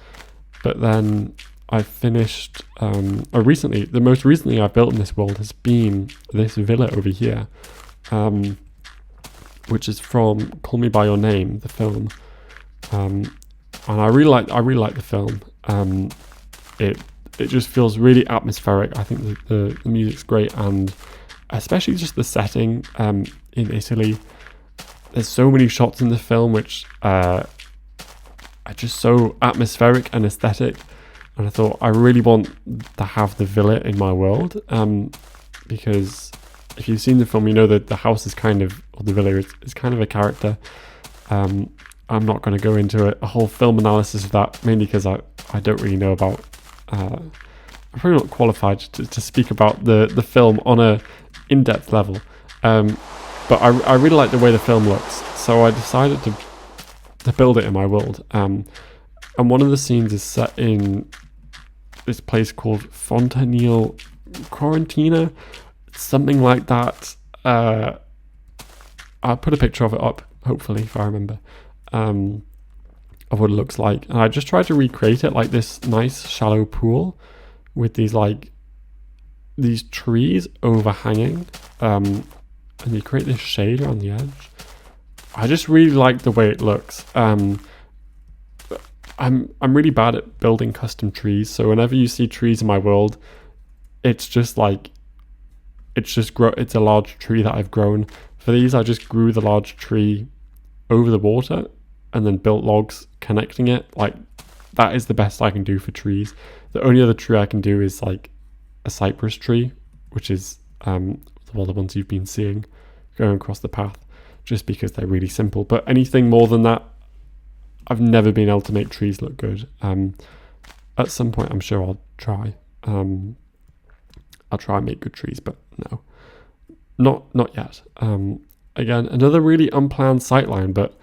But then I finished, the most recently I've built in this world has been this villa over here, which is from Call Me By Your Name, the film. And I really like the film. It just feels really atmospheric. I think the music's great, and especially just the setting in Italy. There's so many shots in the film which are just so atmospheric and aesthetic, and I thought I really want to have the villa in my world, because if you've seen the film, you know that the house is kind of, or the villa is kind of a character. I'm not going to go into a whole film analysis of that, mainly because I don't really know about... I'm probably not qualified to speak about the film on a in-depth level. But I really like the way the film looks, so I decided to build it in my world. And one of the scenes is set in this place called Fontanile Quarantina, something like that. I'll put a picture of it up, hopefully, if I remember, of what it looks like. And I just tried to recreate it like this nice shallow pool with these trees overhanging, and you create this shade around the edge. I just really like the way it looks. I'm really bad at building custom trees, so whenever you see trees in my world, it's just like it's a large tree that I've grown. For these, I just grew the large tree over the water and then built logs connecting it. Like, that is the best I can do for trees. The only other tree I can do is like a cypress tree, which is all the ones you've been seeing going across the path, just because they're really simple. But anything more than that, I've never been able to make trees look good. At some point, I'm sure I'll try. I'll try and make good trees, but no, not yet. Again, another really unplanned sightline, but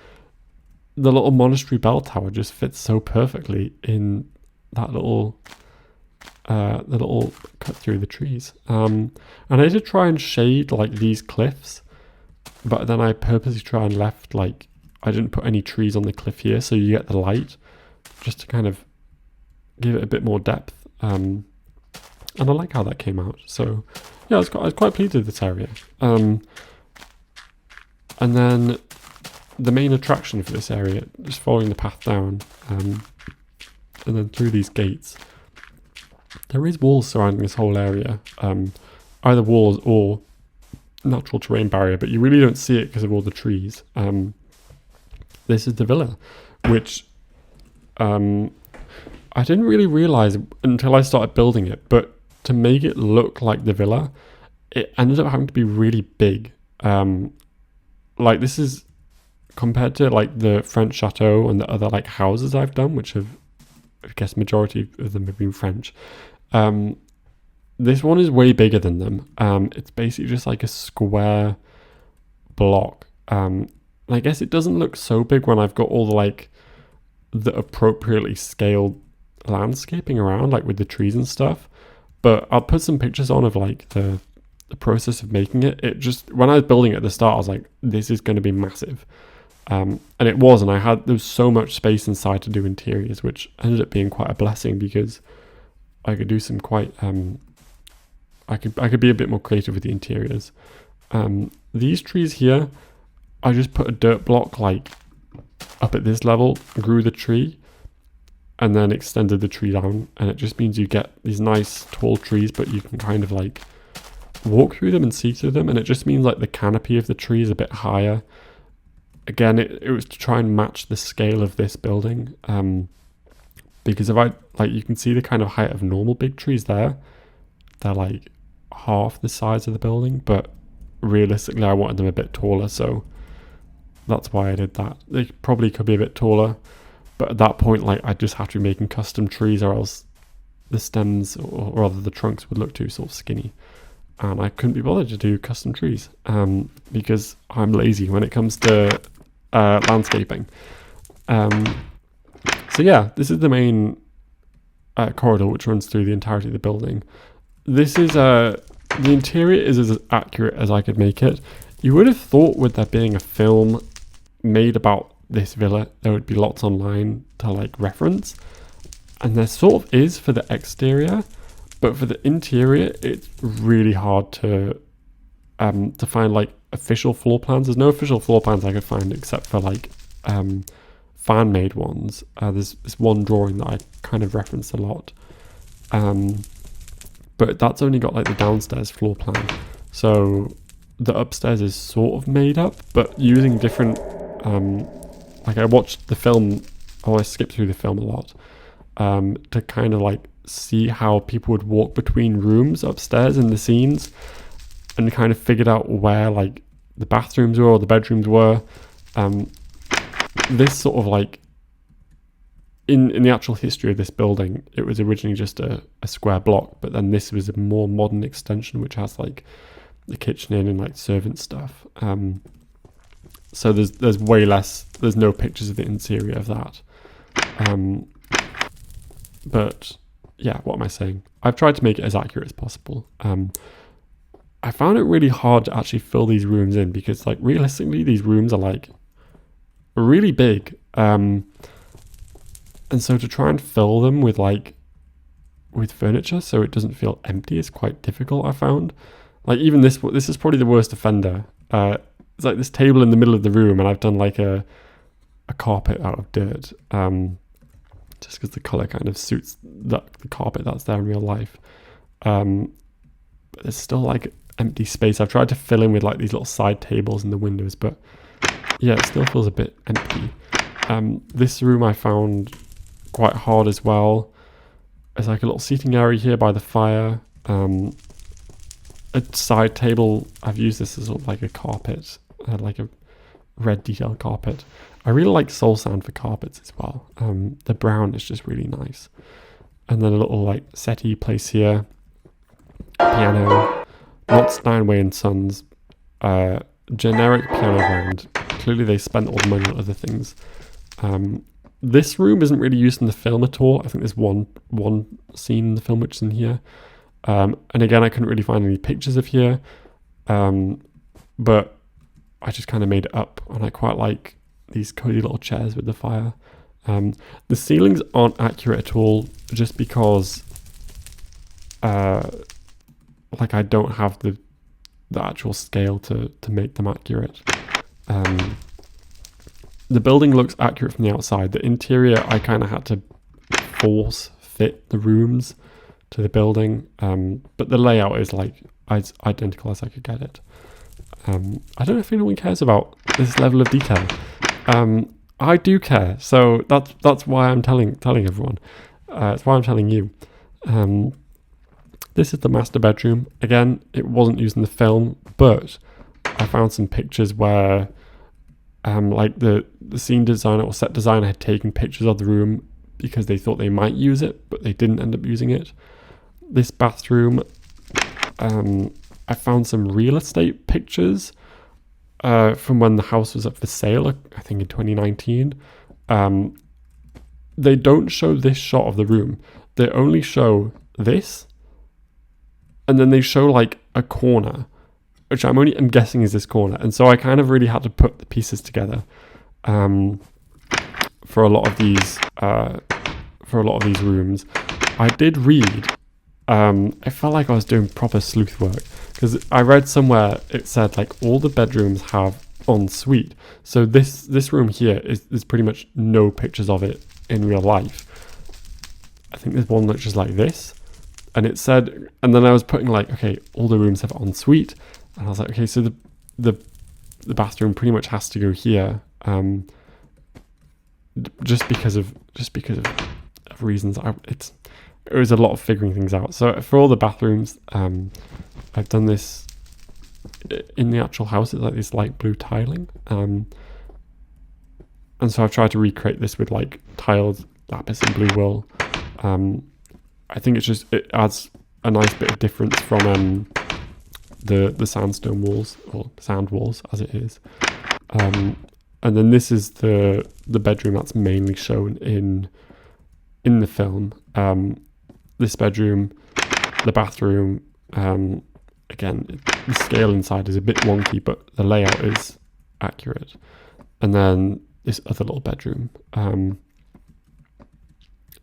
the little monastery bell tower just fits so perfectly in that little the little cut through the trees. And I did try and shade like these cliffs, but then I purposely try and left like, I didn't put any trees on the cliff here, so you get the light just to kind of give it a bit more depth. And I like how that came out. So yeah, I was quite pleased with this area. And then the main attraction for this area, just following the path down, and then through these gates, there is walls surrounding this whole area, either walls or natural terrain barrier, but you really don't see it because of all the trees. This is the villa, which I didn't really realize until I started building it, but to make it look like the villa, it ended up having to be really big. Like this is compared to like the French Chateau and the other like houses I've done, which have, I guess majority of them have been French. This one is way bigger than them. It's basically just like a square block. I guess it doesn't look so big when I've got all the like the appropriately scaled landscaping around, like with the trees and stuff. But I'll put some pictures on of like the process of making it. It just, when I was building it at the start, I was like, this is going to be massive. And it was, and there was so much space inside to do interiors, which ended up being quite a blessing because I could do some quite, I could be a bit more creative with the interiors. These trees here, I just put a dirt block like up at this level, grew the tree, and then extended the tree down, and it just means you get these nice tall trees, but you can kind of like walk through them and see through them, and it just means like the canopy of the tree is a bit higher. Again, it was to try and match the scale of this building, because if I, like, you can see the kind of height of normal big trees there, they're like half the size of the building, but realistically I wanted them a bit taller, so that's why I did that. They probably could be a bit taller, but at that point, like, I just have to be making custom trees, or else the stems, or rather the trunks, would look too sort of skinny. And I couldn't be bothered to do custom trees, because I'm lazy when it comes to landscaping. So yeah, this is the main corridor which runs through the entirety of the building. This is the interior is as accurate as I could make it. You would have thought with there being a film made about this villa, there would be lots online to like reference, and there sort of is for the exterior, but for the interior, it's really hard to find like official floor plans. There's no official floor plans I could find except for like fan made ones. There's this one drawing that I kind of referenced a lot, but that's only got like the downstairs floor plan. So the upstairs is sort of made up, but using different. Like I watched the film, I skipped through the film a lot, to kind of like see how people would walk between rooms upstairs in the scenes, and kind of figured out where like the bathrooms were or the bedrooms were. This sort of like in the actual history of this building, it was originally just a square block, but then this was a more modern extension which has like the kitchen in and like servant stuff. So there's way less, there's no pictures of the interior of that. But yeah, what am I saying? I've tried to make it as accurate as possible. I found it really hard to actually fill these rooms in because like realistically these rooms are like really big. And so to try and fill them with furniture so it doesn't feel empty is quite difficult, I found. Like even this is probably the worst offender. It's like this table in the middle of the room, and I've done like a carpet out of dirt, just because the color kind of suits the carpet that's there in real life. But there's still like empty space. I've tried to fill in with like these little side tables in the windows, but yeah, it still feels a bit empty. This room I found quite hard as well. There's like a little seating area here by the fire. A side table, I've used this as sort of like a carpet, like a red detailed carpet. I really like soul sand for carpets as well. The brown is just really nice. And then a little like settee place here, piano, not Steinway and Sons, generic piano brand. Clearly they spent all the money on other things. This room isn't really used in the film at all. I think there's one scene in the film which is in here. And again, I couldn't really find any pictures of here. But I just kind of made it up, and I quite like these cozy little chairs with the fire. The ceilings aren't accurate at all, just because like I don't have the actual scale to make them accurate. The building looks accurate from the outside. The interior, I kind of had to force fit the rooms to the building, but the layout is like as identical as I could get it. I don't know if anyone cares about this level of detail. I do care, so that's why I'm telling everyone. It's why I'm telling you. This is the master bedroom. Again, it wasn't used in the film, but I found some pictures where like the scene designer or set designer had taken pictures of the room because they thought they might use it, but they didn't end up using it. This bathroom, I found some real estate pictures from when the house was up for sale, I think in 2019. They don't show this shot of the room. They only show this, and then they show like a corner, which I'm guessing is this corner. And so I kind of really had to put the pieces together for a lot of these rooms. I did read. I felt like I was doing proper sleuth work, because I read somewhere it said like all the bedrooms have ensuite. So this room here there's pretty much no pictures of it in real life. I think there's one that's just like this, and it said, and then I was putting like, okay, all the rooms have ensuite, and I was like, okay, so the bathroom pretty much has to go here, just because of reasons. It was a lot of figuring things out. So for all the bathrooms, I've done this in the actual house. It's like this light blue tiling, and so I've tried to recreate this with like tiled lapis and blue wool. I think it adds a nice bit of difference from the sandstone walls, or sand walls as it is. And then this is the bedroom that's mainly shown in the film. This bedroom, the bathroom, again, the scale inside is a bit wonky, but the layout is accurate. And then this other little bedroom,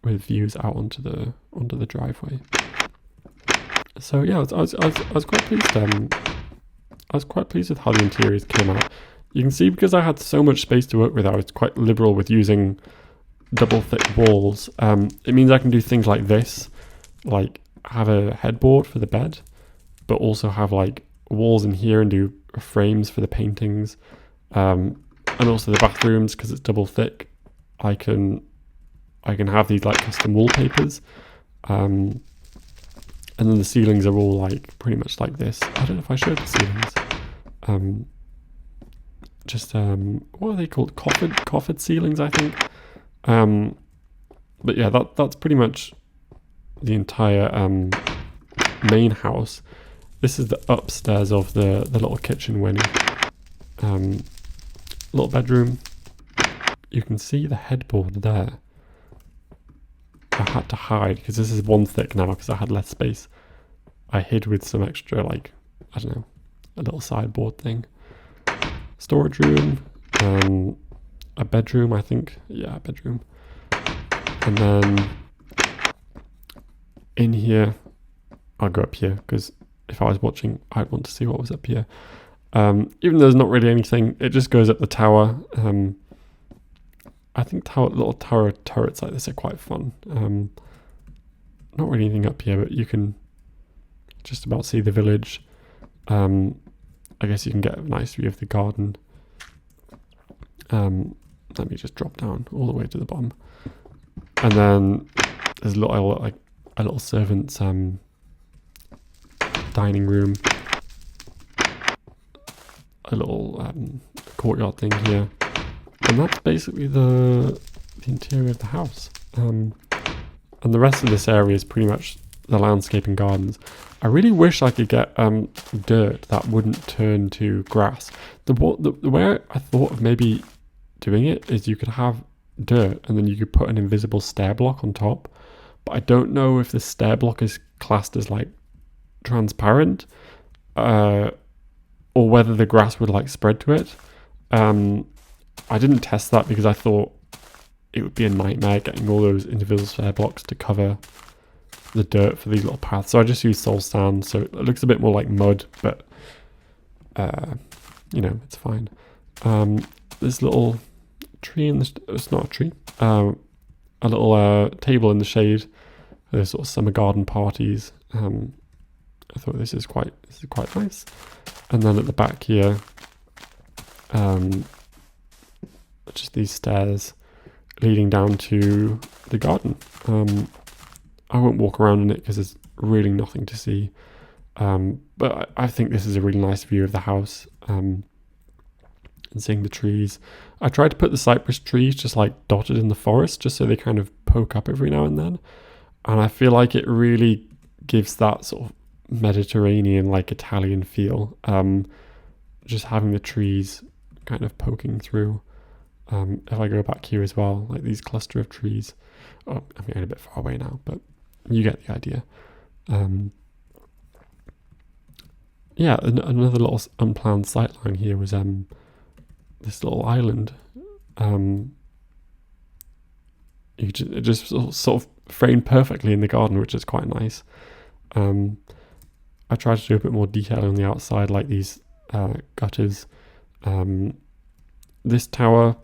with views out onto the driveway. So yeah, I was quite pleased. I was quite pleased with how the interiors came out. You can see, because I had so much space to work with, I was quite liberal with using double thick walls. It means I can do things like this, like have a headboard for the bed, but also have like walls in here and do frames for the paintings, and also the bathrooms, because it's double thick. I can have these like custom wallpapers, and then the ceilings are all like pretty much like this. I don't know if I showed the ceilings. What are they called? Coffered ceilings, I think. But yeah, that's pretty much the entire main house. This is the upstairs of the little kitchen wing. Little bedroom. You can see the headboard there. I had to hide because this is one thick now because I had less space. I hid with some extra, like, I don't know, a little sideboard thing. Storage room, a bedroom, I think. Yeah, a bedroom. And then in here, I'll go up here because if I was watching, I'd want to see what was up here. Even though there's not really anything, it just goes up the tower. I think little tower turrets like this are quite fun. Not really anything up here, but you can just about see the village. I guess you can get a nice view of the garden. Let me just drop down all the way to the bottom. And then there's a little servant's dining room. A little courtyard thing here. And that's basically the interior of the house. And the rest of this area is pretty much the landscape and gardens. I really wish I could get dirt that wouldn't turn to grass. The way I thought of maybe doing it is you could have dirt, and then you could put an invisible stair block on top. But I don't know if the stair block is classed as like transparent, or whether the grass would like spread to it. I didn't test that because I thought it would be a nightmare getting all those individual stair blocks to cover the dirt for these little paths. So I just used soul sand, so it looks a bit more like mud, but you know, it's fine. This little tree in the it's not a tree. A little table in the shade for those sort of summer garden parties. I thought this is quite nice. And then at the back here, just these stairs leading down to the garden. I won't walk around in it because there's really nothing to see. But I think this is a really nice view of the house. And seeing the trees. I tried to put the cypress trees just like dotted in the forest, just so they kind of poke up every now and then. And I feel like it really gives that sort of Mediterranean, like Italian feel. Just having the trees kind of poking through. If I go back here as well, like these cluster of trees. Oh, I'm getting a bit far away now, but you get the idea. Yeah, another little unplanned sightline here was this little island. It just sort of framed perfectly in the garden, which is quite nice. I tried to do a bit more detail on the outside, like these gutters. This tower,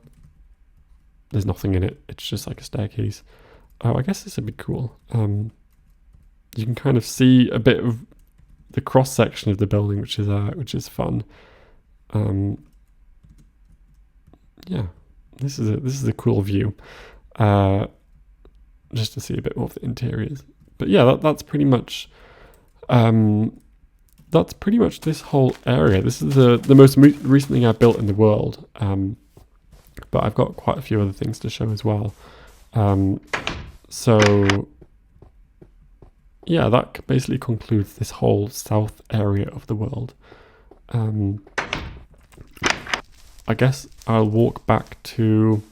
there's nothing in it. It's just like a staircase. Oh, I guess this would be cool. You can kind of see a bit of the cross section of the building, which is fun. Yeah, this is a cool view. Just to see a bit more of the interiors. But yeah, that's pretty much this whole area. This is the most recent thing I've built in the world. But I've got quite a few other things to show as well. So yeah, that basically concludes this whole south area of the world. I guess I'll walk back to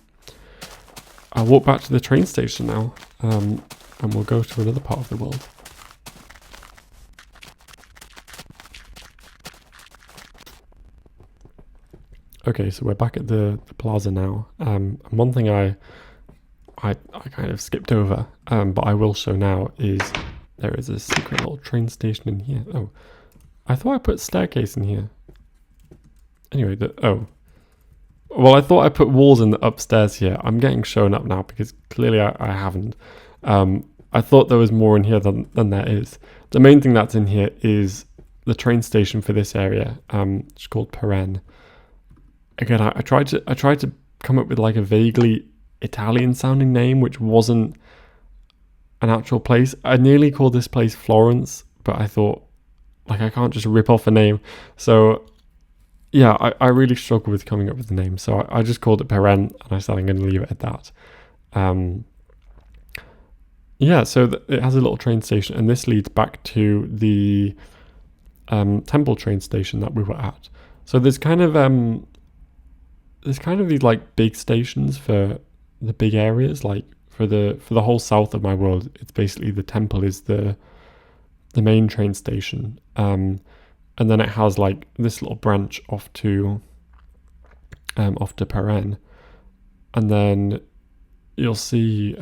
the train station now, and we'll go to another part of the world. Okay, so we're back at the plaza now. And one thing I kind of skipped over, but I will show now, is there is a secret little train station in here. Oh, I thought I put a staircase in here. Anyway, well, I thought I put walls in the upstairs here. I'm getting shown up now because clearly I haven't. I thought there was more in here than there is. The main thing that's in here is the train station for this area. It's called Peren. Again, I tried to come up with like a vaguely Italian sounding name, which wasn't an actual place. I nearly called this place Florence, but I thought, like, I can't just rip off a name. So yeah, I really struggled with coming up with the name. So I just called it Peren, and I said I'm going to leave it at that. Yeah, so it has a little train station, and this leads back to the temple train station that we were at. So there's kind of these like big stations for the big areas, like for the whole south of my world. It's basically the temple is the main train station, and then it has like this little branch off to Peren, and then you'll see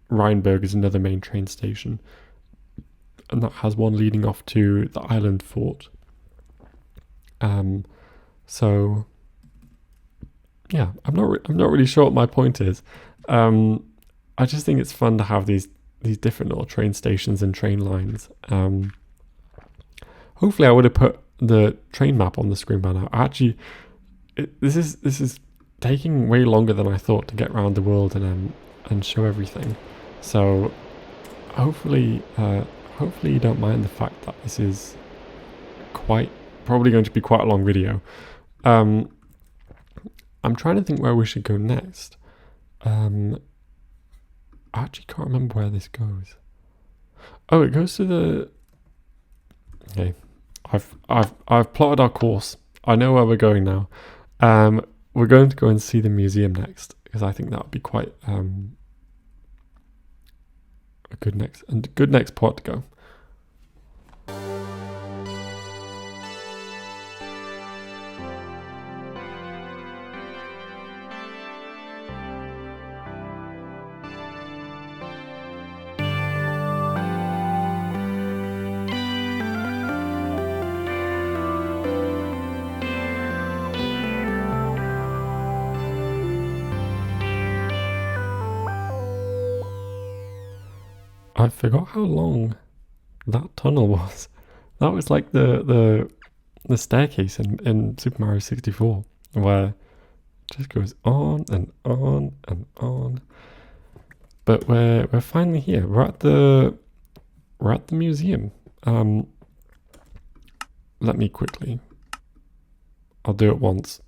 Reinburg is another main train station, and that has one leading off to the island fort. So yeah, I'm not really sure what my point is. I just think it's fun to have these different little train stations and train lines. Hopefully, I would have put the train map on the screen by now. Actually, this is taking way longer than I thought to get around the world and show everything. So hopefully you don't mind the fact that this is probably going to be quite a long video. I'm trying to think where we should go next. I actually can't remember where this goes. Oh, it goes to the... Okay, I've plotted our course. I know where we're going now. We're going to go and see the museum next, because I think that would be quite a good next part to go. I forgot how long that tunnel was. That was like the staircase in Super Mario 64, where it just goes on and on and on. But we're finally here. We're at the museum. Let me quickly. I'll do it once.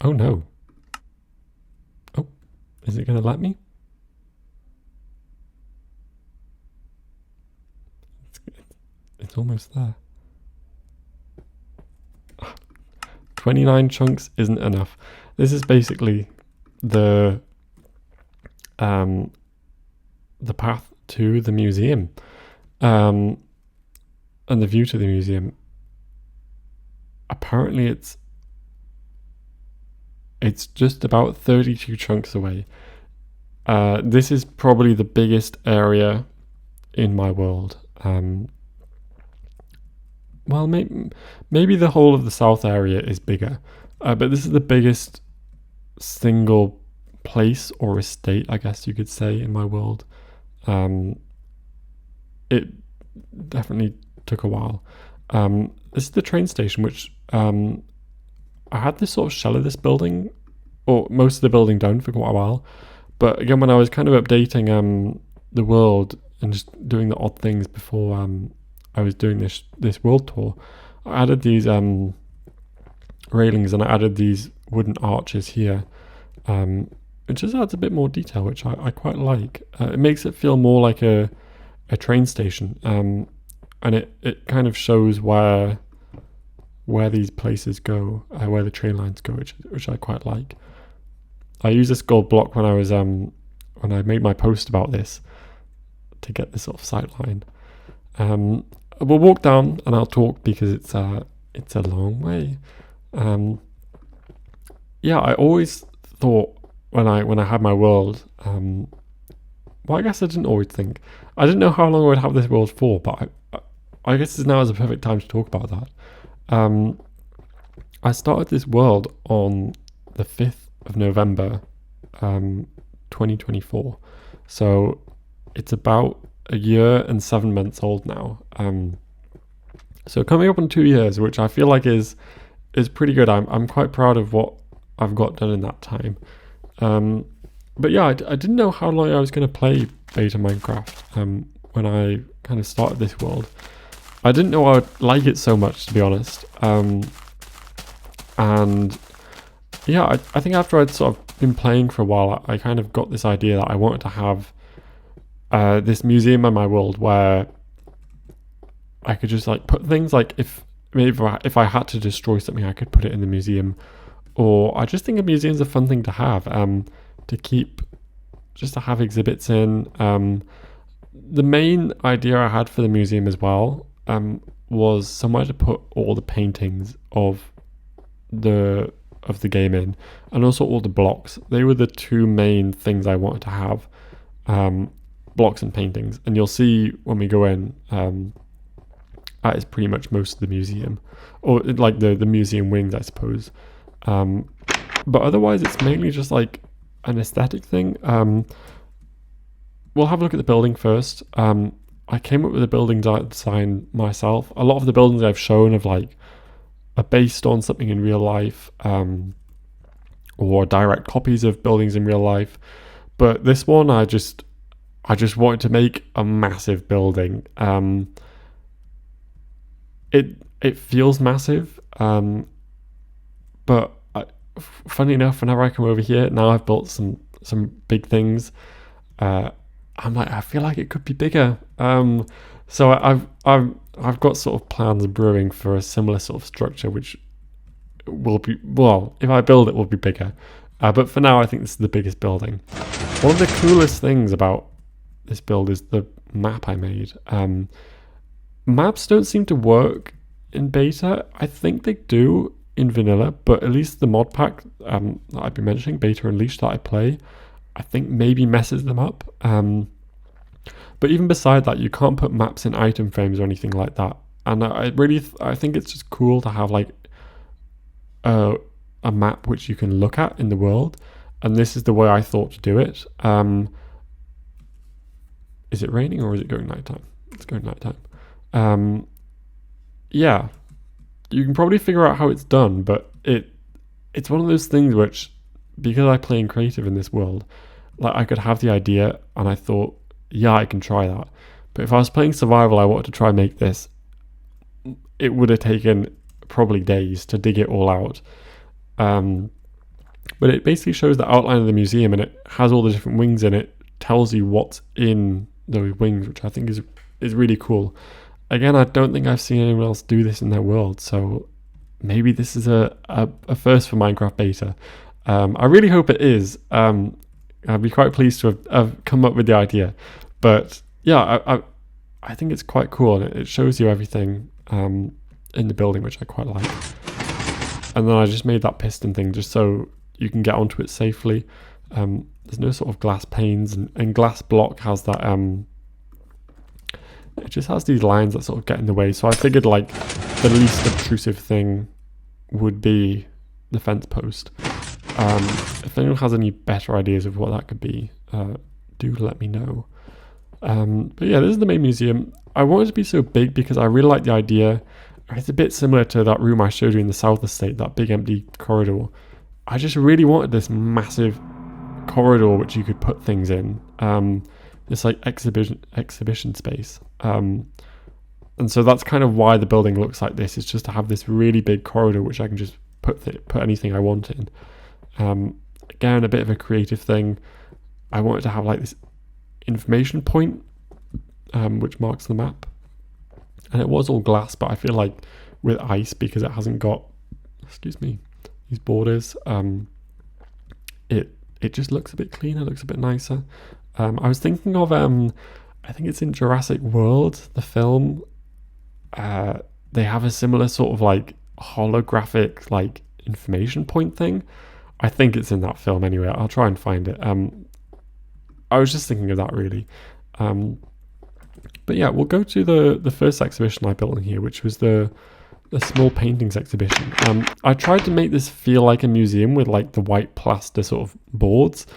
Oh no. Oh, is it gonna let me? It's almost there. 29 chunks isn't enough. This is basically the path to the museum, and the view to the museum. Apparently it's just about 32 chunks away. This is probably the biggest area in my world. Well, maybe the whole of the south area is bigger, but this is the biggest single place or estate, I guess you could say, in my world. It definitely took a while. This is the train station, which I had this sort of shell of this building, or most of the building done for quite a while. But again, when I was kind of updating the world and just doing the odd things before I was doing this world tour, I added these railings and I added these wooden arches here. It just adds a bit more detail, which I quite like. It makes it feel more like a train station, and it kind of shows where these places go, where the train lines go, which I quite like. I used this gold block when I was when I made my post about this to get this sort of sight line. We'll walk down and I'll talk because it's a long way. Yeah, I always thought when I had my world, well, I guess I didn't always think. I didn't know how long I would have this world for, but I guess now is the perfect time to talk about that. I started this world on the 5th of November, 2024. So it's about a year and 7 months old now. So coming up on 2 years, which I feel like is pretty good. I'm quite proud of what I've got done in that time. But yeah, I didn't know how long I was going to play beta Minecraft when I kind of started this world. I didn't know I would like it so much, to be honest. And yeah, I think after I'd sort of been playing for a while, I kind of got this idea that I wanted to have this museum in my world where I could just like put things like if I had to destroy something, I could put it in the museum. Or I just think a museum's a fun thing to have, to keep, just to have exhibits in. The main idea I had for the museum as well was somewhere to put all the paintings of the game in, and also all the blocks. They were the two main things I wanted to have, blocks and paintings. And you'll see when we go in, that is pretty much most of the museum, or like the museum wings, I suppose. But otherwise it's mainly just like an aesthetic thing. We'll have a look at the building first. I came up with the building design myself. A lot of the buildings I've shown are based on something in real life, or direct copies of buildings in real life. But this one, I just wanted to make a massive building. It feels massive, but funny enough, whenever I come over here now, I've built some big things. I'm like, I feel like it could be bigger. So I've got sort of plans brewing for a similar sort of structure, which will be, well, if I build it, will be bigger. But for now, I think this is the biggest building. One of the coolest things about this build is the map I made. Maps don't seem to work in beta. I think they do in vanilla, but at least the mod pack that I've been mentioning, Beta Unleashed, that I play, I think maybe messes them up. But even beside that, you can't put maps in item frames or anything like that. And I think it's just cool to have like a map which you can look at in the world. And this is the way I thought to do it. Is it raining or is it going nighttime? It's going nighttime. Yeah, you can probably figure out how it's done, but it's one of those things which, because I play in creative in this world, like I could have the idea and I thought, yeah, I can try that. But if I was playing survival, I wanted to try and make this, it would have taken probably days to dig it all out. But it basically shows the outline of the museum, and it has all the different wings in it, tells you what's in those wings, which I think is really cool. Again, I don't think I've seen anyone else do this in their world, so maybe this is a first for Minecraft beta. I really hope it is. I'd be quite pleased to have come up with the idea. But yeah, I think it's quite cool, and it shows you everything in the building, which I quite like. And then I just made that piston thing just so you can get onto it safely. There's no sort of glass panes, and glass block has that... it just has these lines that sort of get in the way. So I figured like the least obtrusive thing would be the fence post. If anyone has any better ideas of what that could be, do let me know. But yeah, this is the main museum. I wanted it to be so big because I really like the idea. It's a bit similar to that room I showed you in the South Estate, that big empty corridor. I just really wanted this massive corridor which you could put things in. This like exhibition space. And so that's kind of why the building looks like this. It's just to have this really big corridor which I can just put anything I want in. Again, a bit of a creative thing. I wanted to have like this information point which marks the map. And it was all glass, but I feel like with ice, because it hasn't got, these borders, it just looks a bit cleaner, looks a bit nicer. I was thinking of, I think it's in Jurassic World, the film. They have a similar sort of like holographic like information point thing. I think it's in that film anyway. I'll try and find it. I was just thinking of that really. But yeah, we'll go to the first exhibition I built in here, which was the small paintings exhibition. I tried to make this feel like a museum with like the white plaster sort of boards.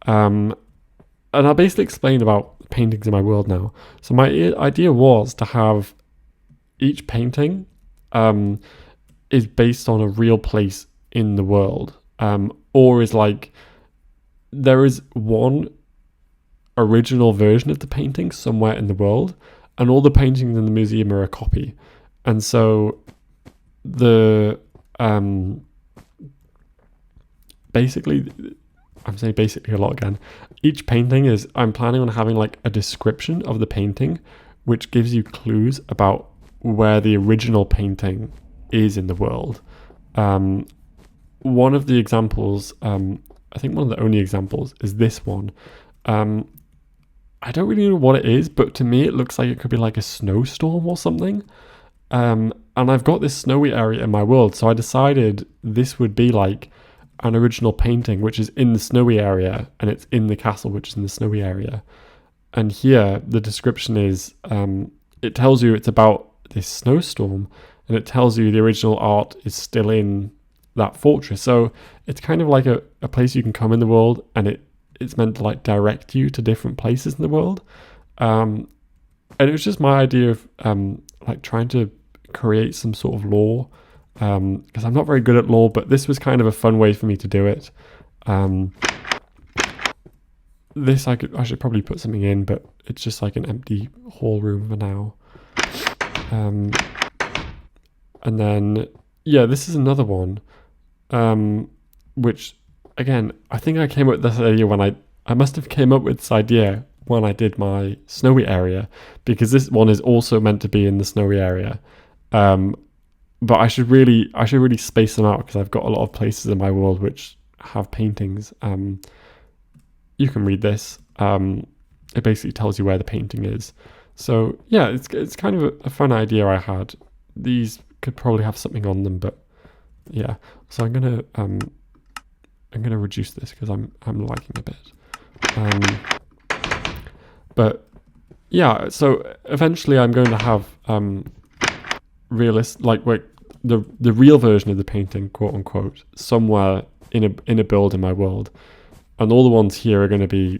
And I'll basically explain about paintings in my world now. So my idea was to have each painting is based on a real place in the world. Or is like, there is one original version of the painting somewhere in the world, and all the paintings in the museum are a copy. And so basically, I'm saying basically a lot again, each painting is, I'm planning on having like a description of the painting which gives you clues about where the original painting is in the world. One of the examples, I think one of the only examples is this one. I don't really know what it is, but to me it looks like it could be like a snowstorm or something. And I've got this snowy area in my world, so I decided this would be like an original painting which is in the snowy area, and it's in the castle which is in the snowy area. And here the description is, it tells you it's about this snowstorm, and it tells you the original art is still in that fortress. So it's kind of like a place you can come in the world, and it's meant to like direct you to different places in the world. And it was just my idea of like trying to create some sort of lore, because I'm not very good at lore, but this was kind of a fun way for me to do it. This I should probably put something in, but it's just like an empty hall room for now. And then yeah, this is another one, which again, I think I came up with this idea when I must have came up with this idea when I did my snowy area, because this one is also meant to be in the snowy area. But I should really space them out, because I've got a lot of places in my world which have paintings. You can read this. It basically tells you where the painting is. So yeah, it's kind of a fun idea I had. These could probably have something on them, but yeah. So I'm gonna reduce this because I'm liking a bit. But yeah, so eventually I'm going to have the real version of the painting, quote unquote, somewhere in a build in my world, and all the ones here are going to be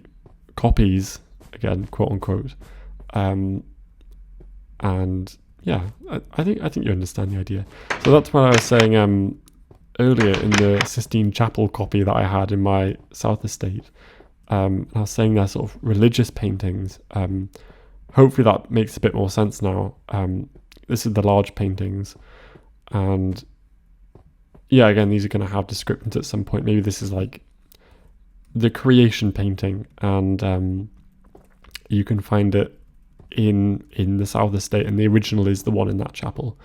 copies, again, quote unquote. And yeah, I think you understand the idea. So that's what I was saying earlier in the Sistine Chapel copy that I had in my South Estate. I was saying they're sort of religious paintings. Hopefully that makes a bit more sense now. This is the large paintings, and yeah, again, these are going to have descriptions at some point. Maybe this is like the creation painting, and you can find it in the South Estate, and the original is the one in that chapel,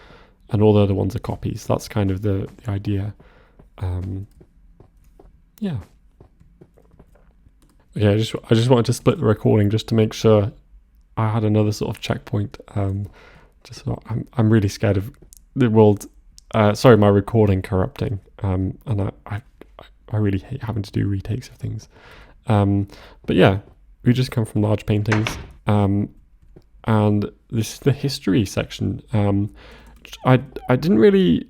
and all the other ones are copies. That's kind of the idea. Yeah. Okay, I just wanted to split the recording just to make sure I had another sort of checkpoint. Just so I'm really scared of the world. My recording corrupting. And I really hate having to do retakes of things. But yeah, we just come from large paintings. And this is the history section. I didn't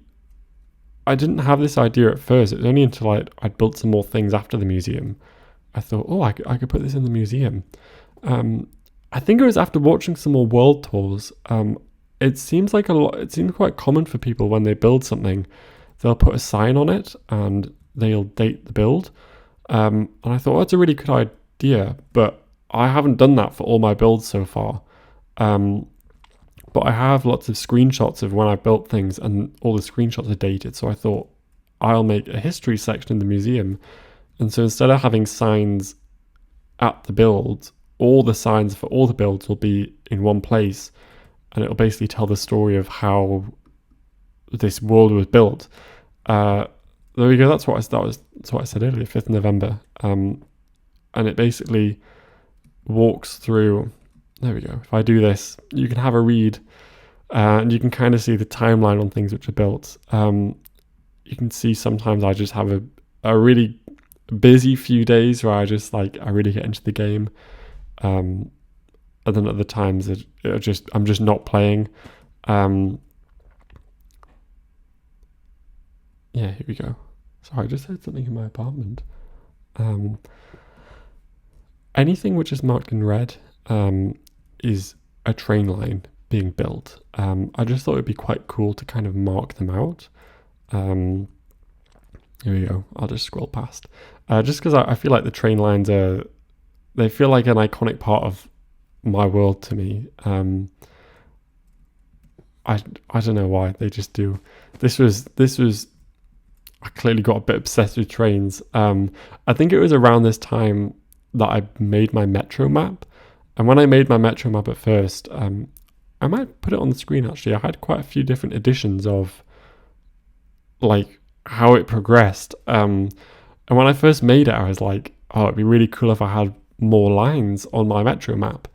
have this idea at first. It was only until I'd built some more things after the museum. I thought, I could put this in the museum. I think it was after watching some more world tours. It seems quite common for people when they build something, they'll put a sign on it and they'll date the build. And I thought, that's a really good idea, but I haven't done that for all my builds so far. But I have lots of screenshots of when I built things, and all the screenshots are dated. So I thought I'll make a history section in the museum. And so instead of having signs at the build, all the signs for all the builds will be in one place, and it'll basically tell the story of how this world was built. There we go. That's what I said earlier, 5th November. And it basically walks through. There we go. If I do this, you can have a read, and you can kind of see the timeline on things which are built. You can see sometimes I just have a really busy few days where I really get into the game. And then other times I'm just not playing. Yeah, here we go. Sorry, I just heard something in my apartment. Anything which is marked in red is a train line being built. I just thought it'd be quite cool to kind of mark them out. Here we go. I'll just scroll past. Just because I feel like the train lines they feel like an iconic part of my world to me. I don't know why, they just do. This was I clearly got a bit obsessed with trains. I think it was around this time that I made my metro map. And when I made my metro map at first, I might put it on the screen actually. I had quite a few different editions of like how it progressed. And when I first made it, I was like, oh, it'd be really cool if I had more lines on my metro map.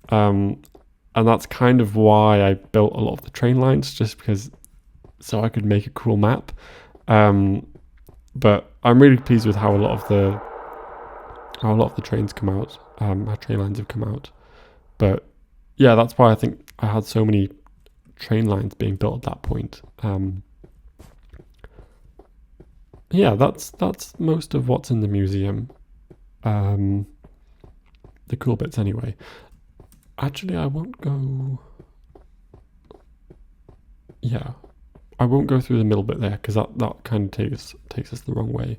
And that's kind of why I built a lot of the train lines, just because so I could make a cool map. But I'm really pleased with how a lot of the trains come out. How train lines have come out. But yeah, that's why I think I had so many train lines being built at that point. Yeah, that's most of what's in the museum. The cool bits anyway. Actually, I won't go... Yeah, I won't go through the middle bit there, because that kind of takes us the wrong way.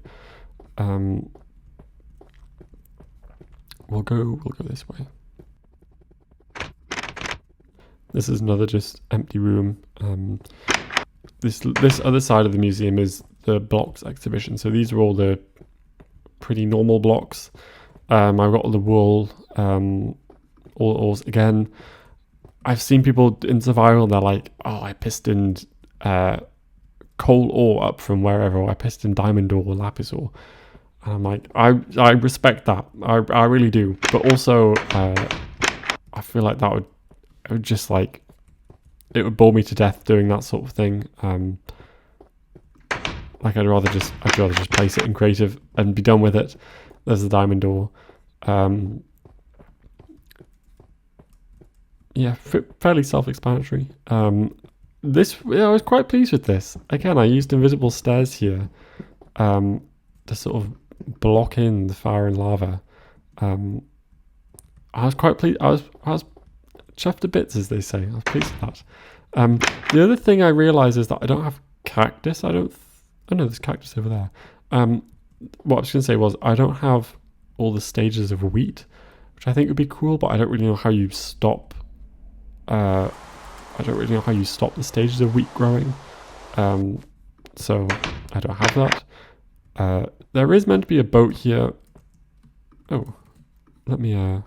We'll go this way. This is another just empty room. This other side of the museum is the blocks exhibition. So these are all the pretty normal blocks. I've got all the wool, all again. I've seen people in survival, they're like, oh, I pistoned coal ore up from wherever, or I pistoned diamond ore or lapis ore. And I'm like, I respect that. I really do. But also, I feel like it would just like, it would bore me to death doing that sort of thing. Like I'd rather just place it in creative and be done with it. There's the diamond door. Yeah, fairly self-explanatory. I was quite pleased with this. Again, I used invisible stairs here to sort of block in the fire and lava. I was quite pleased. I was chuffed to bits, as they say. I was pleased with that. The other thing I realised is that I don't have cactus. Oh no, there's cactus over there. What I was going to say was I don't have all the stages of wheat, which I think would be cool, but I don't really know how you stop. I don't really know how you stop the stages of wheat growing. So I don't have that. There is meant to be a boat here. Oh, let me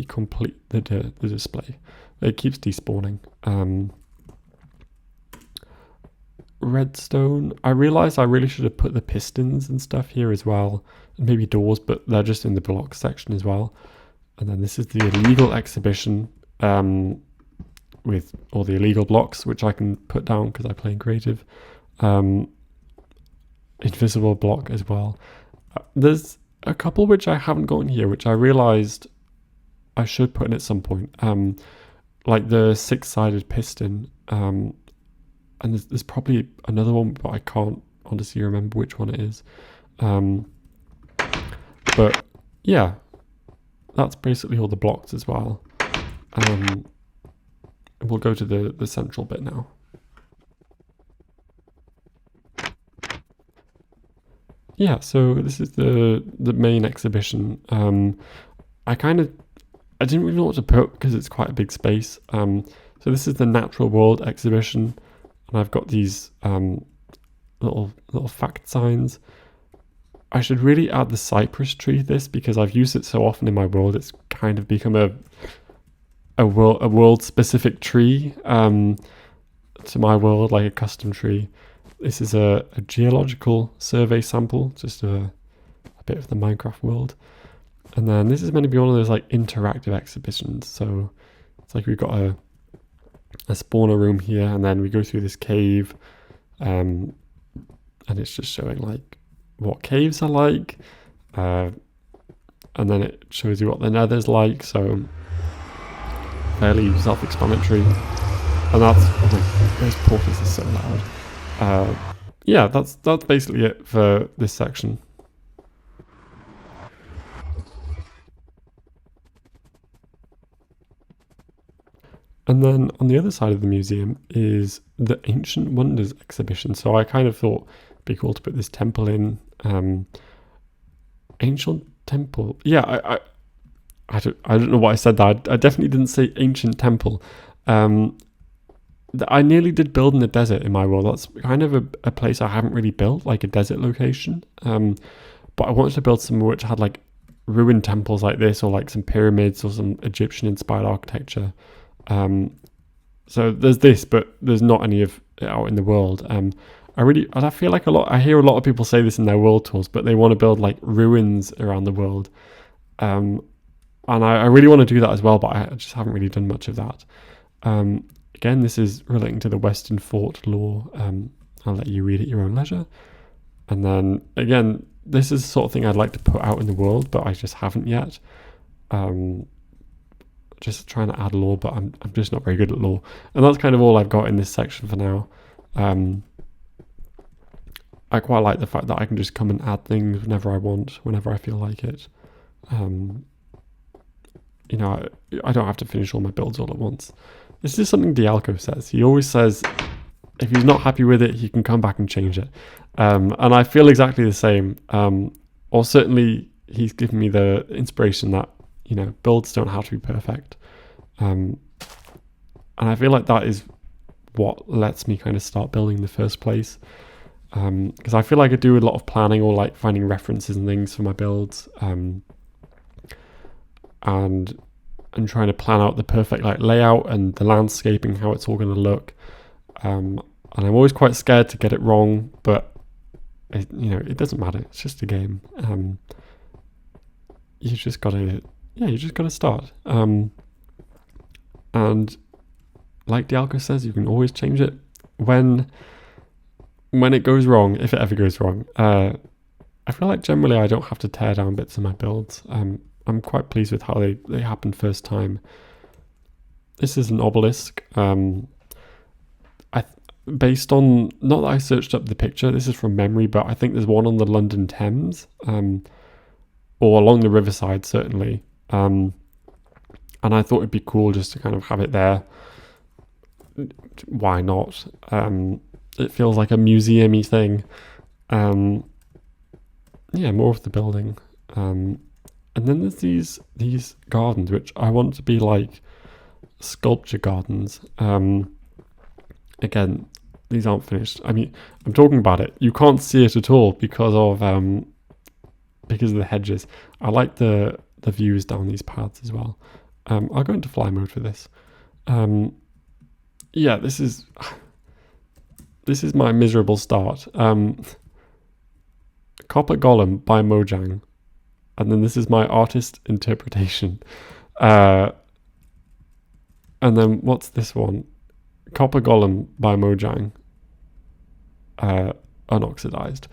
complete the display. It keeps despawning. Redstone. I realized I really should have put the pistons and stuff here as well, and maybe doors, but they're just in the block section as well. And then this is the illegal exhibition with all the illegal blocks, which I can put down because I play in creative. Invisible block as well. There's a couple which I haven't gotten here, which I realized I should put in at some point. Like the 6-sided piston. And there's probably another one, but I can't honestly remember which one it is. But yeah, that's basically all the blocks as well. We'll go to the central bit now. Yeah, so this is the main exhibition. I didn't really know what to put because it's quite a big space. So this is the natural world exhibition, and I've got these little fact signs. I should really add the cypress tree to this because I've used it so often in my world. It's kind of become a world specific tree to my world, like a custom tree. This is a geological survey sample, just a bit of the Minecraft world. And then this is meant to be one of those like interactive exhibitions. So it's like we've got a spawner room here, and then we go through this cave, and it's just showing like what caves are like, and then it shows you what the nether's like. So fairly self-explanatory. And those portals are so loud. Yeah, that's basically it for this section. And then on the other side of the museum is the Ancient Wonders exhibition. So I kind of thought it'd be cool to put this temple in. Ancient temple. Yeah, I don't know why I said that. I definitely didn't say ancient temple. I nearly did build in the desert in my world. That's kind of a place I haven't really built, like a desert location. But I wanted to build somewhere which had like ruined temples like this, or like some pyramids or some Egyptian inspired architecture. So there's this, but there's not any of it out in the world. I feel like I hear a lot of people say this in their world tours, but they want to build like ruins around the world. And I really want to do that as well, but I just haven't really done much of that. Again, this is relating to the Western Fort lore. I'll let you read at your own leisure. And then again, this is the sort of thing I'd like to put out in the world, but I just haven't yet. Just trying to add lore, but I'm just not very good at lore. And that's kind of all I've got in this section for now. I quite like the fact that I can just come and add things whenever I want, whenever I feel like it. You know, I don't have to finish all my builds all at once. This is something Dialco says. He always says if he's not happy with it, he can come back and change it. And I feel exactly the same. Or certainly he's given me the inspiration that, you know, builds don't have to be perfect. And I feel like that is what lets me kind of start building in the first place. Because I feel like I do a lot of planning, or like finding references and things for my builds. And trying to plan out the perfect like layout and the landscaping, how it's all going to look. And I'm always quite scared to get it wrong, but it doesn't matter. It's just a game. You just gotta start. And like Dialco says, you can always change it when it goes wrong, if it ever goes wrong. I feel like generally I don't have to tear down bits of my builds. I'm quite pleased with how they happened first time. This is an obelisk. Based on, not that I searched up the picture, this is from memory, but I think there's one on the London Thames, or along the riverside certainly. And I thought it'd be cool just to kind of have it there. Why not? It feels like a museum-y thing. More of the building. And then there's these gardens, which I want to be like sculpture gardens. Again, these aren't finished. I mean, I'm talking about it. You can't see it at all because of the hedges. I like the views down these paths as well. I'll go into fly mode for this. This is my miserable start. Copper Golem by Mojang, and then this is my artist interpretation. And then what's this one? Copper Golem by Mojang, unoxidized.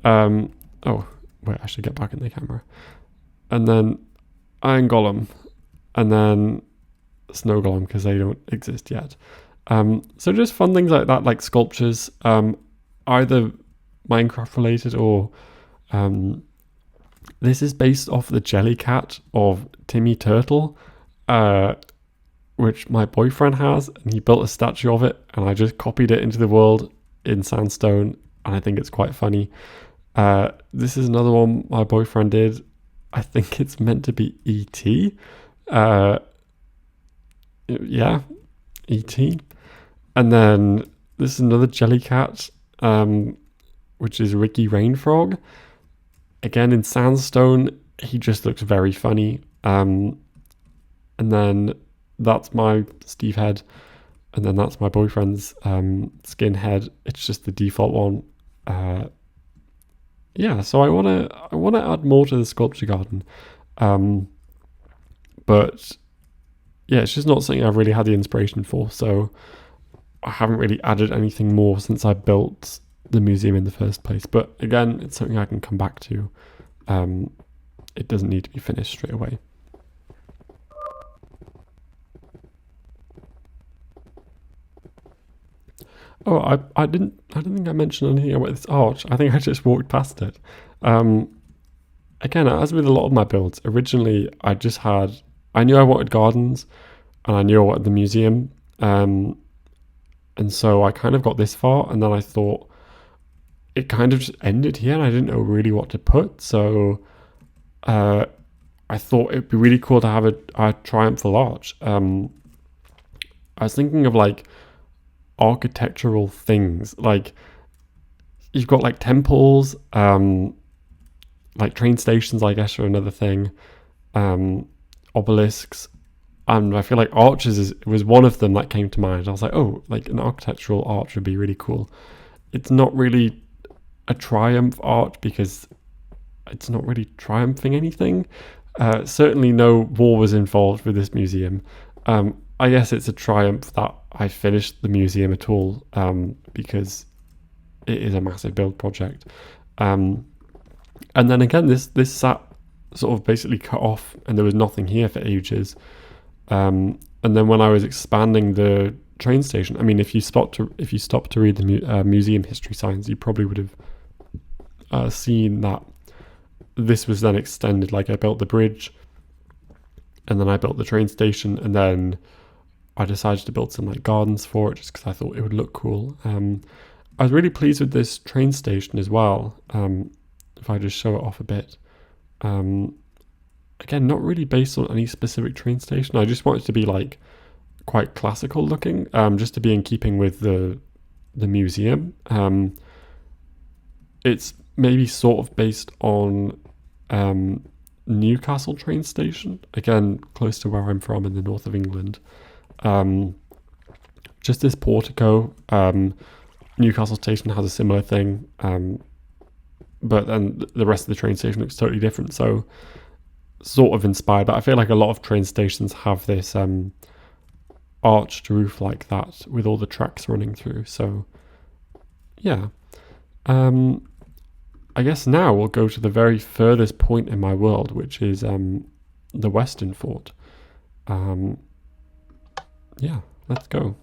Wait, I should get back in the camera. And then Iron Golem, and then Snow Golem, because they don't exist yet. So just fun things like that, like sculptures, either Minecraft related or this is based off the Jellycat of Timmy Turtle, which my boyfriend has, and he built a statue of it, and I just copied it into the world in sandstone, and I think it's quite funny. This is another one my boyfriend did. I think it's meant to be E.T. E.T. And then this is another Jellycat, which is Ricky Rainfrog. Again, in sandstone, he just looks very funny. And then that's my Steve head, and then that's my boyfriend's skin head. It's just the default one. So I wanna add more to the sculpture garden, but it's just not something I've really had the inspiration for. So I haven't really added anything more since I built the museum in the first place. But again, it's something I can come back to. It doesn't need to be finished straight away. Oh, I didn't think I mentioned anything about this arch. I think I just walked past it. Again, as with a lot of my builds, originally I knew I wanted gardens, and I knew I wanted the museum. And so I kind of got this far, and then I thought it kind of just ended here, and I didn't know really what to put. So I thought it'd be really cool to have a triumphal arch. I was thinking of like architectural things, like you've got like temples, like train stations, I guess, are another thing, obelisks, and I feel like arches was one of them that came to mind. I was like, oh, like an architectural arch would be really cool. It's not really a triumph arch because it's not really triumphing anything. Certainly no war was involved with this museum. I guess it's a triumph that I finished the museum at all, because it is a massive build project. And then again, this sat sort of basically cut off, and there was nothing here for ages. And then when I was expanding the train station, I mean, if you stopped to read the museum history signs, you probably would have seen that this was then extended. Like I built the bridge, and then I built the train station, and then I decided to build some like gardens for it just because I thought it would look cool. I was really pleased with this train station as well. If I just show it off a bit. Again, not really based on any specific train station. I just want it to be like quite classical looking, just to be in keeping with the museum. It's maybe sort of based on Newcastle train station, again close to where I'm from in the north of England. Just this portico. Newcastle station has a similar thing. but then the rest of the train station looks totally different. So sort of inspired, but I feel like a lot of train stations have this arched roof like that with all the tracks running through. So yeah. I guess now we'll go to the very furthest point in my world, which is the Western Fort. Yeah, let's go.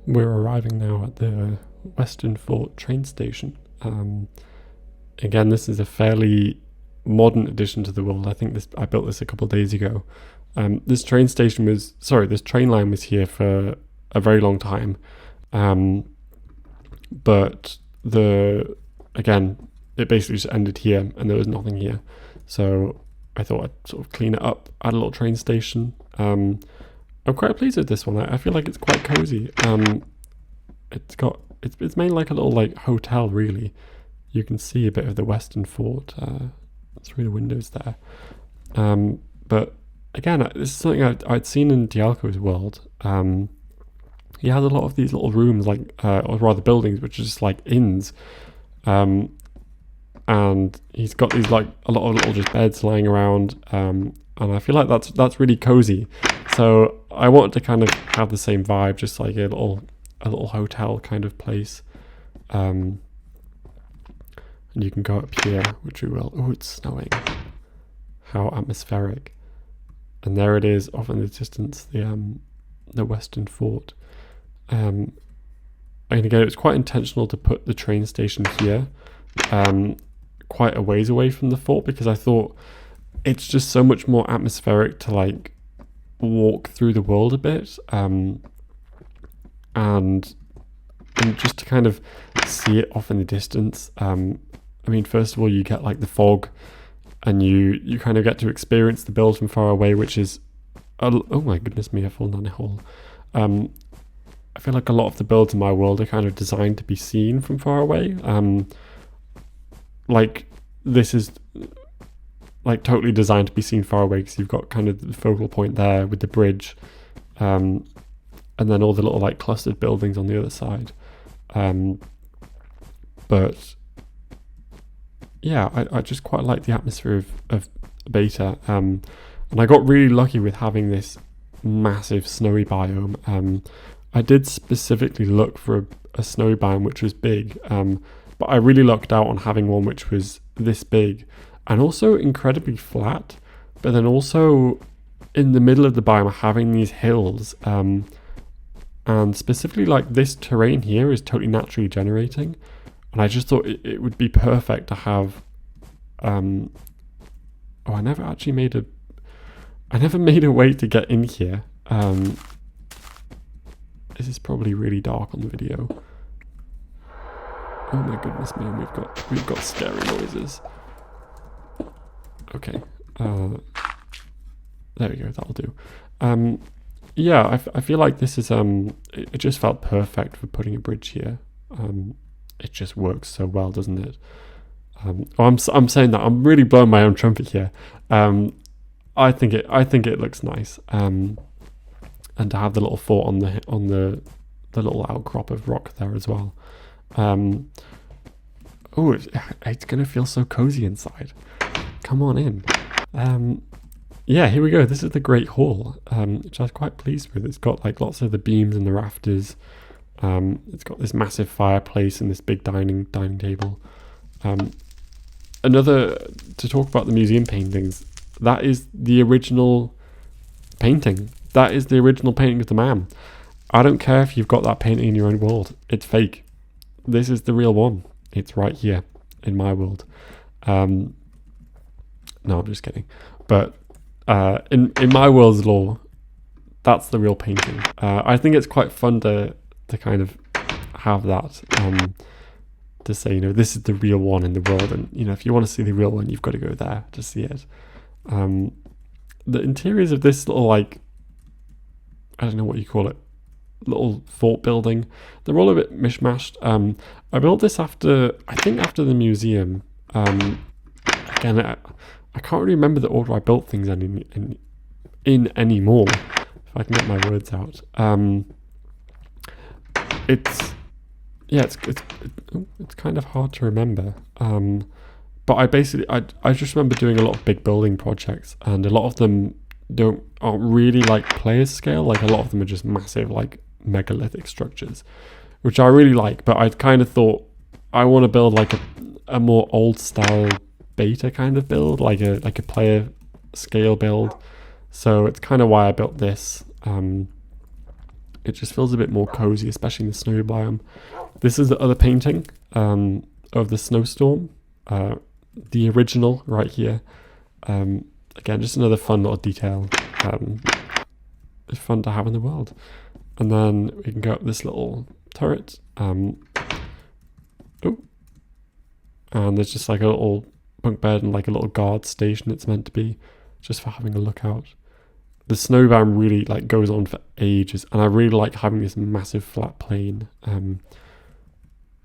We're arriving now at the Western Fort train station. Again, this is a fairly modern addition to the world. I think I built this a couple of days ago. This train line was here for a very long time. But it basically just ended here and there was nothing here. So I thought I'd sort of clean it up, add a little train station. I'm quite pleased with this one. I feel like it's quite cozy. It's made like a little like hotel really. You can see a bit of the Western Fort through the windows there. But again, this is something I'd seen in Dialco's world. He has a lot of these little rooms, or rather buildings, which are just like inns. And he's got these like a lot of little just beds lying around. And I feel like that's really cozy. So I wanted to kind of have the same vibe, just like a little hotel kind of place. And you can go up here, which we will. Oh, it's snowing. How atmospheric. And there it is, off in the distance, the Western Fort. And again, it was quite intentional to put the train station here, quite a ways away from the fort, because I thought it's just so much more atmospheric to like walk through the world a bit, and just to kind of see it off in the distance. I mean, first of all, you get like the fog, and you kind of get to experience the build from far away, which is oh my goodness me, I've fallen down a hole. I feel like a lot of the builds in my world are kind of designed to be seen from far away. Like this is like totally designed to be seen far away, because you've got kind of the focal point there with the bridge, and then all the little like clustered buildings on the other side. But yeah, I just quite like the atmosphere of beta, and I got really lucky with having this massive snowy biome. I did specifically look for a snowy biome which was big, but I really lucked out on having one which was this big and also incredibly flat, but then also in the middle of the biome having these hills, and specifically like this terrain here is totally naturally generating, and I just thought it would be perfect to have I never made a way to get in here. This is probably really dark on the video. Oh my goodness me, we've got scary noises. Okay, there we go, that'll do. Yeah, I feel like this is it just felt perfect for putting a bridge here. It just works so well, doesn't it? I'm saying that I'm really blowing my own trumpet here. I think it looks nice. and to have the little fort on the little outcrop of rock there as well. Oh, it's gonna feel so cozy inside. Come on in. Yeah, here we go. This is the Great Hall, which I was quite pleased with. It's got like lots of the beams and the rafters. It's got this massive fireplace and this big dining table. To talk about the museum paintings, that is the original painting. That is the original painting of the man. I don't care if you've got that painting in your own world. It's fake. This is the real one. It's right here in my world. No, I'm just kidding. But in my world's lore, that's the real painting. I think it's quite fun to kind of have that, to say, you know, this is the real one in the world, and you know, if you want to see the real one, you've got to go there to see it. The interiors of this little, like, I don't know what you call it, little fort building, they're all a bit mishmashed. I built this after the museum. Again, I can't really remember the order I built things in anymore, if I can get my words out. It's kind of hard to remember. But I just remember doing a lot of big building projects, and a lot of them aren't really like players scale. Like a lot of them are just massive, like megalithic structures, which I really like. But I kind of thought I want to build like a more old style beta kind of build, like a player scale build. So it's kind of why I built this. It just feels a bit more cozy, especially in the snow biome. This is the other painting of the snowstorm, the original right here. Again, just another fun little detail. It's fun to have in the world. And then we can go up this little turret. And there's just like a little bunk bed and like a little guard station it's meant to be, just for having a look out. The snow biome really like goes on for ages, and I really like having this massive flat plain.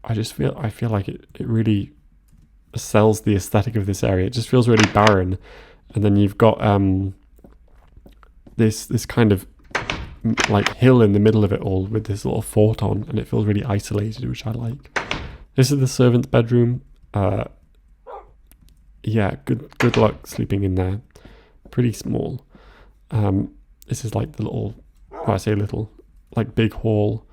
I feel like it really sells the aesthetic of this area. It just feels really barren, and then you've got this kind of like hill in the middle of it all with this little fort on, and it feels really isolated, which I like. This is the servant's bedroom. Yeah, good luck sleeping in there. Pretty small. This is like the little, well, I say little, like big hall,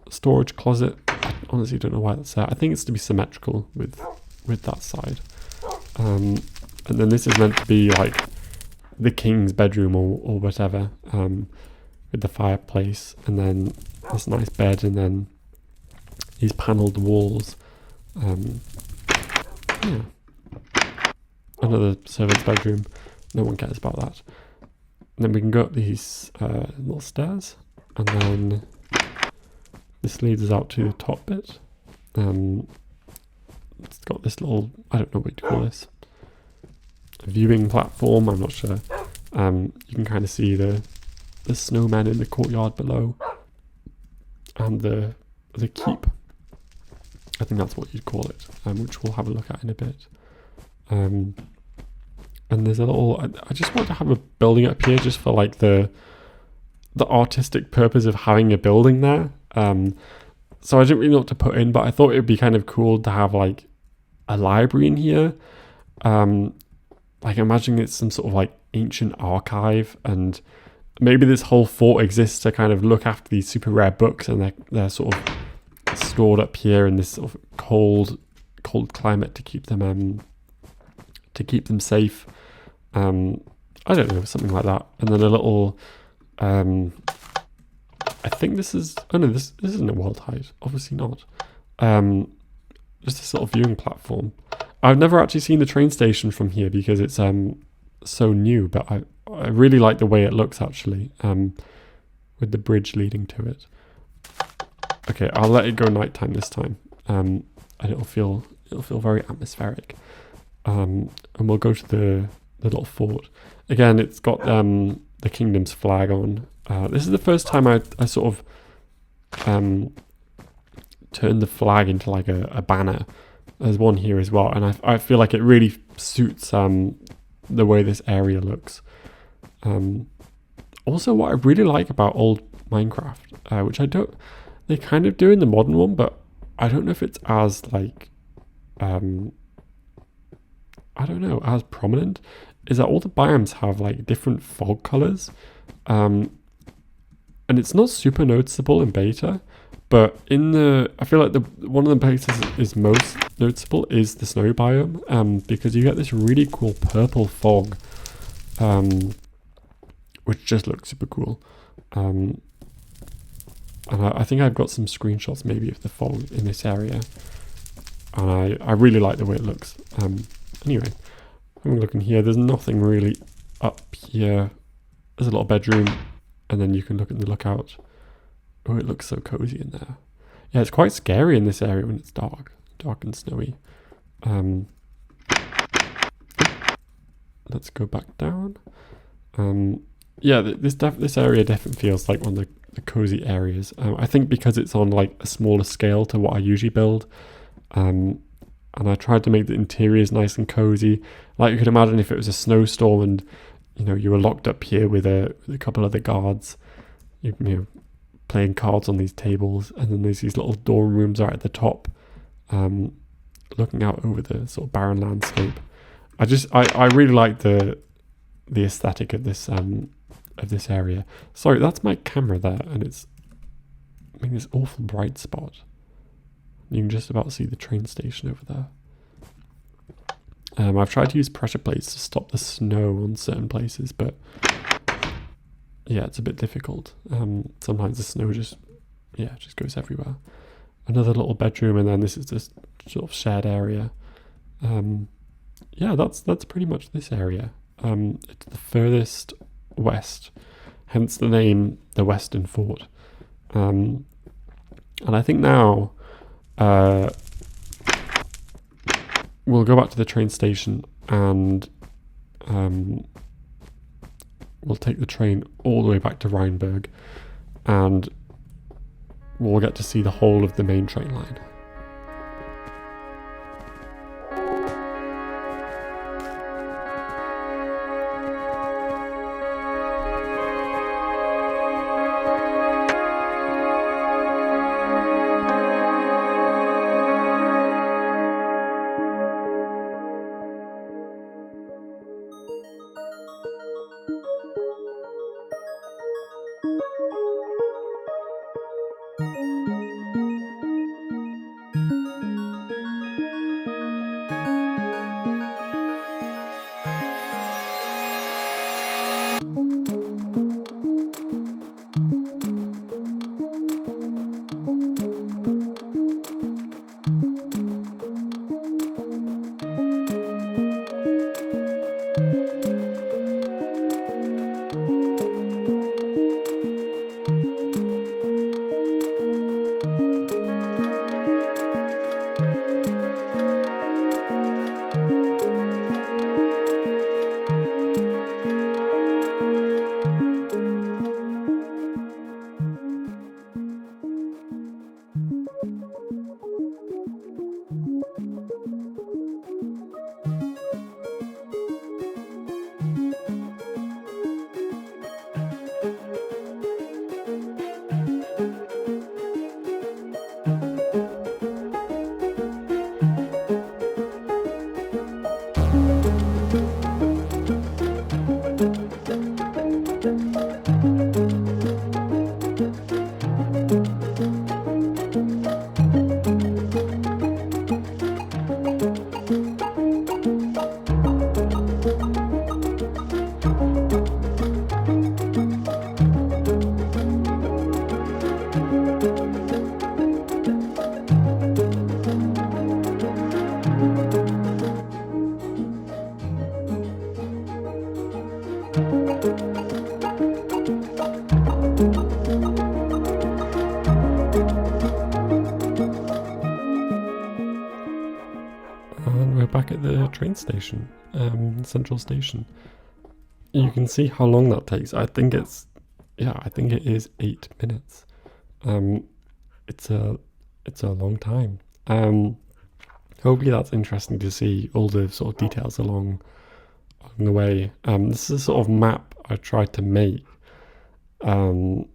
storage closet. I honestly don't know why that's there. I think it's to be symmetrical with that side. And then this is meant to be like the king's bedroom or whatever, with the fireplace, and then this nice bed, and then these panelled walls. Yeah. Another servant's bedroom. No one cares about that. And then we can go up these little stairs, and then this leads us out to the top bit. It's got this little, I don't know what you call this, a viewing platform, I'm not sure. You can kind of see the snowmen in the courtyard below, and the keep. I think that's what you'd call it, which we'll have a look at in a bit. And there's a little, I just want to have a building up here just for like the artistic purpose of having a building there. So I didn't really know what to put in, but I thought it would be kind of cool to have like a library in here. Like imagining it's some sort of like ancient archive, and maybe this whole fort exists to kind of look after these super rare books, and they're sort of stored up here in this sort of cold climate to keep them safe. I don't know, something like that. And then a little, I think this is, oh no, this isn't a world height, obviously not. Just a sort of viewing platform. I've never actually seen the train station from here because it's so new, but I really like the way it looks actually, with the bridge leading to it. Okay, I'll let it go nighttime this time, and it'll feel very atmospheric. And we'll go to the little fort. Again, it's got the kingdom's flag on. This is the first time I sort of turned the flag into like a banner. There's one here as well, and I feel like it really suits the way this area looks. Also, what I really like about old Minecraft, which I don't, they kind of do in the modern one, but I don't know if it's as like, I don't know, as prominent, is that all the biomes have like different fog colors. And it's not super noticeable in beta, but I feel like one of the places is most noticeable is the snow biome, because you get this really cool purple fog, which just looks super cool. And I think I've got some screenshots maybe of the fog in this area, and I really like the way it looks. Anyway, I'm looking here. There's nothing really up here. There's a little bedroom, and then you can look at the lookout. Oh, it looks so cozy in there. Yeah, it's quite scary in this area when it's dark and snowy. Let's go back down. Yeah, this area definitely feels like one of the cozy areas. I think because it's on like a smaller scale to what I usually build. And I tried to make the interiors nice and cozy. Like you could imagine if it was a snowstorm and you were locked up here with a couple of the guards, you know, playing cards on these tables, and then there's these little dorm rooms right at the top, looking out over the sort of barren landscape. I really like the aesthetic of this area. Sorry, that's my camera there, and it's making this awful bright spot. You can just about see the train station over there. I've tried to use pressure plates to stop the snow on certain places, but yeah, it's a bit difficult. Sometimes the snow just goes everywhere. Another little bedroom, and then this is this sort of shared area. Yeah, that's pretty much this area. It's the furthest west, hence the name, the Western Fort. And I think now we'll go back to the train station, and we'll take the train all the way back to Reinburg, and we'll get to see the whole of the main train line. And we're back at the train station, Central Station. You can see how long that takes. I think it is 8 minutes. It's a long time. Hopefully that's interesting to see all the sort of details along the way. This is a sort of map I tried to make of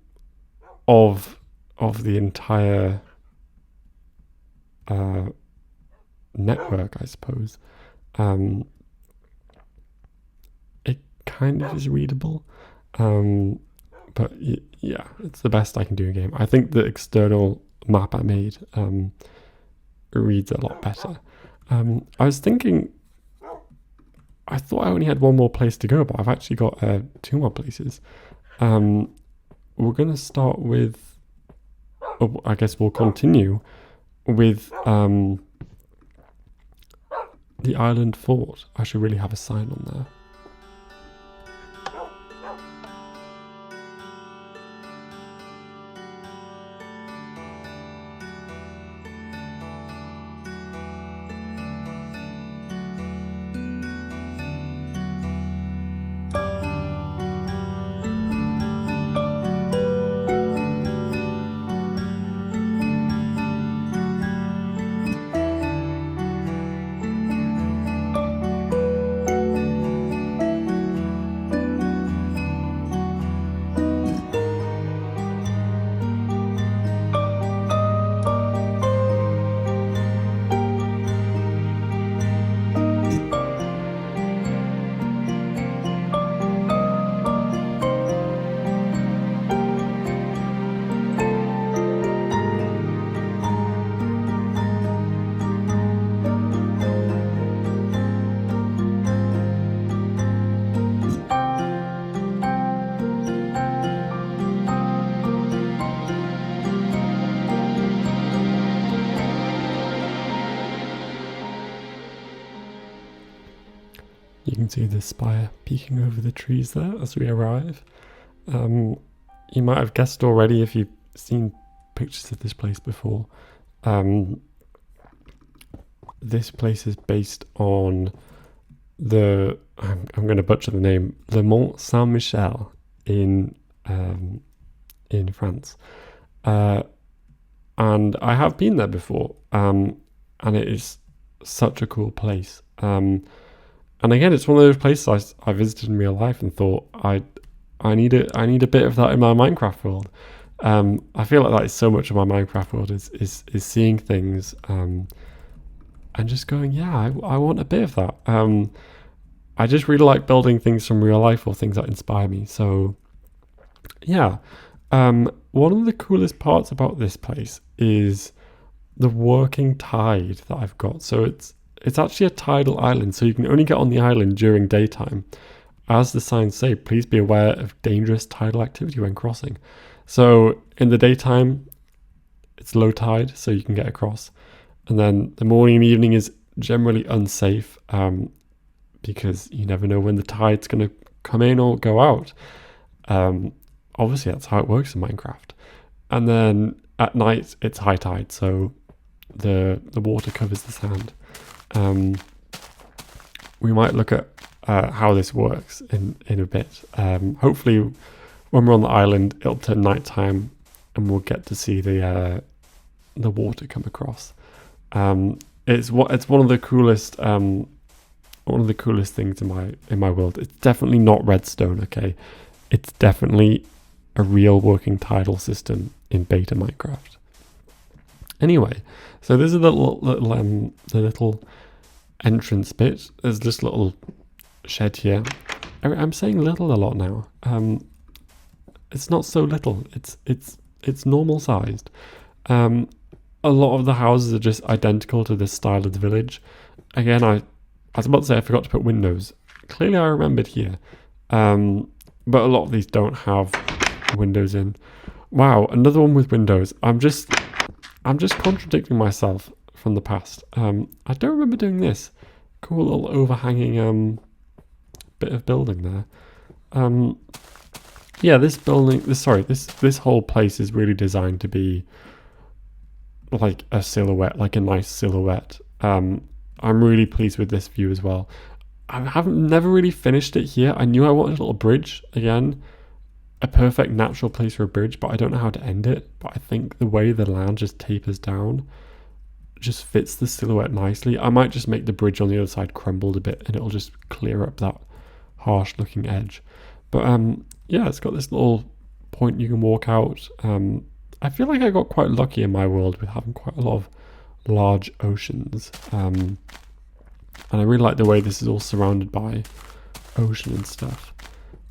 the entire network, I suppose. It kind of is readable, but yeah, it's the best I can do in game. I think the external map I made reads a lot better. I was thinking, I thought I only had one more place to go, but I've actually got 2 more places. We're going to start with, I guess we'll continue with the island fort. I should really have a sign on there. You can see the spire peeking over the trees there as we arrive. You might have guessed already if you've seen pictures of this place before. This place is based on the, I'm going to butcher the name, Le Mont Saint-Michel in France. And I have been there before, and it is such a cool place. And again, it's one of those places I visited in real life and thought I need a bit of that in my Minecraft world. I feel like that is so much of my Minecraft world is seeing things and just going, yeah, I want a bit of that. I just really like building things from real life or things that inspire me. So yeah, one of the coolest parts about this place is the working tide that I've got. So it's actually a tidal island, so you can only get on the island during daytime. As the signs say, please be aware of dangerous tidal activity when crossing. So in the daytime, it's low tide, so you can get across. And then the morning and evening is generally unsafe because you never know when the tide's going to come in or go out. Obviously, that's how it works in Minecraft. And then at night, it's high tide, so the water covers the sand. We might look at how this works in a bit. Hopefully when we're on the island it'll turn nighttime and we'll get to see the water come across. It's one of the coolest things in my world. It's definitely not redstone, okay? It's definitely a real working tidal system in beta Minecraft. Anyway, so this is the little entrance bit. There's this little shed here. I'm saying little a lot now. It's not so little. It's normal sized. A lot of the houses are just identical to this style of the village. Again, I was about to say I forgot to put windows. Clearly, I remembered here. But a lot of these don't have windows in. Wow, another one with windows. I'm just contradicting myself from the past. I don't remember doing this. Cool little overhanging bit of building there. Yeah, this whole place is really designed to be like a silhouette, like a nice silhouette. I'm really pleased with this view as well. I never really finished it here. I knew I wanted a little bridge again. A perfect natural place for a bridge, but I don't know how to end it. But I think the way the land just tapers down just fits the silhouette nicely. I might just make the bridge on the other side crumbled a bit and it'll just clear up that harsh looking edge. But yeah, it's got this little point you can walk out. I feel like I got quite lucky in my world with having quite a lot of large oceans. And I really like the way this is all surrounded by ocean and stuff.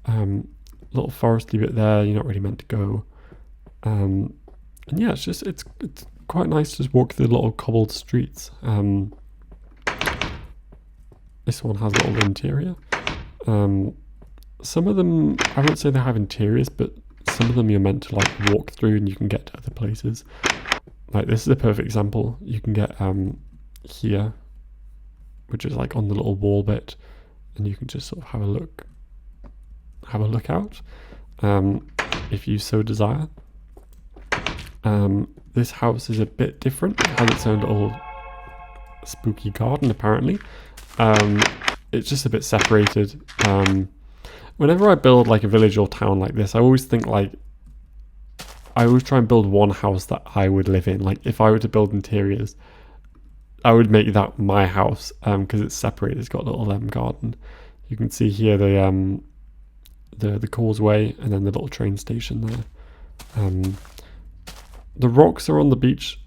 Little foresty bit there, you're not really meant to go. And yeah, it's quite nice to just walk through the little cobbled streets. This one has a little interior. Some of them, I won't say they have interiors, but some of them you're meant to like walk through and you can get to other places. Like this is a perfect example. You can get here, which is like on the little wall bit, and you can just sort of have a look out, if you so desire. This house is a bit different. It has its own little spooky garden apparently. It's just a bit separated. Whenever I build like a village or town like this, I always think like, I always try and build one house that I would live in. Like if I were to build interiors, I would make that my house, because it's separated. It's got a little garden. You can see here the causeway and then the little train station there. The rocks are on the beach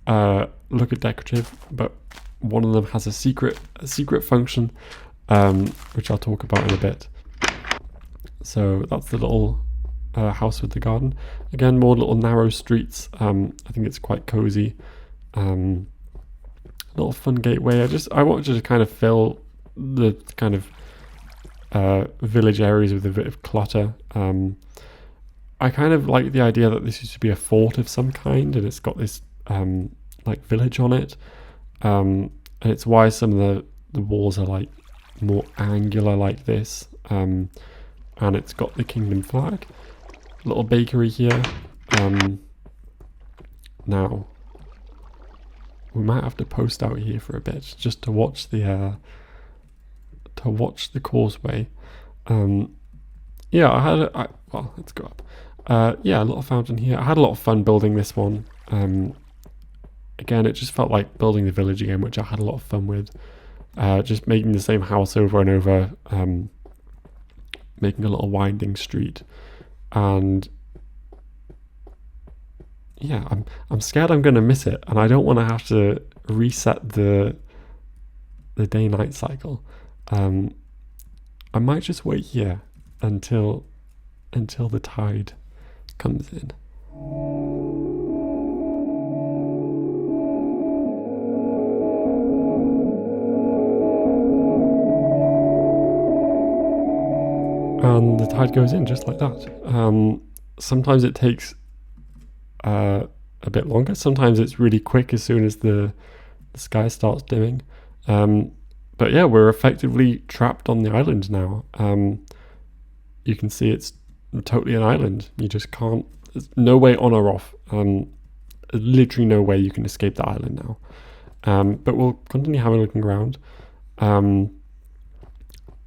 look decorative, but one of them has a secret function, which I'll talk about in a bit. So that's the little house with the garden. Again, more little narrow streets. I think it's quite cozy. Little fun gateway. I wanted to kind of fill the kind of village areas with a bit of clutter. I kind of like the idea that this used to be a fort of some kind, and it's got this like village on it, and it's why some of the walls are like more angular like this, and it's got the kingdom flag. Little bakery here. Now we might have to post out here for a bit just to watch the causeway. Yeah, well, let's go up. Yeah, a little fountain here. I had a lot of fun building this one. Again, it just felt like building the village again, which I had a lot of fun with. Just making the same house over and over, making a little winding street. And yeah, I'm scared I'm going to miss it, and I don't want to have to reset the day-night cycle. I might just wait here until the tide comes in. And the tide goes in just like that. Sometimes it takes a bit longer. Sometimes it's really quick as soon as the sky starts dimming. But yeah, we're effectively trapped on the island now. You can see it's totally an island. You just can't, there's no way on or off. There's literally no way you can escape the island now. But we'll continue having a looking around.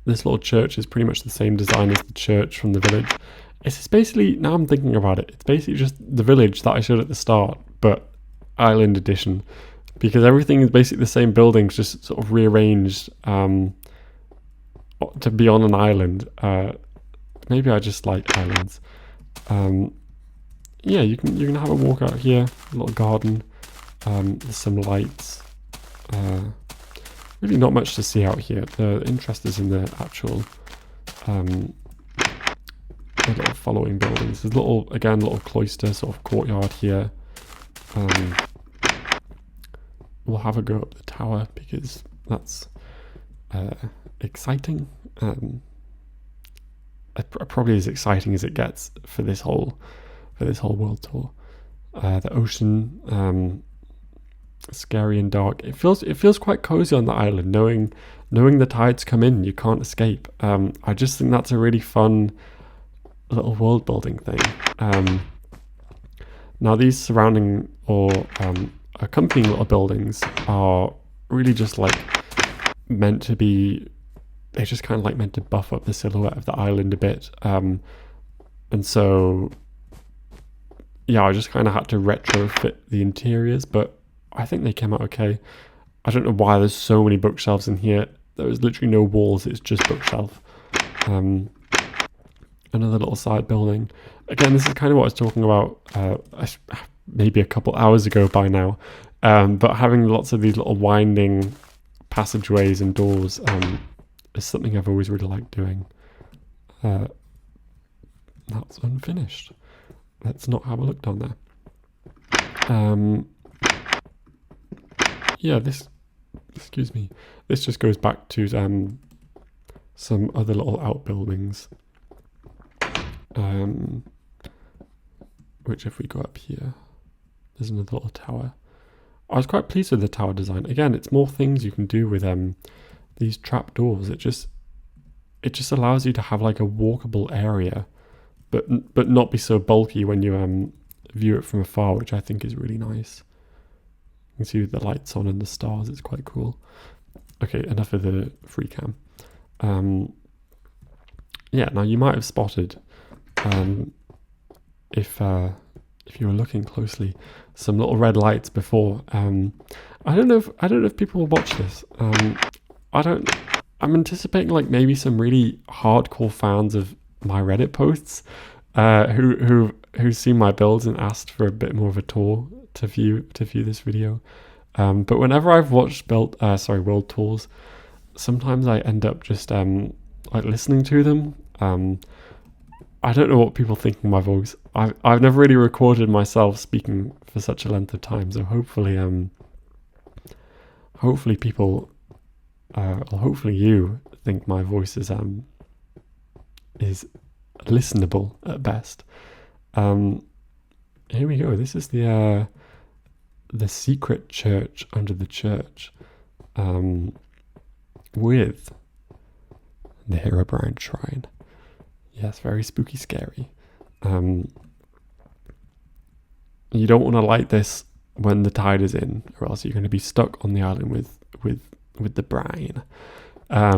This little church is pretty much the same design as the church from the village. It's basically, now I'm thinking about it, it's basically just the village that I showed at the start, but island edition. Because everything is basically the same buildings, just sort of rearranged to be on an island. Maybe I just like islands. Yeah, you can have a walk out here, a little garden. There's some lights. Really not much to see out here. The interest is in the actual the little following buildings. There's little cloister sort of courtyard here. We'll have a go up the tower because that's exciting. Probably as exciting as it gets for this whole world tour. The ocean, scary and dark. It feels quite cozy on the island, knowing the tides come in, you can't escape. I just think that's a really fun little world building thing. Now these surrounding or accompanying little buildings are really just like meant to be, they're just kind of like meant to buff up the silhouette of the island a bit. And so yeah, I just kind of had to retrofit the interiors, but I think they came out okay. I don't know why there's so many bookshelves in here. There was literally no walls, it's just bookshelf. Another little side building. Again, this is kind of what I was talking about maybe a couple hours ago by now. But having lots of these little winding passageways and doors is something I've always really liked doing. That's unfinished. Let's not have a look down there. Yeah, excuse me. This just goes back to some other little outbuildings. Which if we go up here, there's another little tower. I was quite pleased with the tower design. Again, it's more things you can do with these trap doors. It just allows you to have like a walkable area, but not be so bulky when you view it from afar, which I think is really nice. You can see the lights on and the stars. It's quite cool. Okay, enough of the free cam. Yeah, now you might have spotted, if you were looking closely, some little red lights before. I don't know if people will watch this. I'm anticipating like maybe some really hardcore fans of my Reddit posts, who've seen my builds and asked for a bit more of a tour to view this video. But whenever I've watched world tours, sometimes I end up just like listening to them. I don't know what people think of my voice. I've never really recorded myself speaking for such a length of time, so hopefully people, or hopefully you think my voice is listenable at best. Here we go. This is the secret church under the church, with the Herobrine shrine. Yes, very spooky, scary. You don't want to light this when the tide is in, or else you're going to be stuck on the island with the brine. I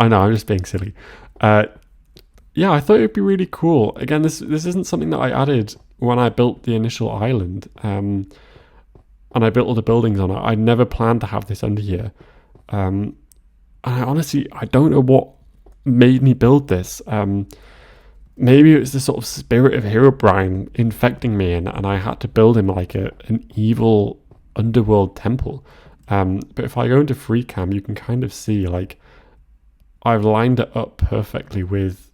know, I'm just being silly. Yeah, I thought it'd be really cool. Again, this isn't something that I added when I built the initial island, and I built all the buildings on it. I never planned to have this under here. And I honestly don't know what made me build this. Maybe it was the sort of spirit of Herobrine infecting me, and I had to build him like an evil underworld temple. But if I go into free cam, you can kind of see like I've lined it up perfectly with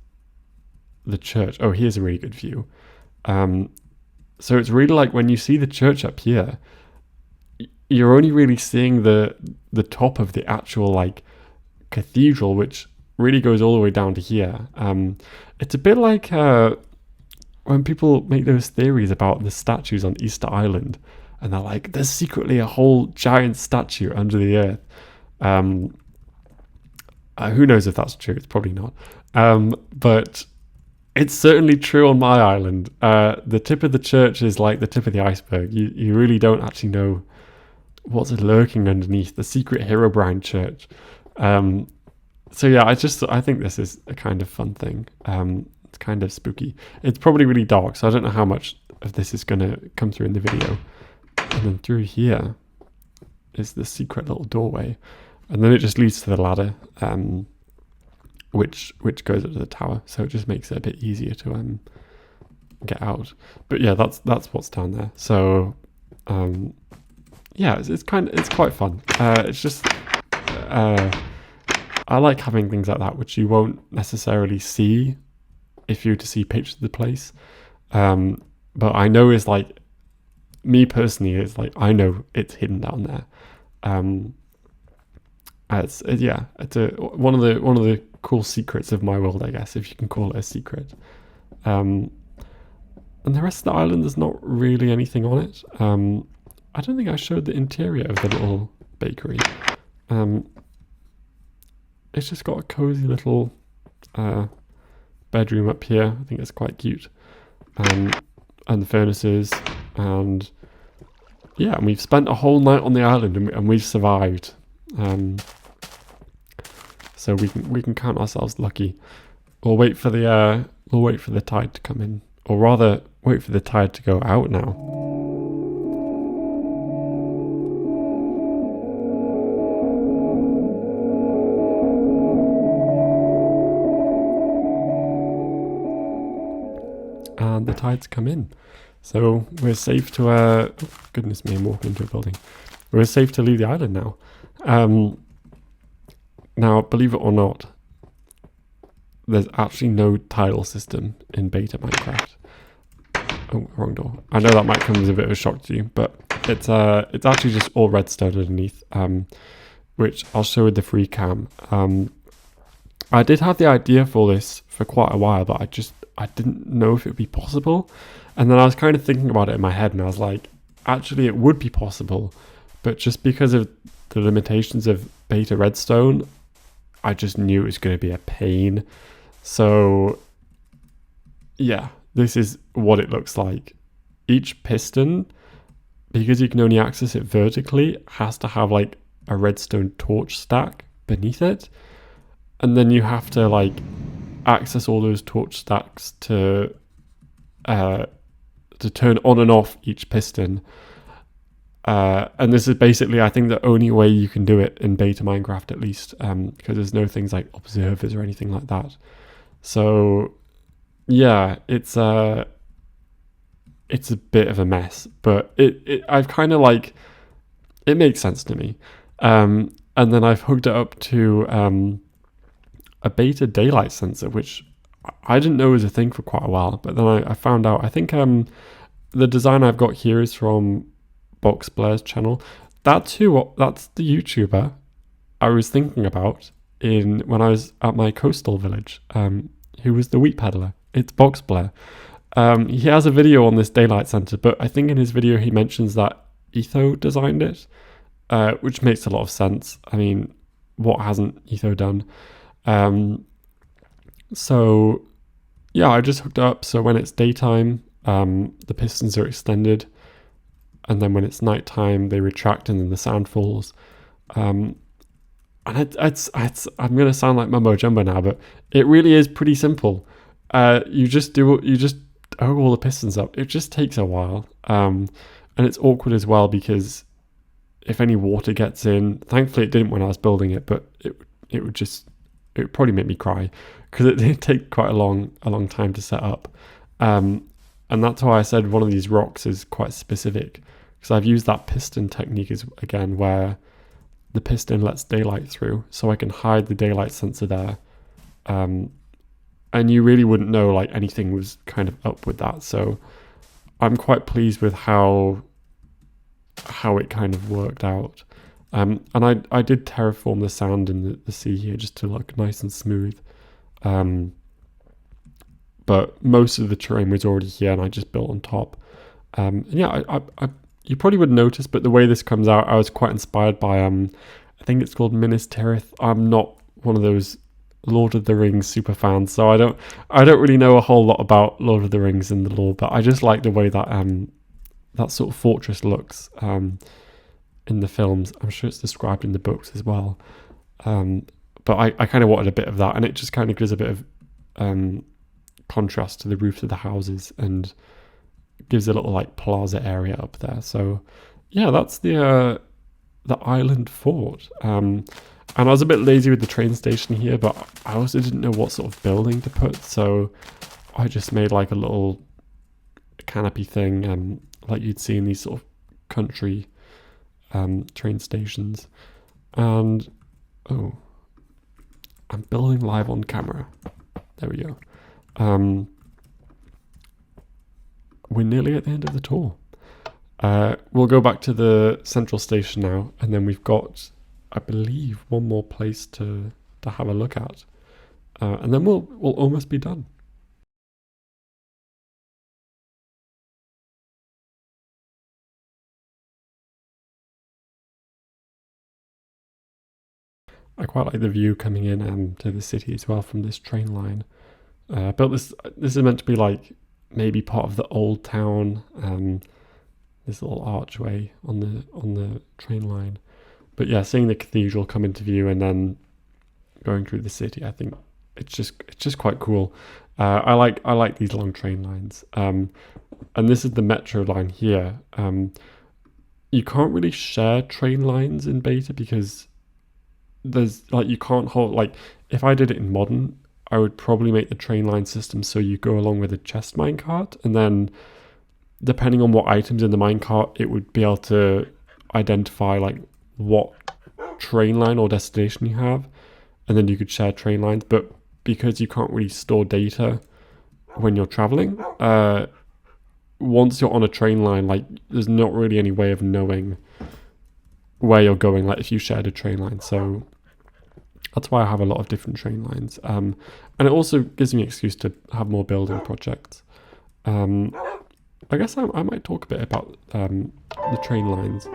the church. Oh, here's a really good view. So it's really like when you see the church up here, you're only really seeing the top of the actual like cathedral, which really goes all the way down to here. It's a bit like when people make those theories about the statues on Easter Island, and they're like, there's secretly a whole giant statue under the earth. Who knows if that's true? It's probably not. But it's certainly true on my island. The tip of the church is like the tip of the iceberg. You really don't actually know what's lurking underneath the secret Herobrine church. So yeah, I think this is a kind of fun thing. It's kind of spooky. It's probably really dark, so I don't know how much of this is going to come through in the video. And then through here is the secret little doorway, and then it just leads to the ladder, which goes up to the tower. So it just makes it a bit easier to get out. But yeah, that's what's down there. So yeah, it's quite fun. It's just I like having things like that, which you won't necessarily see if you were to see pictures of the place. But I know is like, me personally, it's like, I know it's hidden down there. It's one of the cool secrets of my world, I guess, if you can call it a secret. And the rest of the island, there's not really anything on it. I don't think I showed the interior of the little bakery. It's just got a cozy little bedroom up here. I think it's quite cute. And the furnaces, and yeah, and we've spent a whole night on the island, and we've survived. So we can count ourselves lucky. We'll wait for the tide to come in, or rather, wait for the tide to go out now. tides come in. So we're safe to, oh, goodness me, I'm walking into a building. We're safe to leave the island now. Now, believe it or not, there's actually no tidal system in beta Minecraft. Oh, wrong door. I know that might come as a bit of a shock to you, but it's actually just all redstone underneath, which I'll show with the free cam. I did have the idea for this for quite a while, but I didn't know if it would be possible. And then I was kind of thinking about it in my head, and I was like, actually it would be possible, but just because of the limitations of beta redstone, I just knew it was going to be a pain. So yeah, this is what it looks like. Each piston, because you can only access it vertically, has to have like a redstone torch stack beneath it. And then you have to like access all those torch stacks to turn on and off each piston. And this is basically, I think, the only way you can do it in beta Minecraft, at least, because there's no things like observers or anything like that. So yeah, it's a bit of a mess, but I've kind of like, it makes sense to me. And then I've hooked it up to a beta daylight sensor, which I didn't know was a thing for quite a while, but then I found out. I think the design I've got here is from Box Blair's channel. That's the YouTuber I was thinking about when I was at my coastal village, who was the wheat peddler. It's Box Blair. He has a video on this daylight sensor, but I think in his video he mentions that Etho designed it, which makes a lot of sense. I mean, what hasn't Etho done? So yeah, I just hooked it up so when it's daytime, the pistons are extended, and then when it's nighttime they retract and then the sound falls. And it's I'm gonna sound like mumbo jumbo now, but it really is pretty simple. You just hook all the pistons up. It just takes a while, and it's awkward as well because if any water gets in, thankfully it didn't when I was building it, but it would probably make me cry because it did take quite a long time to set up. And that's why I said one of these rocks is quite specific, because I've used that piston technique again where the piston lets daylight through, so I can hide the daylight sensor there. And you really wouldn't know like anything was kind of up with that. So I'm quite pleased with how it kind of worked out. And I did terraform the sand in the sea here just to look nice and smooth. But most of the terrain was already here and I just built on top. And yeah, you probably wouldn't notice, but the way this comes out, I was quite inspired by, I think it's called Minas Tirith. I'm not one of those Lord of the Rings super fans, so I don't really know a whole lot about Lord of the Rings and the lore, but I just like the way that that sort of fortress looks in the films. I'm sure it's described in the books as well. But I kind of wanted a bit of that, and it just kind of gives a bit of contrast to the roofs of the houses and gives a little like plaza area up there. So yeah, that's the island fort. And I was a bit lazy with the train station here, but I also didn't know what sort of building to put, so I just made like a little canopy thing, like you'd see in these sort of country train stations. And oh, I'm building live on camera. There we go. We're nearly at the end of the tour. We'll go back to the central station now, and then we've got, I believe, one more place to have a look at, and then we'll almost be done. I quite like the view coming in to the city as well from this train line. Built this. This is meant to be like maybe part of the old town. This little archway on the train line. But yeah, seeing the cathedral come into view and then going through the city, I think it's just quite cool. I like these long train lines. And this is the metro line here. You can't really share train lines in beta because there's like, you can't hold, like if I did it in modern, I would probably make the train line system so you go along with a chest minecart, and then depending on what items in the minecart, it would be able to identify like what train line or destination you have, and then you could share train lines. But because you can't really store data when you're traveling, once you're on a train line, like there's not really any way of knowing where you're going, like if you shared a train line. So that's why I have a lot of different train lines, and it also gives me an excuse to have more building projects. I guess I might talk a bit about the train lines.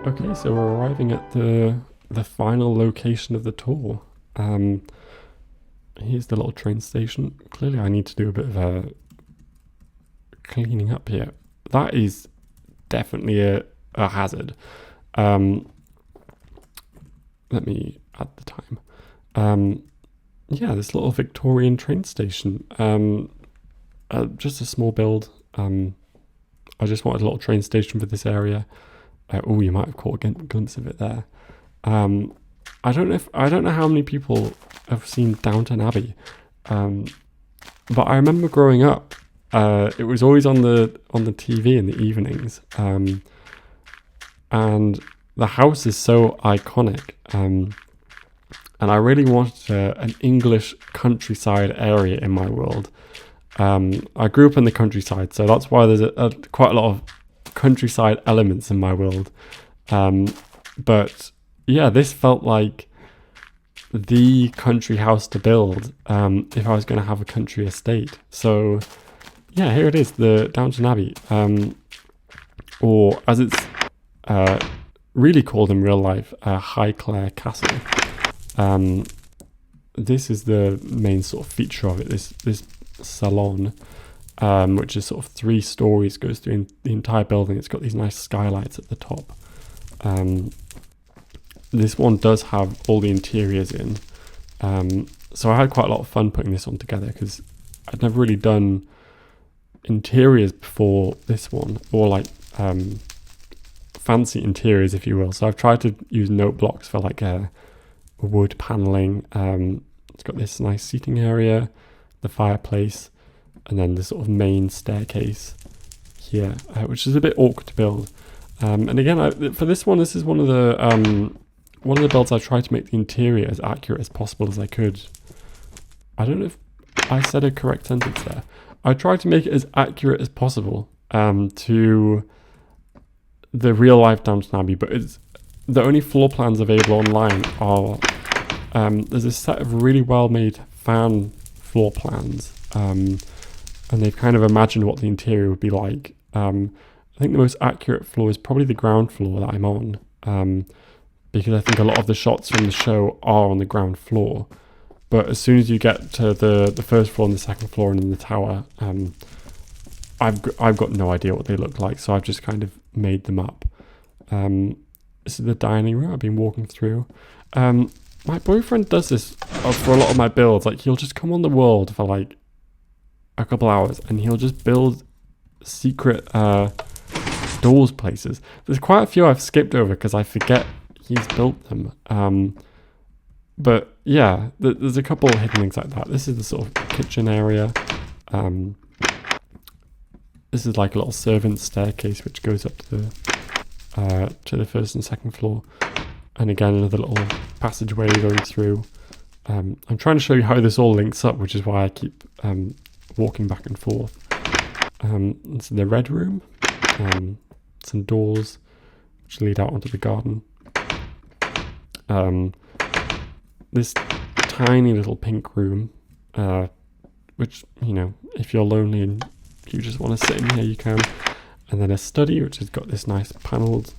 Okay, so we're arriving at the final location of the tour. Here's the little train station. Clearly I need to do a bit of a cleaning up here. That is definitely a hazard. Let me add the time. Yeah, this little Victorian train station. Just a small build. I just wanted a little train station for this area. Oh, you might have caught a glimpse of it there. I don't know how many people have seen Downton Abbey, but I remember growing up. It was always on the TV in the evenings, and the house is so iconic. And I really wanted an English countryside area in my world. I grew up in the countryside, so that's why there's quite a lot of countryside elements in my world. But yeah, this felt like the country house to build if I was going to have a country estate. So yeah, here it is, the Downton Abbey, or as it's really called in real life, Highclere Castle. This is the main sort of feature of it, this salon, which is sort of 3 stories, goes through the entire building. It's got these nice skylights at the top. This one does have all the interiors in. So I had quite a lot of fun putting this one together because I'd never really done interiors before this one, or like fancy interiors, if you will. So I've tried to use note blocks for like wood paneling. It's got this nice seating area, the fireplace, and then the sort of main staircase here, which is a bit awkward to build. And again, for this one, this is one of the builds I tried to make the interior as accurate as possible as I could. I don't know if I said a correct sentence there. I tried to make it as accurate as possible to the real life Downton Abbey, but it's the only floor plans available online are there's a set of really well made fan floor plans, and they've kind of imagined what the interior would be like. I think the most accurate floor is probably the ground floor that I'm on, because I think a lot of the shots from the show are on the ground floor. But as soon as you get to the first floor and the second floor and then the tower, I've got no idea what they look like, so I've just kind of made them up. This is the dining room I've been walking through. My boyfriend does this for a lot of my builds. Like, he'll just come on the world for like a couple hours and he'll just build secret doors places. There's quite a few I've skipped over because I forget he's built them. But yeah, there's a couple of hidden things like that. This is the sort of kitchen area. This is like a little servant staircase which goes up to the first and second floor. And again, another little passageway going through. I'm trying to show you how this all links up, which is why I keep walking back and forth. It's the red room. Some doors which lead out onto the garden. This tiny little pink room, which, you know, if you're lonely and you just want to sit in here, you can. And then a study, which has got this nice panelled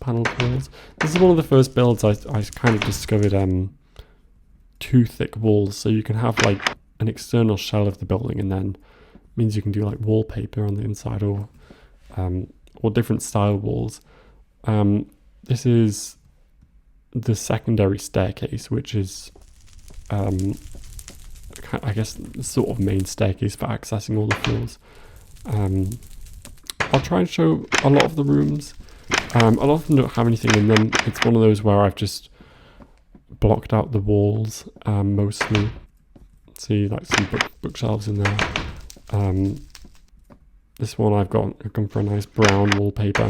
walls. This is one of the first builds I kind of discovered 2 thick walls, so you can have like an external shell of the building, and then means you can do like wallpaper on the inside or different style walls. This is the secondary staircase, which is I guess the sort of main staircase for accessing all the floors. I'll try and show a lot of the rooms. A lot of them don't have anything in them. It's one of those where I've just blocked out the walls mostly. See, like some bookshelves in there. This one I've gone for a nice brown wallpaper,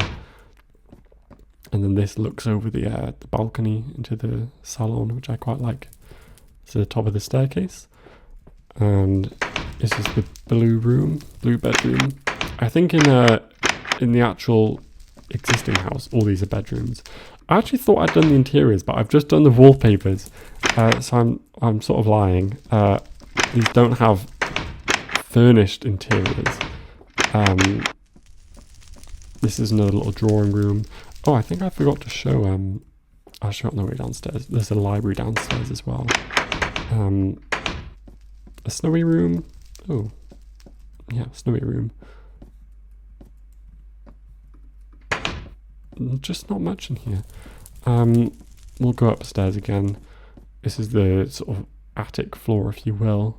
and then this looks over the balcony into the salon, which I quite like. This is the top of the staircase, and this is the blue bedroom. I think in the actual existing house, all these are bedrooms. I actually thought I'd done the interiors, but I've just done the wallpapers, so I'm sort of lying. These don't have furnished interiors. This is another little drawing room. Oh, I think I forgot to show. I'll show it on the way downstairs. There's a library downstairs as well. A snowy room. Oh, yeah, snowy room. Just not much in here. We'll go upstairs again. This is the sort of attic floor, if you will.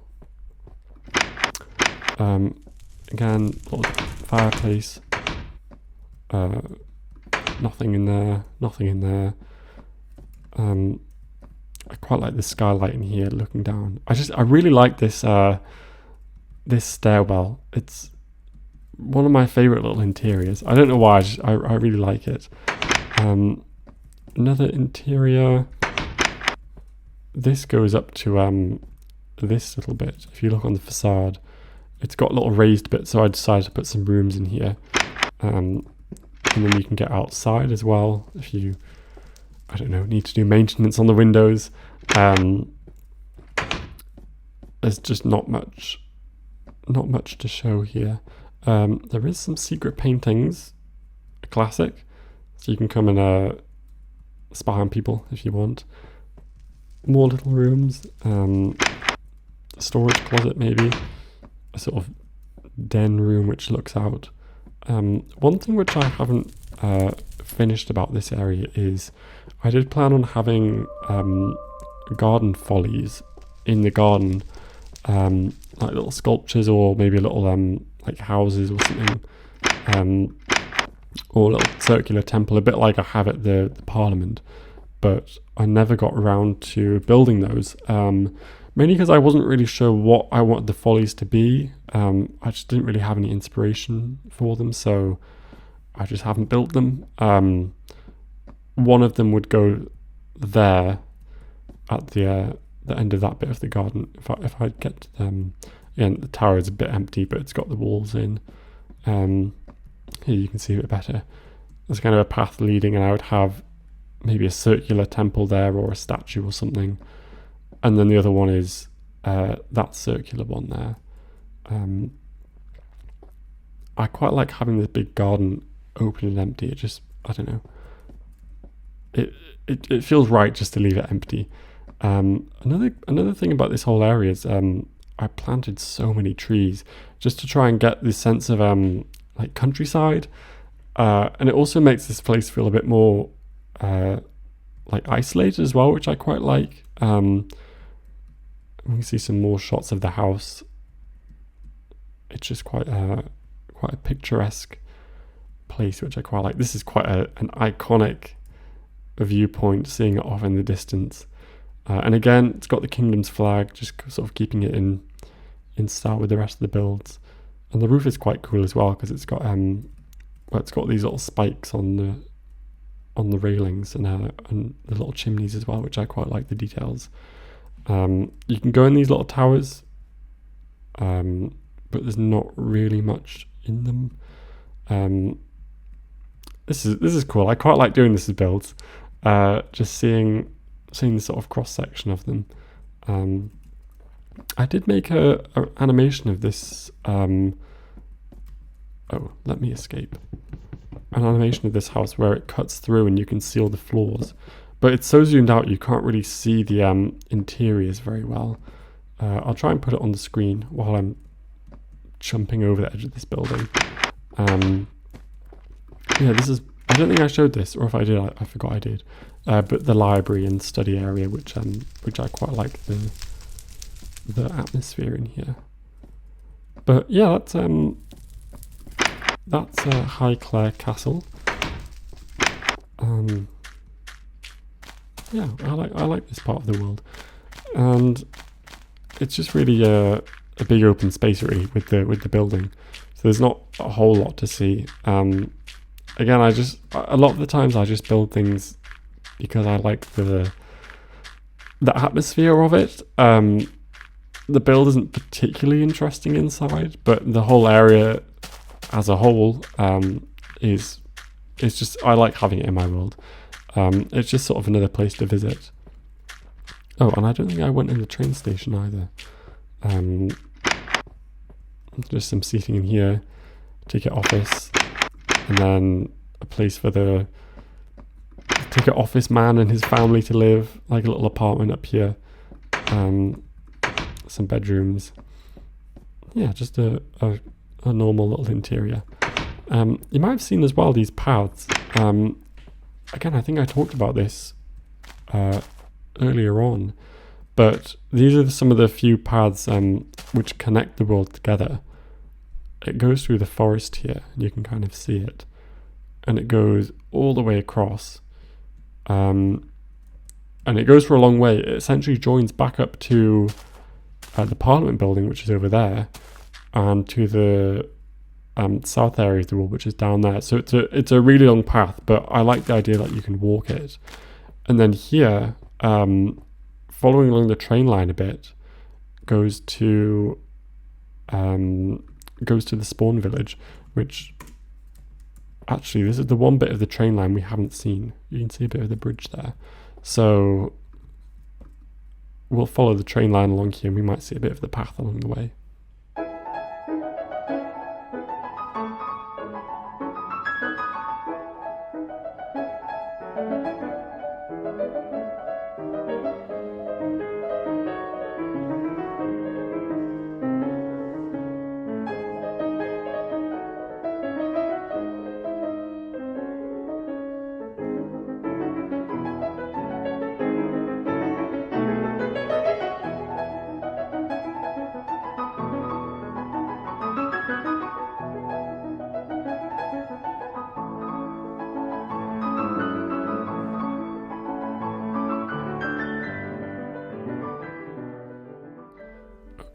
Again, little fireplace. Nothing in there. I quite like the skylight in here looking down. I really like this this stairwell. It's one of my favorite little interiors. I don't know why, I really like it. Another interior. This goes up to this little bit. If you look on the facade, it's got little raised bits, so I decided to put some rooms in here. And then you can get outside as well if you, I don't know, need to do maintenance on the windows. There's just not much to show here. There is some secret paintings, a classic, so you can come and spy on people if you want. More little rooms, a storage closet maybe, a sort of den room which looks out. One thing which I haven't finished about this area is I did plan on having garden follies in the garden, like little sculptures or maybe a little like houses or something, or a little circular temple, a bit like I have at the Parliament, but I never got around to building those, mainly because I wasn't really sure what I wanted the follies to be. I just didn't really have any inspiration for them, so I just haven't built them. One of them would go there at the end of that bit of the garden. If I get to them, yeah, the tower is a bit empty, but it's got the walls in. Here you can see a bit better. There's kind of a path leading, and I would have maybe a circular temple there or a statue or something. And then the other one is that circular one there. I quite like having this big garden open and empty. It just, I don't know. It feels right just to leave it empty. Another thing about this whole area is I planted so many trees just to try and get this sense of like countryside. And it also makes this place feel a bit more like isolated as well, which I quite like. We can see some more shots of the house. It's just quite a picturesque place, which I quite like. This is quite an iconic viewpoint, seeing it off in the distance. And again, it's got the kingdom's flag, just sort of keeping it in style with the rest of the builds. And the roof is quite cool as well, because it's got it's got these little spikes on the railings and the little chimneys as well, which I quite like the details. You can go in these little towers, but there's not really much in them. This is cool. I quite like doing this as builds. Just seeing the sort of cross section of them. I did make a animation of this. Let me escape. An animation of this house where it cuts through and you can see all the floors, but it's so zoomed out you can't really see the interiors very well. I'll try and put it on the screen while I'm jumping over the edge of this building. This is, I don't think I showed this, or if I did, I forgot I did. But the library and study area, which I quite like the atmosphere in here. But yeah, that's Highclere Castle. Yeah, I like this part of the world, and it's just really a big open space really with the building. So there's not a whole lot to see. Again, a lot of the times I just build things because I like the atmosphere of it. The build isn't particularly interesting inside, but the whole area as a whole is just, I like having it in my world. It's just sort of another place to visit. Oh, and I don't think I went in the train station either. Just some seating in here, ticket office, and then a place for the ticket office man and his family to live, like a little apartment up here. Some bedrooms. Yeah, just a normal little interior. You might have seen as well these paths. Again, I think I talked about this earlier on, but these are some of the few paths which connect the world together. It goes through the forest here, and you can kind of see it, and it goes all the way across, and it goes for a long way. It essentially joins back up to the Parliament building, which is over there, and to the south area of the world, which is down there. So it's a really long path, but I like the idea that you can walk it. And then here, following along the train line a bit, goes to the spawn village, which actually, this is the one bit of the train line we haven't seen. You can see a bit of the bridge there. So we'll follow the train line along here, and we might see a bit of the path along the way.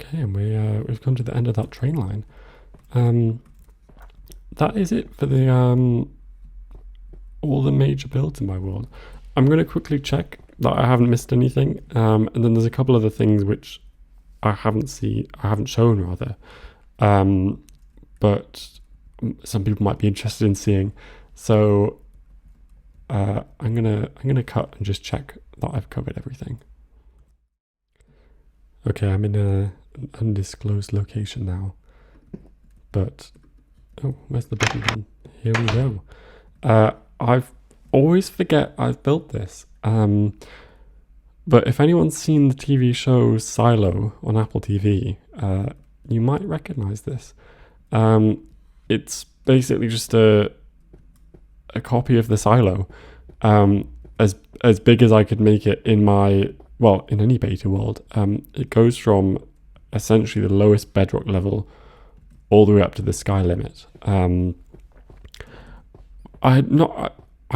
Okay, and we've come to the end of that train line. That is it for the all the major builds in my world. I'm going to quickly check that I haven't missed anything, and then there's a couple other things which I haven't shown rather, but some people might be interested in seeing. So I'm gonna cut and just check that I've covered everything. Okay, I'm in an undisclosed location now, but oh, where's the button gone? Here we go. I've always forget I've built this, but if anyone's seen the TV show Silo on Apple TV, you might recognize this. It's basically just a a copy of the silo, as big as I could make it in in any beta world. It goes from essentially the lowest bedrock level all the way up to the sky limit. I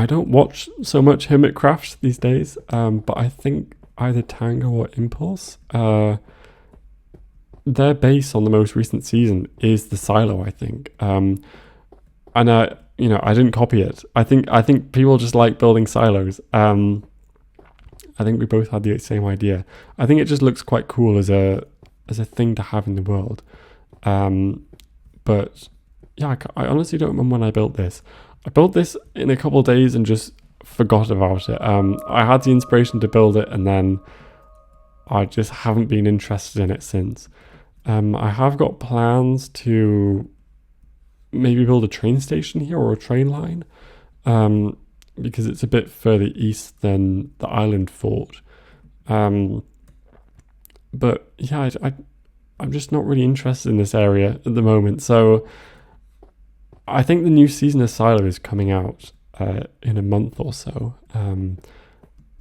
don't watch so much Hermitcraft these days, but I think either Tango or Impulse, their base on the most recent season is the silo, I think. And I didn't copy it. I think people just like building silos. I think we both had the same idea. I think it just looks quite cool as a thing to have in the world. But yeah, I honestly don't remember when I built this. I built this in a couple of days and just forgot about it. I had the inspiration to build it, and then I just haven't been interested in it since. I have got plans to maybe build a train station here or a train line, because it's a bit further east than the island fort. But yeah, I'm just not really interested in this area at the moment. So I think the new season of Silo is coming out in a month or so.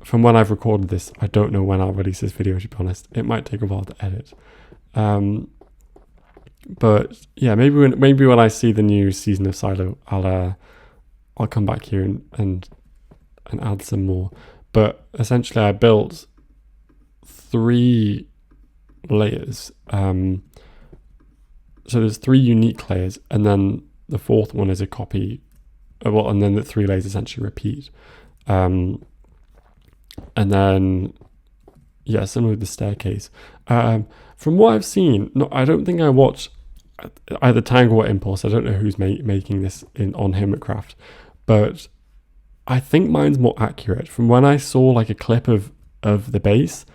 From when I've recorded this, I don't know when I'll release this video, to be honest. It might take a while to edit. But yeah, maybe when I see the new season of Silo, I'll come back here and add some more. But essentially, I built 3 layers. So there's 3 unique layers, and then the 4th one is a copy. And then the 3 layers essentially repeat. And then, yeah, similar with the staircase. From what I've seen, I don't think I watched either Tango or Impulse. I don't know who's making this on Hermitcraft, but I think mine's more accurate. From when I saw like a clip of the base,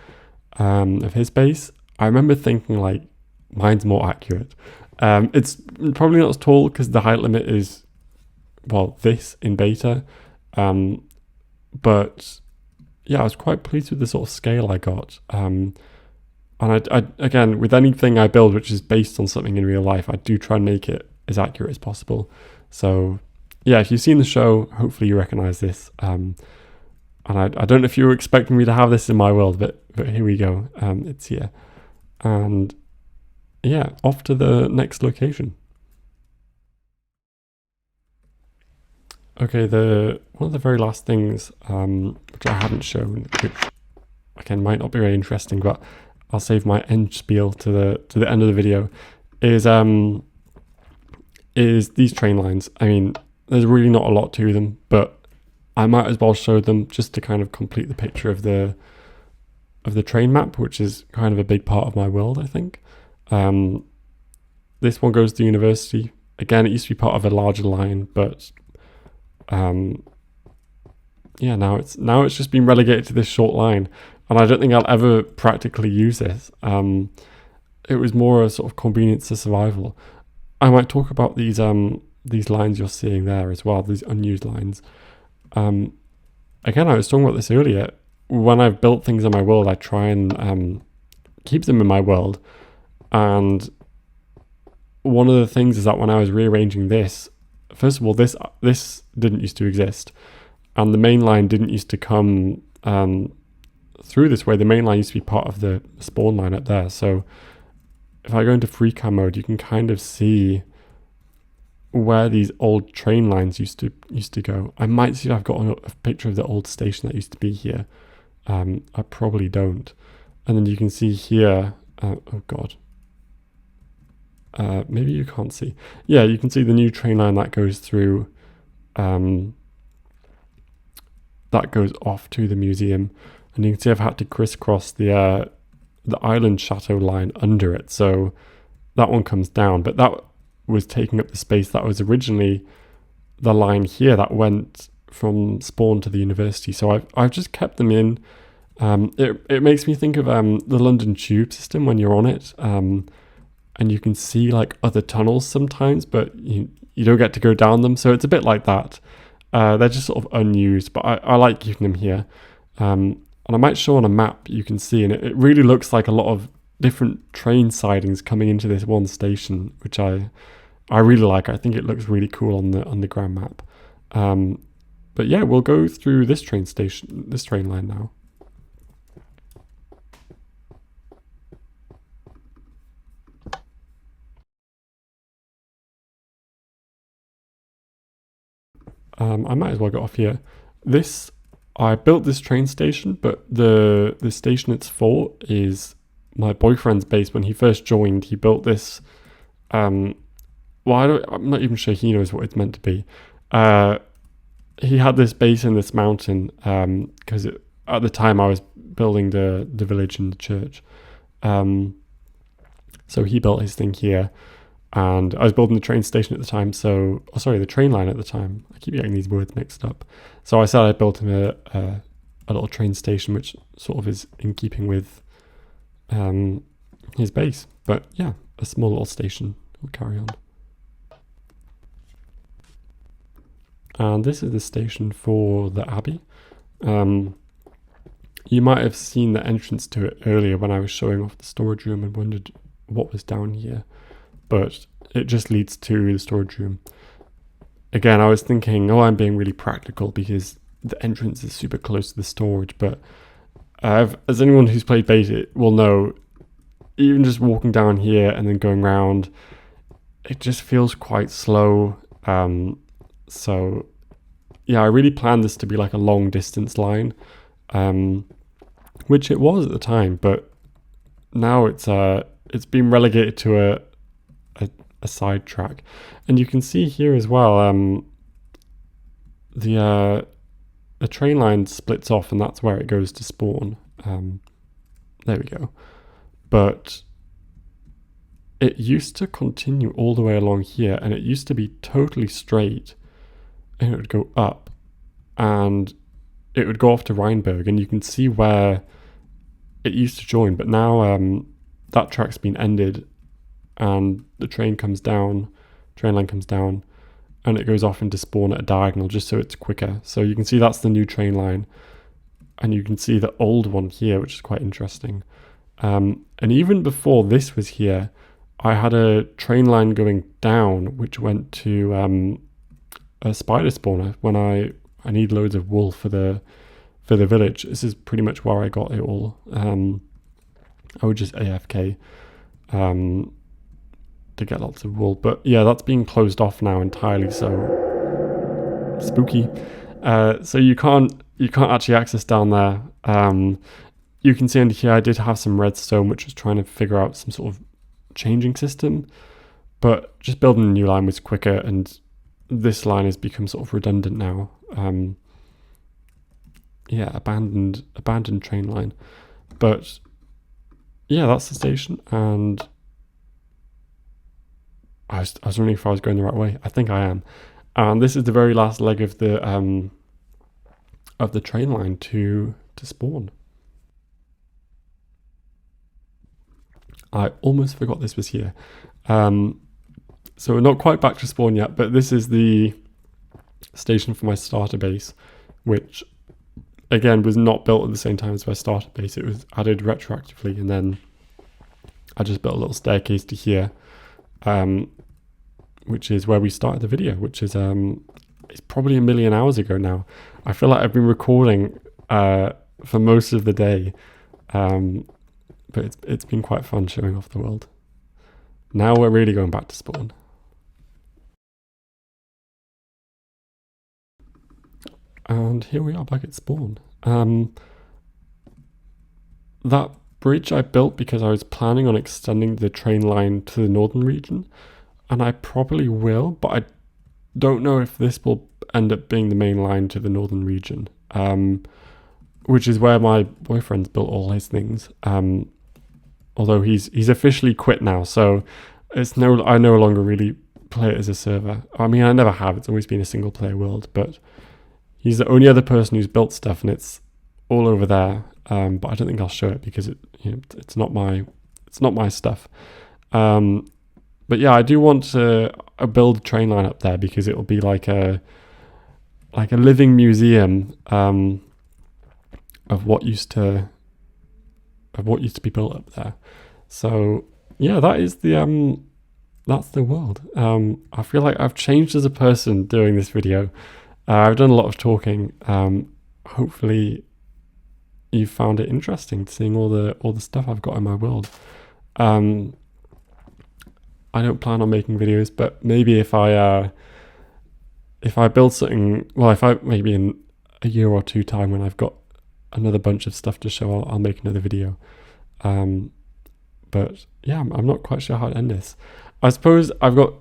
of his base, I remember thinking like mine's more accurate. It's probably not as tall because the height limit is, this in beta. But yeah, I was quite pleased with the sort of scale I got. And I again, with anything I build which is based on something in real life, I do try and make it as accurate as possible. So yeah, if you've seen the show, hopefully you recognize this. And I don't know if you were expecting me to have this in my world, but here we go. It's here. And yeah, off to the next location. Okay, one of the very last things, which I haven't shown, which again might not be very interesting, but I'll save my end spiel to the end of the video, is these train lines. I mean, there's really not a lot to them, but I might as well show them just to kind of complete the picture of the train map, which is kind of a big part of my world, I think. This one goes to university. Again, it used to be part of a larger line, but yeah, now it's just been relegated to this short line, and I don't think I'll ever practically use this. It was more a sort of convenience to survival. I might talk about these lines you're seeing there as well, these unused lines. Again, I was talking about this earlier. When I've built things in my world, I try and keep them in my world. And one of the things is that when I was rearranging this, first of all, this didn't used to exist, and the main line didn't used to come through this way. The main line used to be part of the spawn line up there. So if I go into free cam mode, you can kind of see where these old train lines used to go. I might see if I've got a picture of the old station that used to be here. I probably don't. And then you can see here, oh god. Maybe you can't see. Yeah, you can see the new train line that goes through, that goes off to the museum. And you can see I've had to crisscross the island Chateau line under it. So that one comes down, but that was taking up the space that was originally the line here that went from spawn to the university. So I've just kept them in. It makes me think of the London Tube system when you're on it, and you can see like other tunnels sometimes, but you don't get to go down them. So it's a bit like that. They're just sort of unused, but I like keeping them here. And I might show on a map, you can see, and it really looks like a lot of different train sidings coming into this one station, which I really like. I think it looks really cool on the ground map. But yeah, we'll go through this train line now. I might as well get off here. I built this train station, but the station it's for is my boyfriend's base. When he first joined, he built this. I'm not even sure he knows what it's meant to be. He had this base in this mountain because at the time I was building the village and the church. So he built his thing here. And I was building the train station at the time, the train line at the time. I keep getting these words mixed up. So I said I built him a little train station, which sort of is in keeping with his base. But yeah, a small little station. We'll carry on. And this is the station for the Abbey. You might have seen the entrance to it earlier when I was showing off the storage room and wondered what was down here. But it just leads to the storage room. Again, I was thinking, I'm being really practical because the entrance is super close to the storage, but as anyone who's played beta will know, even just walking down here and then going around, it just feels quite slow. So yeah, I really planned this to be like a long distance line, which it was at the time, but now it's been relegated to a side track. And you can see here as well, the train line splits off, and that's where it goes to spawn. There we go. But it used to continue all the way along here, and it used to be totally straight, and it would go up, and it would go off to Reinburg, and you can see where it used to join. But now that track's been ended, and the train line comes down, and it goes off into spawn at a diagonal just so it's quicker. So you can see that's the new train line, and you can see the old one here, which is quite interesting. And even before this was here, I had a train line going down which went to a spider spawner when I need loads of wool for the village. This is pretty much where I got it all. I would just AFK to get lots of wool, but yeah, that's being closed off now entirely, so spooky. So you can't actually access down there. You can see under here I did have some redstone, which was trying to figure out some sort of changing system, but just building a new line was quicker, and this line has become sort of redundant now. Yeah, abandoned train line. But yeah, that's the station, and I was wondering if I was going the right way. I think I am. And this is the very last leg of the train line to spawn. I almost forgot this was here. So we're not quite back to spawn yet, but this is the station for my starter base, which again was not built at the same time as my starter base. It was added retroactively, and then I just built a little staircase to here, which is where we started the video, which is it's probably a million hours ago now. I feel like I've been recording for most of the day, but it's been quite fun showing off the world. Now we're really going back to spawn. And here we are back at spawn. That bridge I built because I was planning on extending the train line to the northern region, and I probably will, but I don't know if this will end up being the main line to the northern region, which is where my boyfriend's built all his things. Although he's officially quit now, so I no longer really play it as a server. I mean, I never have. It's always been a single player world, but he's the only other person who's built stuff, and it's all over there. But I don't think I'll show it because it's not my stuff. But yeah, I do want to build a train line up there because it will be like a living museum of what used to be built up there. So yeah, that's the world. I feel like I've changed as a person doing this video. I've done a lot of talking. Hopefully you found it interesting seeing all the stuff I've got in my world. I don't plan on making videos, but maybe if I build something, well, if I maybe in a year or two time when I've got another bunch of stuff to show, I'll make another video. But yeah, I'm not quite sure how to end this. I suppose I've got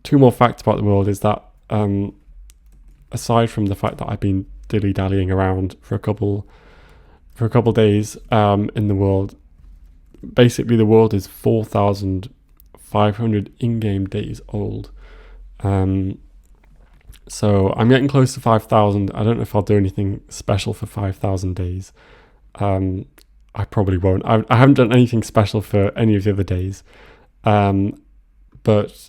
two more facts about the world. Is that aside from the fact that I've been dilly-dallying around for a couple days in the world, basically the world is 4,500 in-game days old. So I'm getting close to 5,000. I don't know if I'll do anything special for 5,000 days. I probably won't. I haven't done anything special for any of the other days. But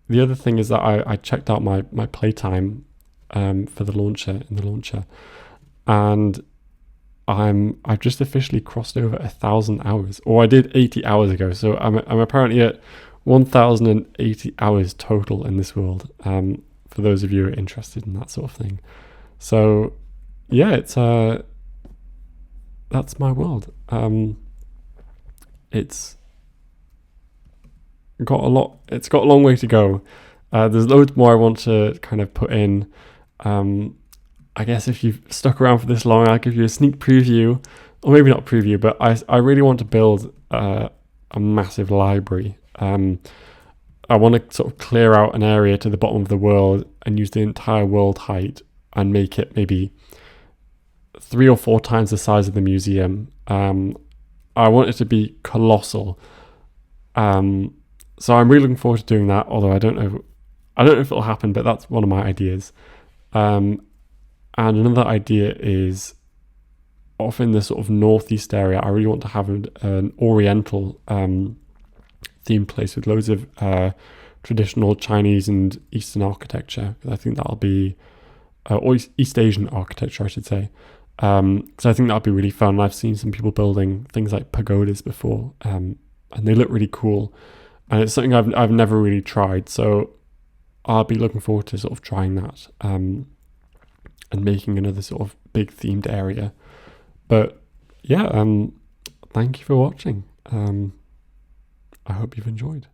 the other thing is that I checked out my playtime for the launcher, and I've just officially crossed over 1,000 hours, or I did 80 hours ago. So I'm apparently at 1,080 hours total in this world. For those of you who are interested in that sort of thing. So yeah, it's that's my world. It's got a long way to go. There's loads more I want to kind of put in. I guess if you've stuck around for this long, I'll give you a sneak preview, or maybe not preview, but I really want to build a massive library. I want to sort of clear out an area to the bottom of the world and use the entire world height and make it maybe 3 or 4 times the size of the museum. I want it to be colossal. So I'm really looking forward to doing that, although I don't know if it'll happen, but that's one of my ideas. And another idea is off in the sort of northeast area. I really want to have an oriental themed place with loads of traditional Chinese and Eastern architecture. I think that'll be, or East Asian architecture, I should say. So I think that'll be really fun. I've seen some people building things like pagodas before, and they look really cool. And it's something I've never really tried. So I'll be looking forward to sort of trying that and making another sort of big themed area. But yeah, thank you for watching. I hope you've enjoyed.